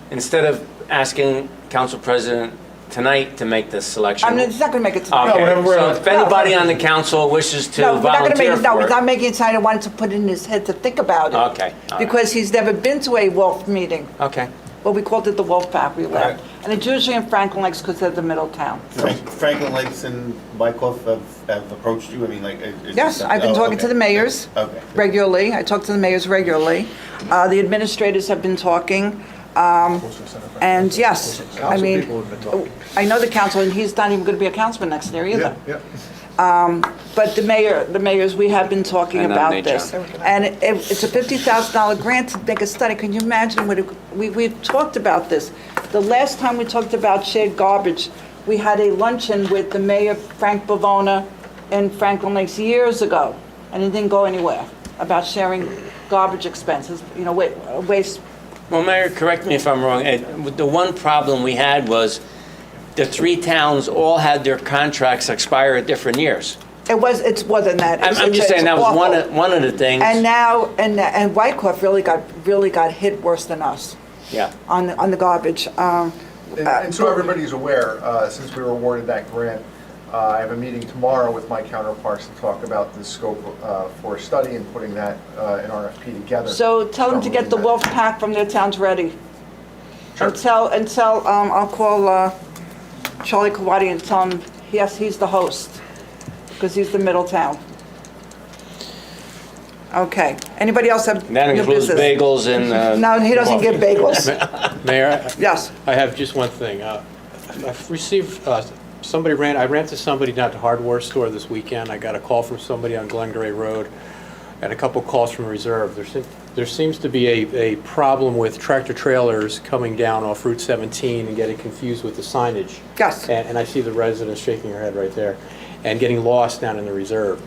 Instead of asking council president tonight to make this selection. I mean, it's not going to make it tonight. Okay, so if anybody on the council wishes to No, we're not going to make volunteer it, no, for he's it. not making it tonight. I wanted to put it in his head to think about it. Okay, all right. Because he's never been to a wolf meeting. Okay. Well, we called it the wolf pack, we left. Right. And it's usually in Franklin Lakes because they're the middle town. Franklin Lakes and Wyckoff have approached you? I mean, like... is Yes, this- I've been oh, talking to okay. the mayors Okay. regularly. I talk to the mayors regularly. The administrators have been talking. And yes, I mean, I know the council, and he's not even going to be a councilman next year either. But the mayors, we have been talking I about nominate this. John. And it's a $50,000 grant to make a study. Can you imagine we've talked about this. The last time we talked about shared garbage, we had a luncheon with the mayor, Frank Bavona, in Franklin Lakes years ago, and it didn't go anywhere about sharing garbage expenses, waste. Well, Mayor, correct me if I'm wrong. The one problem we had was the 3 towns all had their contracts expire at different years. It's more than that. I'm just saying that was one of the things. And now, and Wyckoff really got hit worse than us Yeah. on the garbage. And so everybody's aware, since we were awarded that grant, I have a meeting tomorrow with my counterparts to talk about the scope for a study and putting that in RFP together. So tell them to get the wolf pack from their towns ready. Sure. And tell, I'll call Charlie Kawadi and tell him, yes, he's the host, because he's the middle town. Okay. Anybody else have That new includes business? bagels and... No, he doesn't get bagels. Mayor, Yes. I have just one thing. I've received, I ran to somebody down at the hardware store this weekend. I got a call from somebody on Glengarry Road and a couple calls from Reserve. There seems to be a problem with tractor trailers coming down off Route 17 and getting confused with the signage. Yes. And I see the resident shaking her head right there and getting lost down in the Reserve.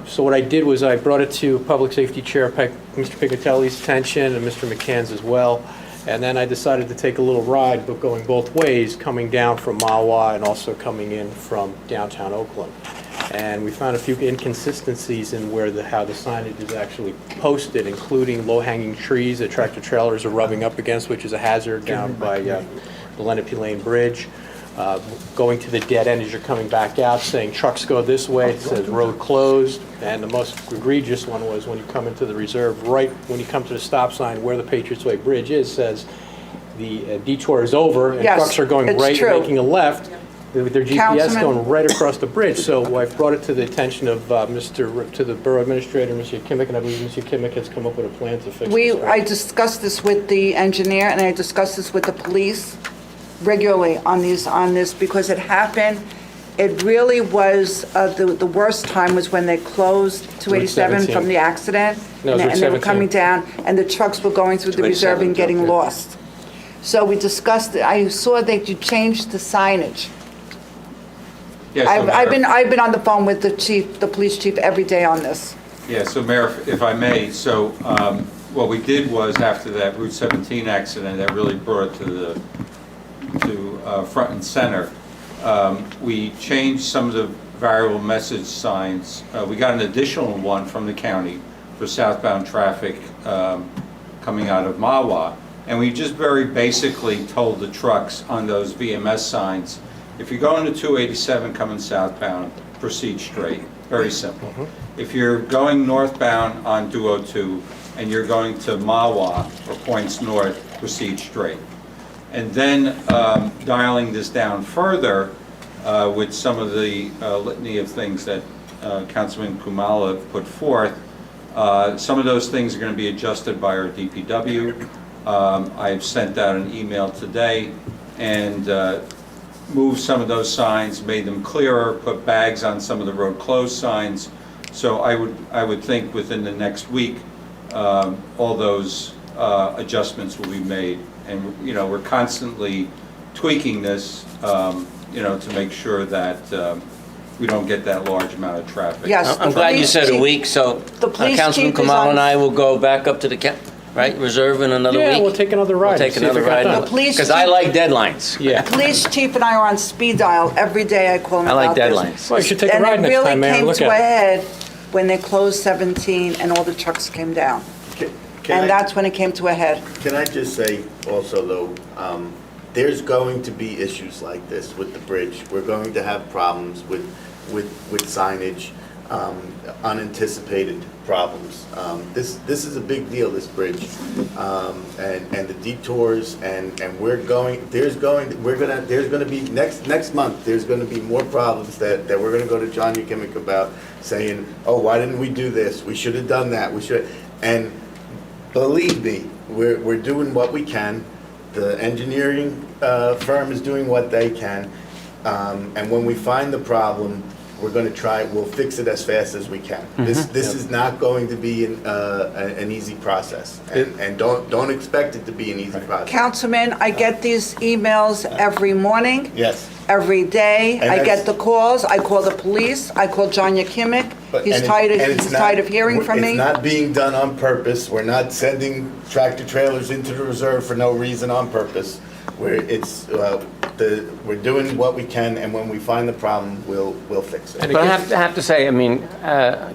So what I did was I brought it to Public Safety Chair Mr. Picatelli's attention and Mr. McCann's as well. And then I decided to take a little ride, but going both ways, coming down from Mawa and also coming in from downtown Oakland. and we found a few inconsistencies in how the signage is actually posted, including low-hanging trees that tractor trailers are rubbing up against, which is a hazard down by the Lenape Lane Bridge. Going to the dead end as you're coming back out, saying trucks go this way, it says road closed. And the most egregious one was when you come into the reserve, right when you come to the stop sign where the Patriots Way Bridge is, says the detour is over, and Yes, trucks are going it's right, true. making a left, with their GPS Councilman? going right across the bridge. So I've brought it to the attention of to the Borough Administrator, Mr. Kimmick, and I believe Mr. Kimmick has come up with a plan to fix this. I discussed this with the engineer, and I discussed this with the police regularly on this, because it happened. It really was, the worst time was when they closed 287 from the accident. No, it was And they were 17. coming down, and the trucks were going through the reserve and getting lost. So we discussed it. I saw that you changed the signage. Yes, so I've Mayor- been on the phone with the police chief every day on this. Yeah, so Mayor, if I may, so what we did was, after that Route 17 accident that really brought it to front and center, we changed some of the variable message signs. We got an additional one from the county for southbound traffic coming out of Mawa, and we just very basically told the trucks on those VMS signs, if you're going to 287 coming southbound, proceed straight. Very simple. If you're going northbound on 202 and you're going to Mawa or points north, proceed straight. And then dialing this down further with some of the litany of things that Councilman Kumala put forth, some of those things are going to be adjusted by our DPW. I've sent out an email today and moved some of those signs, made them clearer, put bags on some of the road closed signs. So I would think within the next week, all those adjustments will be made. And, you know, we're constantly tweaking this, you know, to make sure that we don't get that large amount of traffic. Yes. I'm glad you said a week, so The police Councilman chief is Kamal on- and I will go back up to the, right, reserve in another week? Yeah, we'll take another ride. We'll take see if another it got ride. done. The police Because I chief- like deadlines. Yeah. Police chief and I are on speed dial every day. I call him I like about this. deadlines. Well, you should take a ride next time, Mayor, And it look really came to a at it. head when they closed 17 and all the trucks came down. And that's when it came to a head. Can I just say also, though, there's going to be issues like this with the bridge. We're going to have problems with signage, unanticipated problems. This is a big deal, this bridge, and the detours, and there's gonna be next month. There's gonna be more problems that we're gonna go to John Ukimic about, saying, oh, why didn't we do this? We should have done that. We should. And believe me, we're doing what we can. The engineering firm is doing what they can, and when we find the problem, we'll fix it as fast as we can. This is not going to be an easy process, and don't expect it to be an easy process. Councilman, I get these emails every morning, Yes. every day. And I that's- get the calls. I call the police. I call John Ukimic. He's tired of hearing from me. It's not being done on purpose. We're not sending tractor trailers into the reserve for no reason on purpose. We're doing what we can, and when we find the problem, we'll fix it. But I have to say, I mean,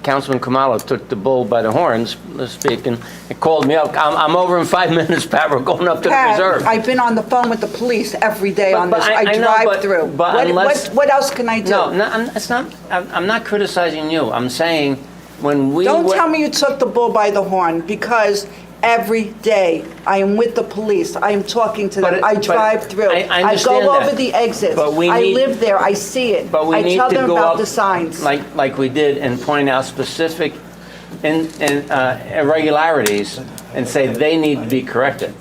Councilman Kamala took the bull by the horns, let's speak, and called me up. I'm over in 5 minutes, Pat, we're going up to the Pat, reserve. I've been on the phone with the police every day on But this. I I know, drive but- through. but unless- What else can I do? No, I'm not criticizing you. I'm saying when we... Don't went- tell me you took the bull by the horn, because every day I am with the police. I am talking to them. But- I but drive through. I understand go that. over the exits. But we I need- live there. I see it. But we I need tell to them go about up the signs. like we did and point out specific irregularities and say they need to be corrected.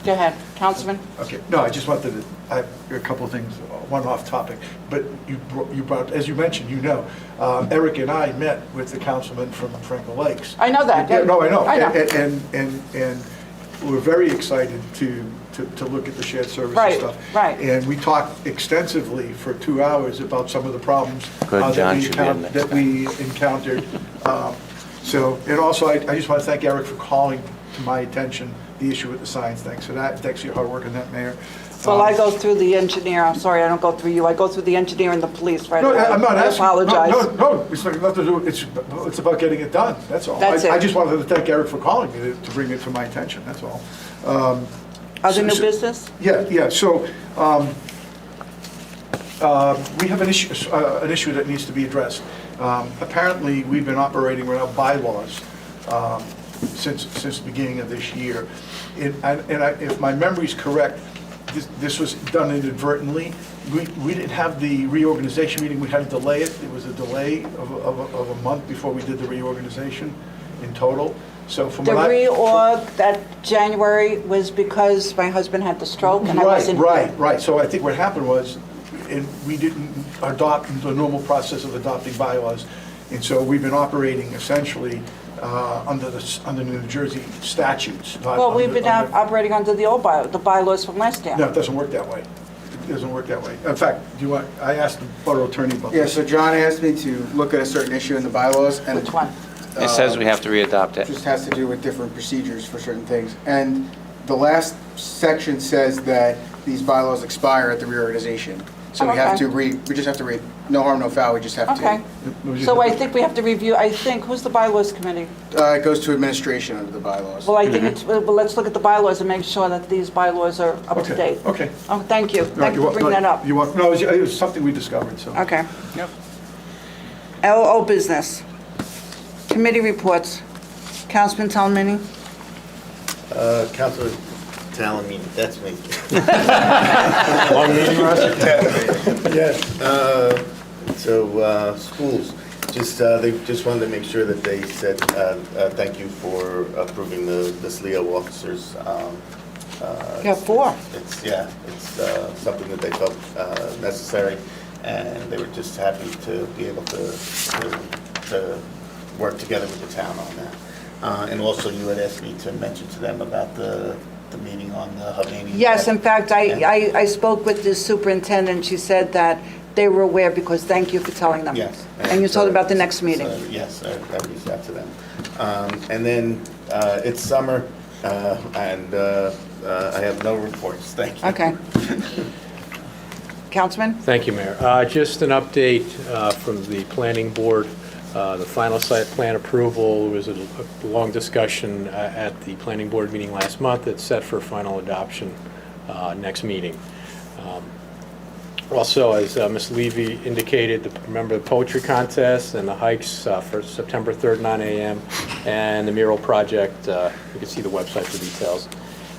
Go ahead, Councilman. Okay, no, I just wanted to, I have a couple of things, one off topic, but you brought, as you mentioned, Eric and I met with the councilman from Franklin Lakes. I know that. Yeah, no, I know. I know. And we're very excited to look at the shared service Right, and stuff. right. And we talked extensively for 2 hours about some of the problems Good, John should be in next that we encountered. So, and also, I just want to thank Eric for calling to my attention the issue with the signs. Thanks for that. Thanks for your hard work on that, Mayor. Well, I go through the engineer, I'm sorry, I don't go through you, I go through the engineer and the police right No, away. I'm not I asking. apologize. No, it's nothing to do, it's about getting it done, that's all. That's I it. just wanted to thank Eric for calling me to bring it to my attention, that's all. Other new so- business? Yeah, so, we have an issue that needs to be addressed. Apparently, we've been operating without bylaws since the beginning of this year. If my memory's correct, this was done inadvertently. We didn't have the reorganization meeting, we had to delay it. It was a delay of a month before we did the reorganization in total. So from The what I... reorg that January was because my husband had the stroke and I wasn't here. Right. So I think what happened was, we didn't adopt the normal process of adopting bylaws. And so we've been operating essentially under the New Jersey statutes. Well, we've been operating under the old the bylaws from last year. No, it doesn't work that way. It doesn't work that way. In fact, I asked the borough attorney about Yeah, this. so John asked me to look at a certain issue in the bylaws, and Which one? It says we have to readopt it. just has to do with different procedures for certain things. And the last section says that these bylaws expire at the reorganization. So Oh, we have okay. to we just have to read, no harm, no foul, we just have Okay. to. So I think we have to review, who's the bylaws committee? It goes to administration under the bylaws. Well, I think let's look at the bylaws and make sure that these bylaws are up to date. Okay. Oh, thank you. Thank you for bringing that up. No, it was something we discovered, so. Okay. LO business. Committee reports. Councilman Talmini? Councilor Talamini, that's me. Long meeting, Russ? Yes. So, schools, they just wanted to make sure that they said, thank you for approving the SLEO officers. You have 4. It's something that they felt necessary, and they were just happy to be able to work together with the town on that. And also, you had asked me to mention to them about the meeting on the Hovnanian. Yes, in fact, I spoke with the superintendent. She said that they were aware because thank you for telling them. Yes. And you told them about the next meeting. Yes, I reached out to them. And then it's summer, and I have no reports. Thank you. Okay. Councilman? Thank you, Mayor. Just an update from the planning board. The final site plan approval, there was a long discussion at the planning board meeting last month. It's set for final adoption next meeting. Also, as Ms. Levy indicated, remember the poetry contest and the hikes for September 3rd, 9 a.m., and the mural project. You can see the website for details.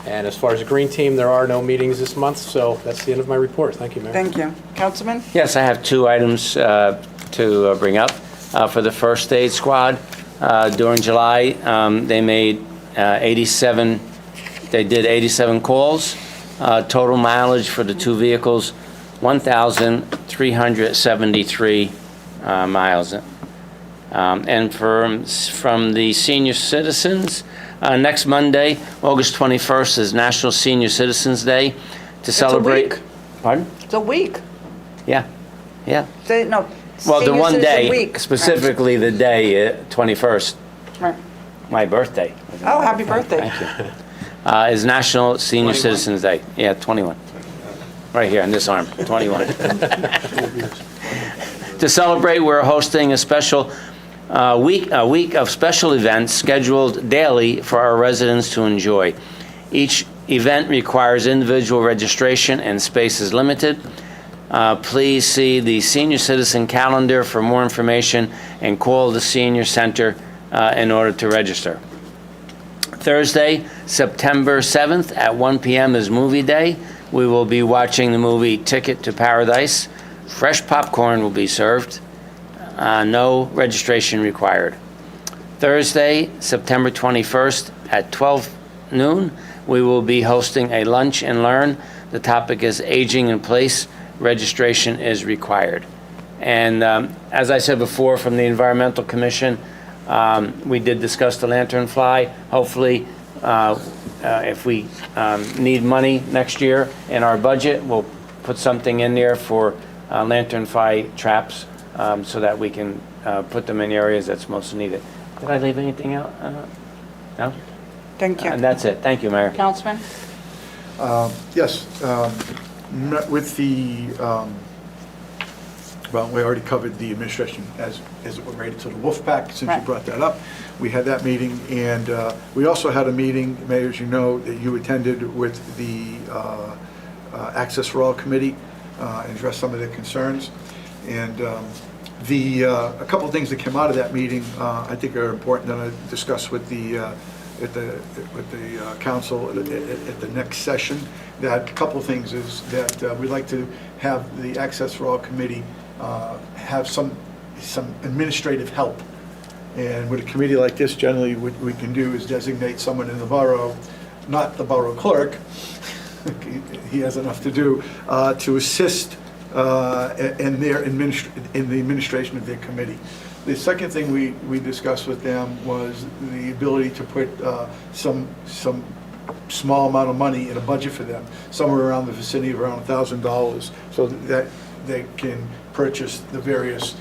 And as far as the green team, there are no meetings this month, so that's the end of my report. Thank you, Mayor. Thank you. Councilman? Yes, I have 2 items to bring up. For the first aid squad, during July, they made 87, they did 87 calls. Total mileage for the 2 vehicles, 1,373 miles. And from the senior citizens, next Monday, August 21st, is National Senior Citizens Day to celebrate. It's a week. Pardon? It's a week. Yeah. No. Well, the Senior one Citizen day, Week. specifically the day, 21st, Right. my birthday. Oh, happy birthday. Thank you. Is National Senior Citizens Day. Yeah, 21. Right here on this arm, 21. To celebrate, we're hosting a special week of special events scheduled daily for our residents to enjoy. Each event requires individual registration and space is limited. Please see the senior citizen calendar for more information and call the senior center in order to register. Thursday, September 7th at 1 p.m. is movie day. We will be watching the movie Ticket to Paradise. Fresh popcorn will be served. No registration required. Thursday, September 21st at 12 noon, we will be hosting a lunch and learn. The topic is aging in place. Registration is required. And as I said before, from the Environmental Commission, we did discuss the lanternfly. Hopefully, if we need money next year in our budget, we'll put something in there for lanternfly traps so that we can put them in areas that's most needed. Did I leave anything out? No? Thank you. And that's it. Thank you, Mayor. Councilman? Yes, met with the, well, we already covered the administration as it related to the Wolf Pack, since you Right. brought that up. We had that meeting, and we also had a meeting, Mayor, as you know, that you attended with the Access for All Committee, and addressed some of their concerns. And a couple of things that came out of that meeting, I think are important that I discuss with the council at the next session. That a couple of things is that we'd like to have the Access for All Committee have some administrative help. And with a committee like this, generally what we can do is designate someone in the borough, not the borough clerk, he has enough to do, to assist in the administration of their committee. The second thing we discussed with them was the ability to put some small amount of money in a budget for them, somewhere around the vicinity of around $1,000, so that they can purchase the various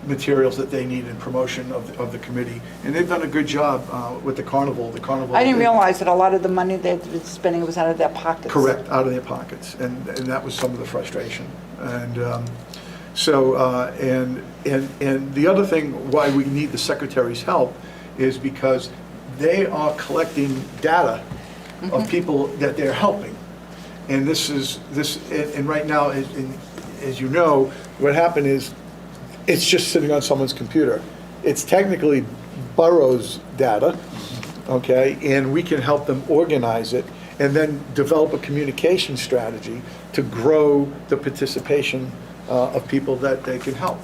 materials that they need in promotion of the committee. And they've done a good job with the carnival. I didn't realize that a lot of the money they've been spending was out of their pockets. Correct, out of their pockets, and that was some of the frustration. And and the other thing why we need the secretary's help is because they are collecting data of people that they're helping. And and right now, as you know, what happened is it's just sitting on someone's computer. It's technically Borough's data, okay, and we can help them organize it and then develop a communication strategy to grow the participation of people that they can help.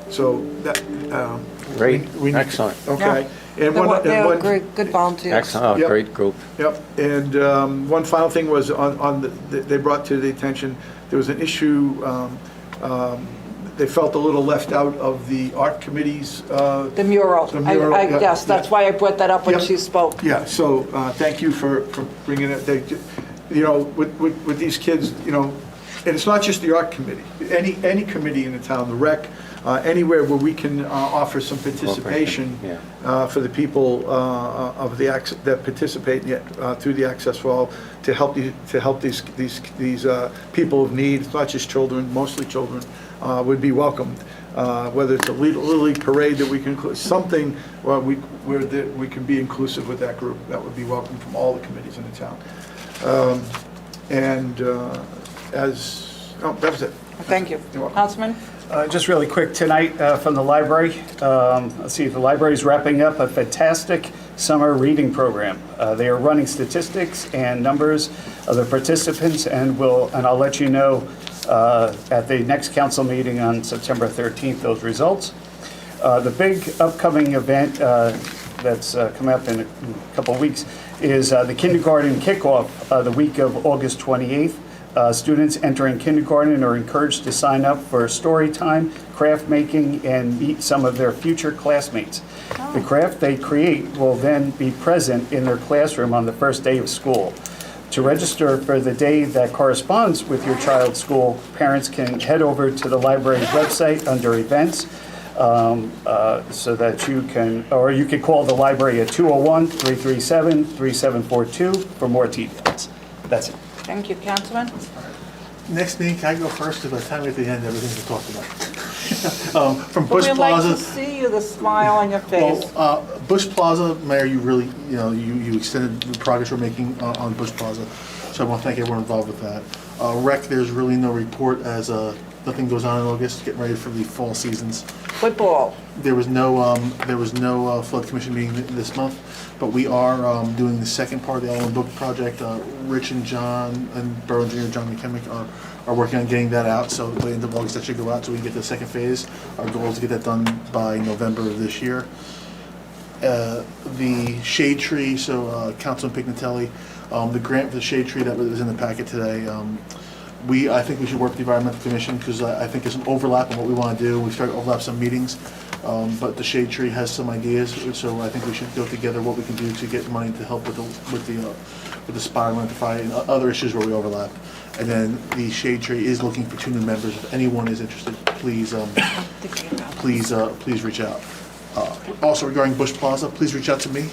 So that Great, we need- excellent. Okay. And They're great, good volunteers. Excellent, Yep. great group. Yep, and one final thing was they brought to the attention, there was an issue, they felt a little left out of the art committee's. The mural. Yeah, Yes, that's yeah. why I brought that up when Yep. she spoke. Yeah, so thank you for bringing it. With these kids, and it's not just the art committee, any committee in the town, the rec, anywhere where we can offer some participation for the people that participate through the Access for All to help these people of need. It's not just children, mostly children, would be welcomed. Whether it's a Little League parade that we can include, something where we can be inclusive with that group, that would be welcome from all the committees in the town. That was it. Thank you. You're welcome. Councilman? Just really quick, tonight from the library, let's see, the library's wrapping up a fantastic summer reading program. They are running statistics and numbers of the participants, and I'll let you know at the next council meeting on September 13th those results. The big upcoming event that's coming up in a couple of weeks is the kindergarten kickoff the week of August 28th. Students entering kindergarten are encouraged to sign up for story time, craft making, and meet some of their future classmates. The craft they create will then be present in their classroom on the first day of school. To register for the day that corresponds with your child's school, parents can head over to the library's website under events so that you can call the library at 201-337-3742 for more details. That's it. Thank you, Councilman. Next meeting, can I go first? Because by the time we're at the end, everything's been talked about. From But Bush we like Plaza. to see you, the smile on your face. Well, Bush Plaza, Mayor, you really, you extended the progress we're making on Bush Plaza. So I want to thank everyone involved with that. Rec, there's really no report as nothing goes on in August, getting ready for the fall seasons. Football. There was no flood commission meeting this month, but we are doing the second part of the Island Book Project. Rich and John and Borough Engineer John McKemmick are working on getting that out. So by the end of August, that should go out so we can get the second phase. Our goal is to get that done by November of this year. The shade tree, so Councilman Pignatelli, the grant for the shade tree that was in the packet today. I think we should work with the Environmental Commission because I think there's an overlap in what we want to do. We started to overlap some meetings, but the shade tree has some ideas, so I think we should go together what we can do to get money to help with the spiral identify and other issues where we overlap. And then the shade tree is looking for 2 new members. If anyone is interested, please reach out. Also regarding Bush Plaza, please reach out to me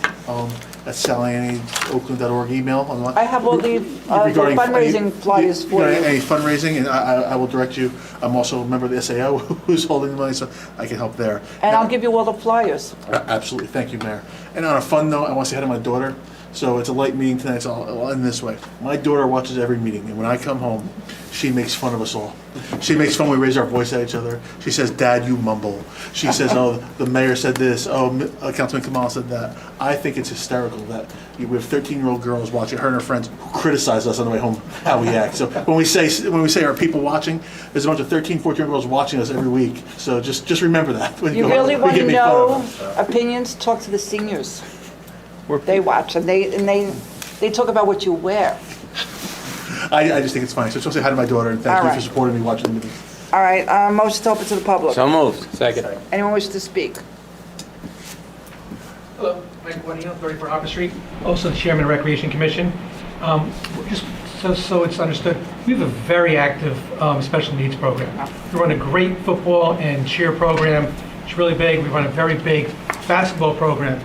at sallyannie@oakland.org email. I have all the Regarding fundraising flyers for you. Any fundraising, and I will direct you. I'm also a member of the SAO who's holding the money, so I can help there. And I'll give you all the flyers. Absolutely, thank you, Mayor. And on a fun note, I want to say hi to my daughter. So it's a light meeting tonight, so I'll end this way. My daughter watches every meeting, and when I come home, she makes fun of us all. She makes fun when we raise our voice at each other. She says, "Dad, you mumble." She says, "Oh, the mayor said this. Oh, Councilman Kamal said that." I think it's hysterical that we have 13-year-old girls watching, her and her friends, who criticize us on the way home how we act. So when we say are people watching, there's a bunch of 13, 14-year-old girls watching us every week. So just remember that. When You go home. really We want get to made fun know of. opinions? Talk to the seniors. They watch, and they talk about what you wear. I just think it's funny. So just want to say hi to my daughter, and thank All you right. for supporting me watching the meetings. All right, motion to open to the public. So moved. Second. Anyone wish to speak? Hello, Mike Guadino, 34 Harper Street, also the Chairman of the Recreation Commission. Just so it's understood, we have a very active special needs program. We run a great football and cheer program. It's really big. We run a very big basketball program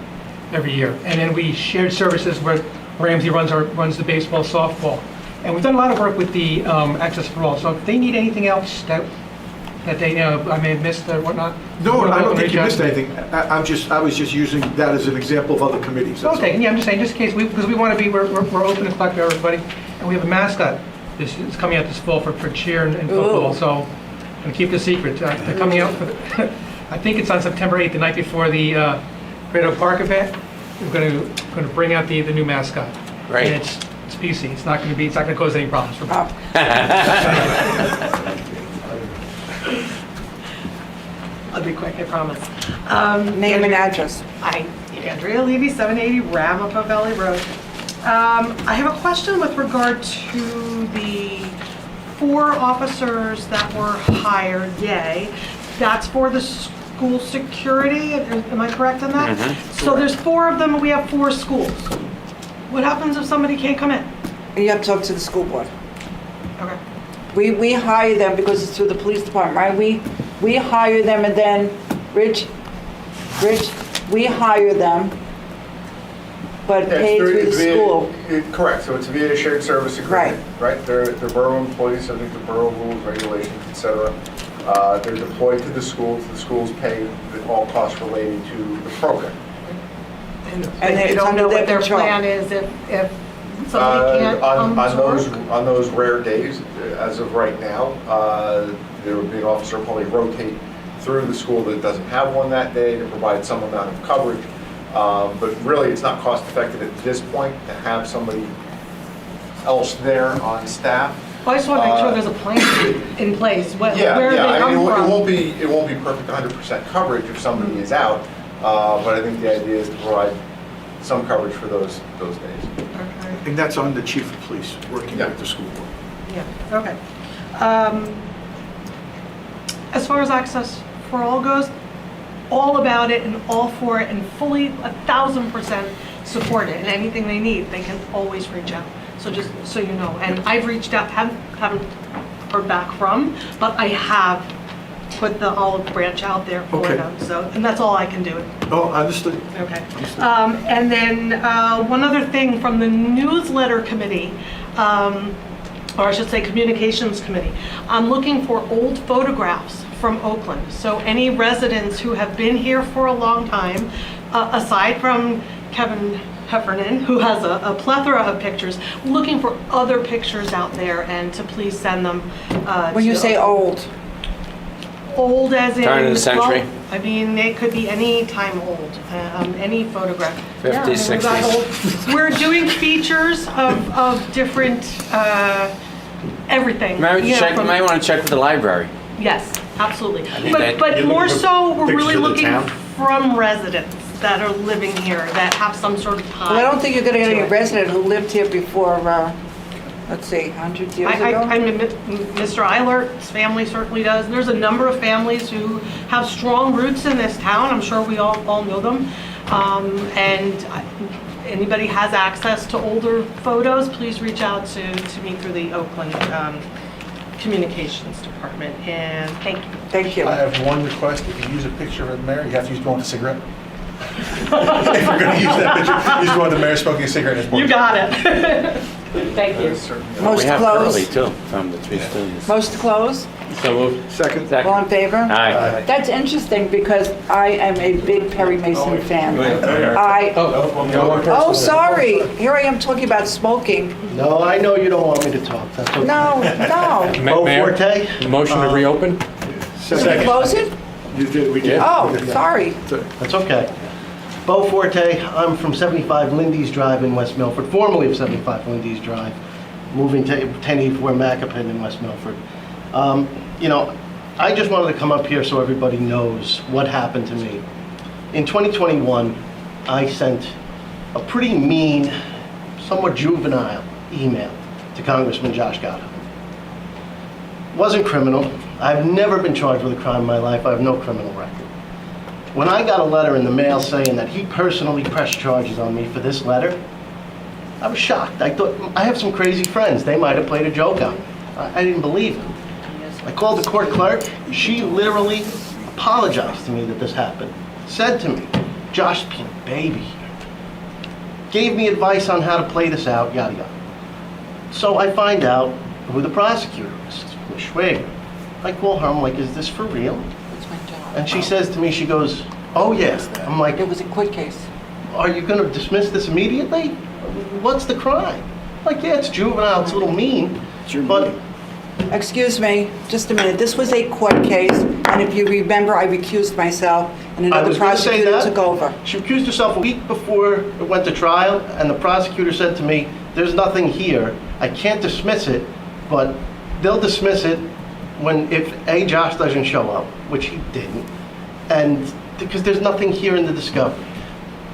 every year. And then we shared services where Ramsey runs the baseball, softball. And we've done a lot of work with the Access for All. So if they need anything else that they, I may have missed or whatnot. No, I don't think you reach missed out to me. anything. I was just using that as an example of other committees. that's all. Okay, yeah, I'm just saying, just in case, because we want to be, we're open to collect everybody, and we have a mascot. It's coming out this fall for cheer and football, Ooh. so, and keep the secret. They're coming out, I think it's on September 8th, the night before the Great Oak Park event. We're going to bring out the new mascot. Great. And it's PC. It's not going to cause any problems for me. I'll be quick, I promise. Name and address. Hi, Andrea Levy, 780 Ramapo Valley Road. I have a question with regard to the 4 officers that were hired, yay. That's for the school security, am I correct on that? So there's 4 of them, and we have 4 schools. What happens if somebody can't come in? You have to talk to the school board. Okay. We hire them because it's through the police department, right? We hire them, and then, Rich, we hire them, but paid through the school. Correct, so it's via a shared service agreement, right? They're borough employees, subject to borough rules, regulations, et cetera. They're deployed to the schools pay all costs related to the program. And you don't know what their plan is if somebody can't come to work? On those rare days, as of right now, there would be an officer probably rotate through the school that doesn't have one that day to provide some amount of coverage. But really, it's not cost effective at this point to have somebody else there on staff. Well, I just want to make sure there's a plan in place, where they I come mean, from. it won't be perfect 100% coverage if somebody is out, but I think the idea is to provide some coverage for those days. And that's on the chief of police, working with the school board. Yeah, okay. As far as Access for All goes, all about it and all for it and fully 1,000% support it, and anything they need, they can always reach out. So just so you know, and I've reached out, haven't heard back from, but I have put the olive branch out there for them, so, and that's all I can do. Oh, understood. Okay. And then one other thing from the newsletter committee, or I should say communications committee, I'm looking for old photographs from Oakland. So any residents who have been here for a long time, aside from Kevin Heffernan, who has a plethora of pictures, looking for other pictures out there and to please send them. When you say old? Old as in... Turn of the century? Well, I mean, it could be any time old, any photograph. 50s, I mean, 60s. we're doing features of different, everything. You might want to check with the library. Yes, absolutely. think that- But more so, we're really Pictures of the looking town? from residents that are living here, that have some sort of time. Well, I don't think you're going to get to any it. resident who lived here before, let's see, 100 years ago? I mean, Mr. Eilert's family certainly does. There's a number of families who have strong roots in this town. I'm sure we all know them. And anybody has access to older photos, please reach out to me through the Oakland communications department, and thank you. Thank you. I have one request. If you use a picture of the mayor, you have to use the one with a cigarette. If you're going to use that picture, use the one of the mayor smoking a cigarette in his board. You got it. Thank you. Most We have closed. Curly, too, from the Three Stooges. Most closed? So moved. Second. All in favor? Aye. That's interesting because I am a big Perry Mason fan. Oh, Oh, sorry. Here I am talking about smoking. No, I know you don't want me to talk, that's okay. No, no. Bo Mayor, Forte? motion to reopen? Did we close it? You did, we did. Oh, sorry. That's okay. Bo Forte, I'm from 75 Lindy's Drive in West Milford, formerly of 75 Lindy's Drive, moving to 1084 Macapin in West Milford. You know, I just wanted to come up here so everybody knows what happened to me. In 2021, I sent a pretty mean, somewhat juvenile email to Congressman Josh Gatto. Wasn't criminal. I've never been charged with a crime in my life. I have no criminal record. When I got a letter in the mail saying that he personally pressed charges on me for this letter, I was shocked. I thought, I have some crazy friends. They might have played a joke on me. I didn't believe him. I called the court clerk. She literally apologized to me that this happened. Said to me, Josh, be a baby here. Gave me advice on how to play this out, yada yada. So I find out who the prosecutor is, Ms. Schwager. I call her, I'm like, is this for real? And she says to me, she goes, oh yes. I'm like, It was a quick case. are you going to dismiss this immediately? What's the crime? Like, yeah, it's juvenile, it's a little mean, but Excuse me, just a minute. This was a court case, and if you remember, I recused myself, and I another was going to say prosecutor that. took over. She recused herself a week before it went to trial, and the prosecutor said to me, there's nothing here. I can't dismiss it, but they'll dismiss it if Josh doesn't show up, which he didn't, and because there's nothing here in the discovery.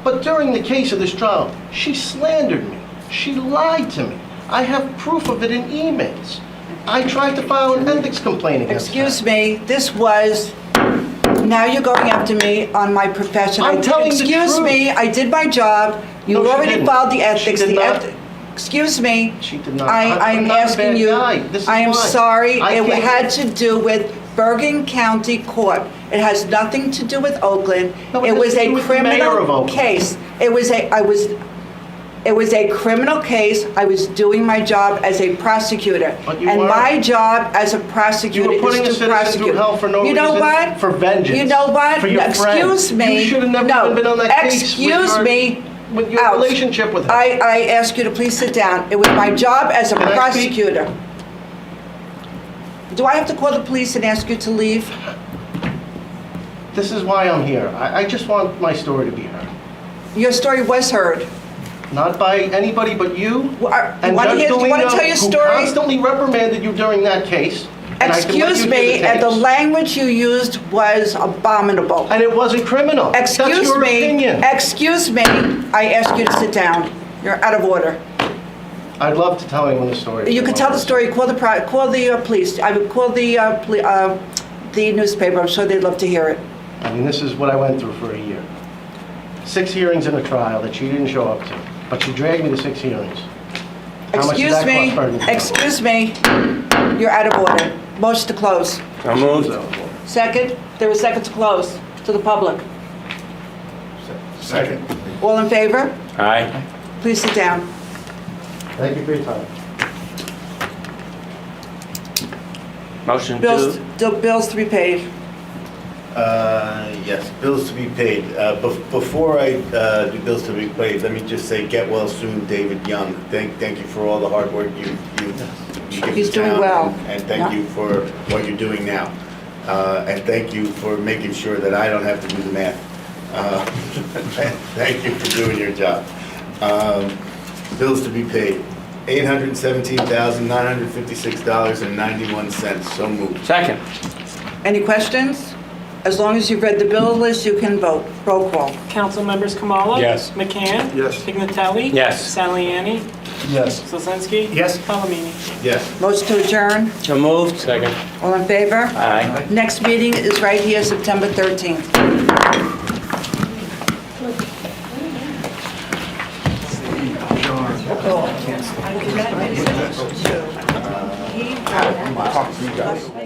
But during the case of this trial, she slandered me. She lied to me. I have proof of it in emails. I tried to file an ethics complaint against her. Excuse me, this was, now you're going after me on my profession. I'm telling the Excuse truth. me, I did my job. You No, she already didn't. filed the ethics. She did The not. Excuse me. She did not. I'm I'm not a asking bad you, guy. This is I am why. sorry. I It can't- had to do with Bergen County Court. It has nothing to do with Oakland. No, it It was has to a do with the mayor of criminal Oakland. case. It was a criminal case. I was doing my job as a prosecutor. But you And weren't. my job as a prosecutor You were putting a is to citizen prosecute. through hell for no You know reason, what? for vengeance, You know what? for your No, friend. Excuse me. You should have never No. even been on that case with Excuse your- me. with your Out. relationship with her. I ask you to please sit down. It was my job as a Can I speak? prosecutor. Do I have to call the police and ask you to leave? This is why I'm here. I just want my story to be heard. Your story was heard. Not by anybody but you and wanna Judge hear- you wanna Galino, tell your who story? constantly reprimanded you during that case. And I can let Excuse you hear me, and the tapes. language you used was abominable. And it wasn't criminal. That's Excuse your me, opinion. excuse me, I ask you to sit down. You're out of order. I'd love to tell anyone the story. You can tell the story, call the police. I would call the newspaper, I'm sure they'd love to hear it. I mean, this is what I went through for a year. 6 hearings in a trial that she didn't show up to, but she dragged me to 6 hearings. How much did Excuse that me, cost Bergen? excuse me, you're out of order. Motion to close. So moved. Second, there was second to close to the public. Second. All in favor? Aye. Please sit down. Thank you for your time. Motion Bills, to, bills to be paid. Yes, bills to be paid. Before I do bills to be paid, let me just say, get well soon, David Young. Thank you for all the hard work you give He's the doing town, well. and thank Yeah. you for what you're doing now. And thank you for making sure that I don't have to do the math. Thank you for doing your job. Bills to be paid, $817,956.91. So moved. second. Any questions? As long as you've read the bill list, you can vote. Roll call. Council members Kamala? Yes. McCann? Yes. Pignatelli? Yes. Saliani? Yes. Solzensky? Yes. Palomini? Yes. Motion to adjourn. So moved. Second. All in favor? Aye. Next meeting is right here, September 13th. John. Talk to you guys.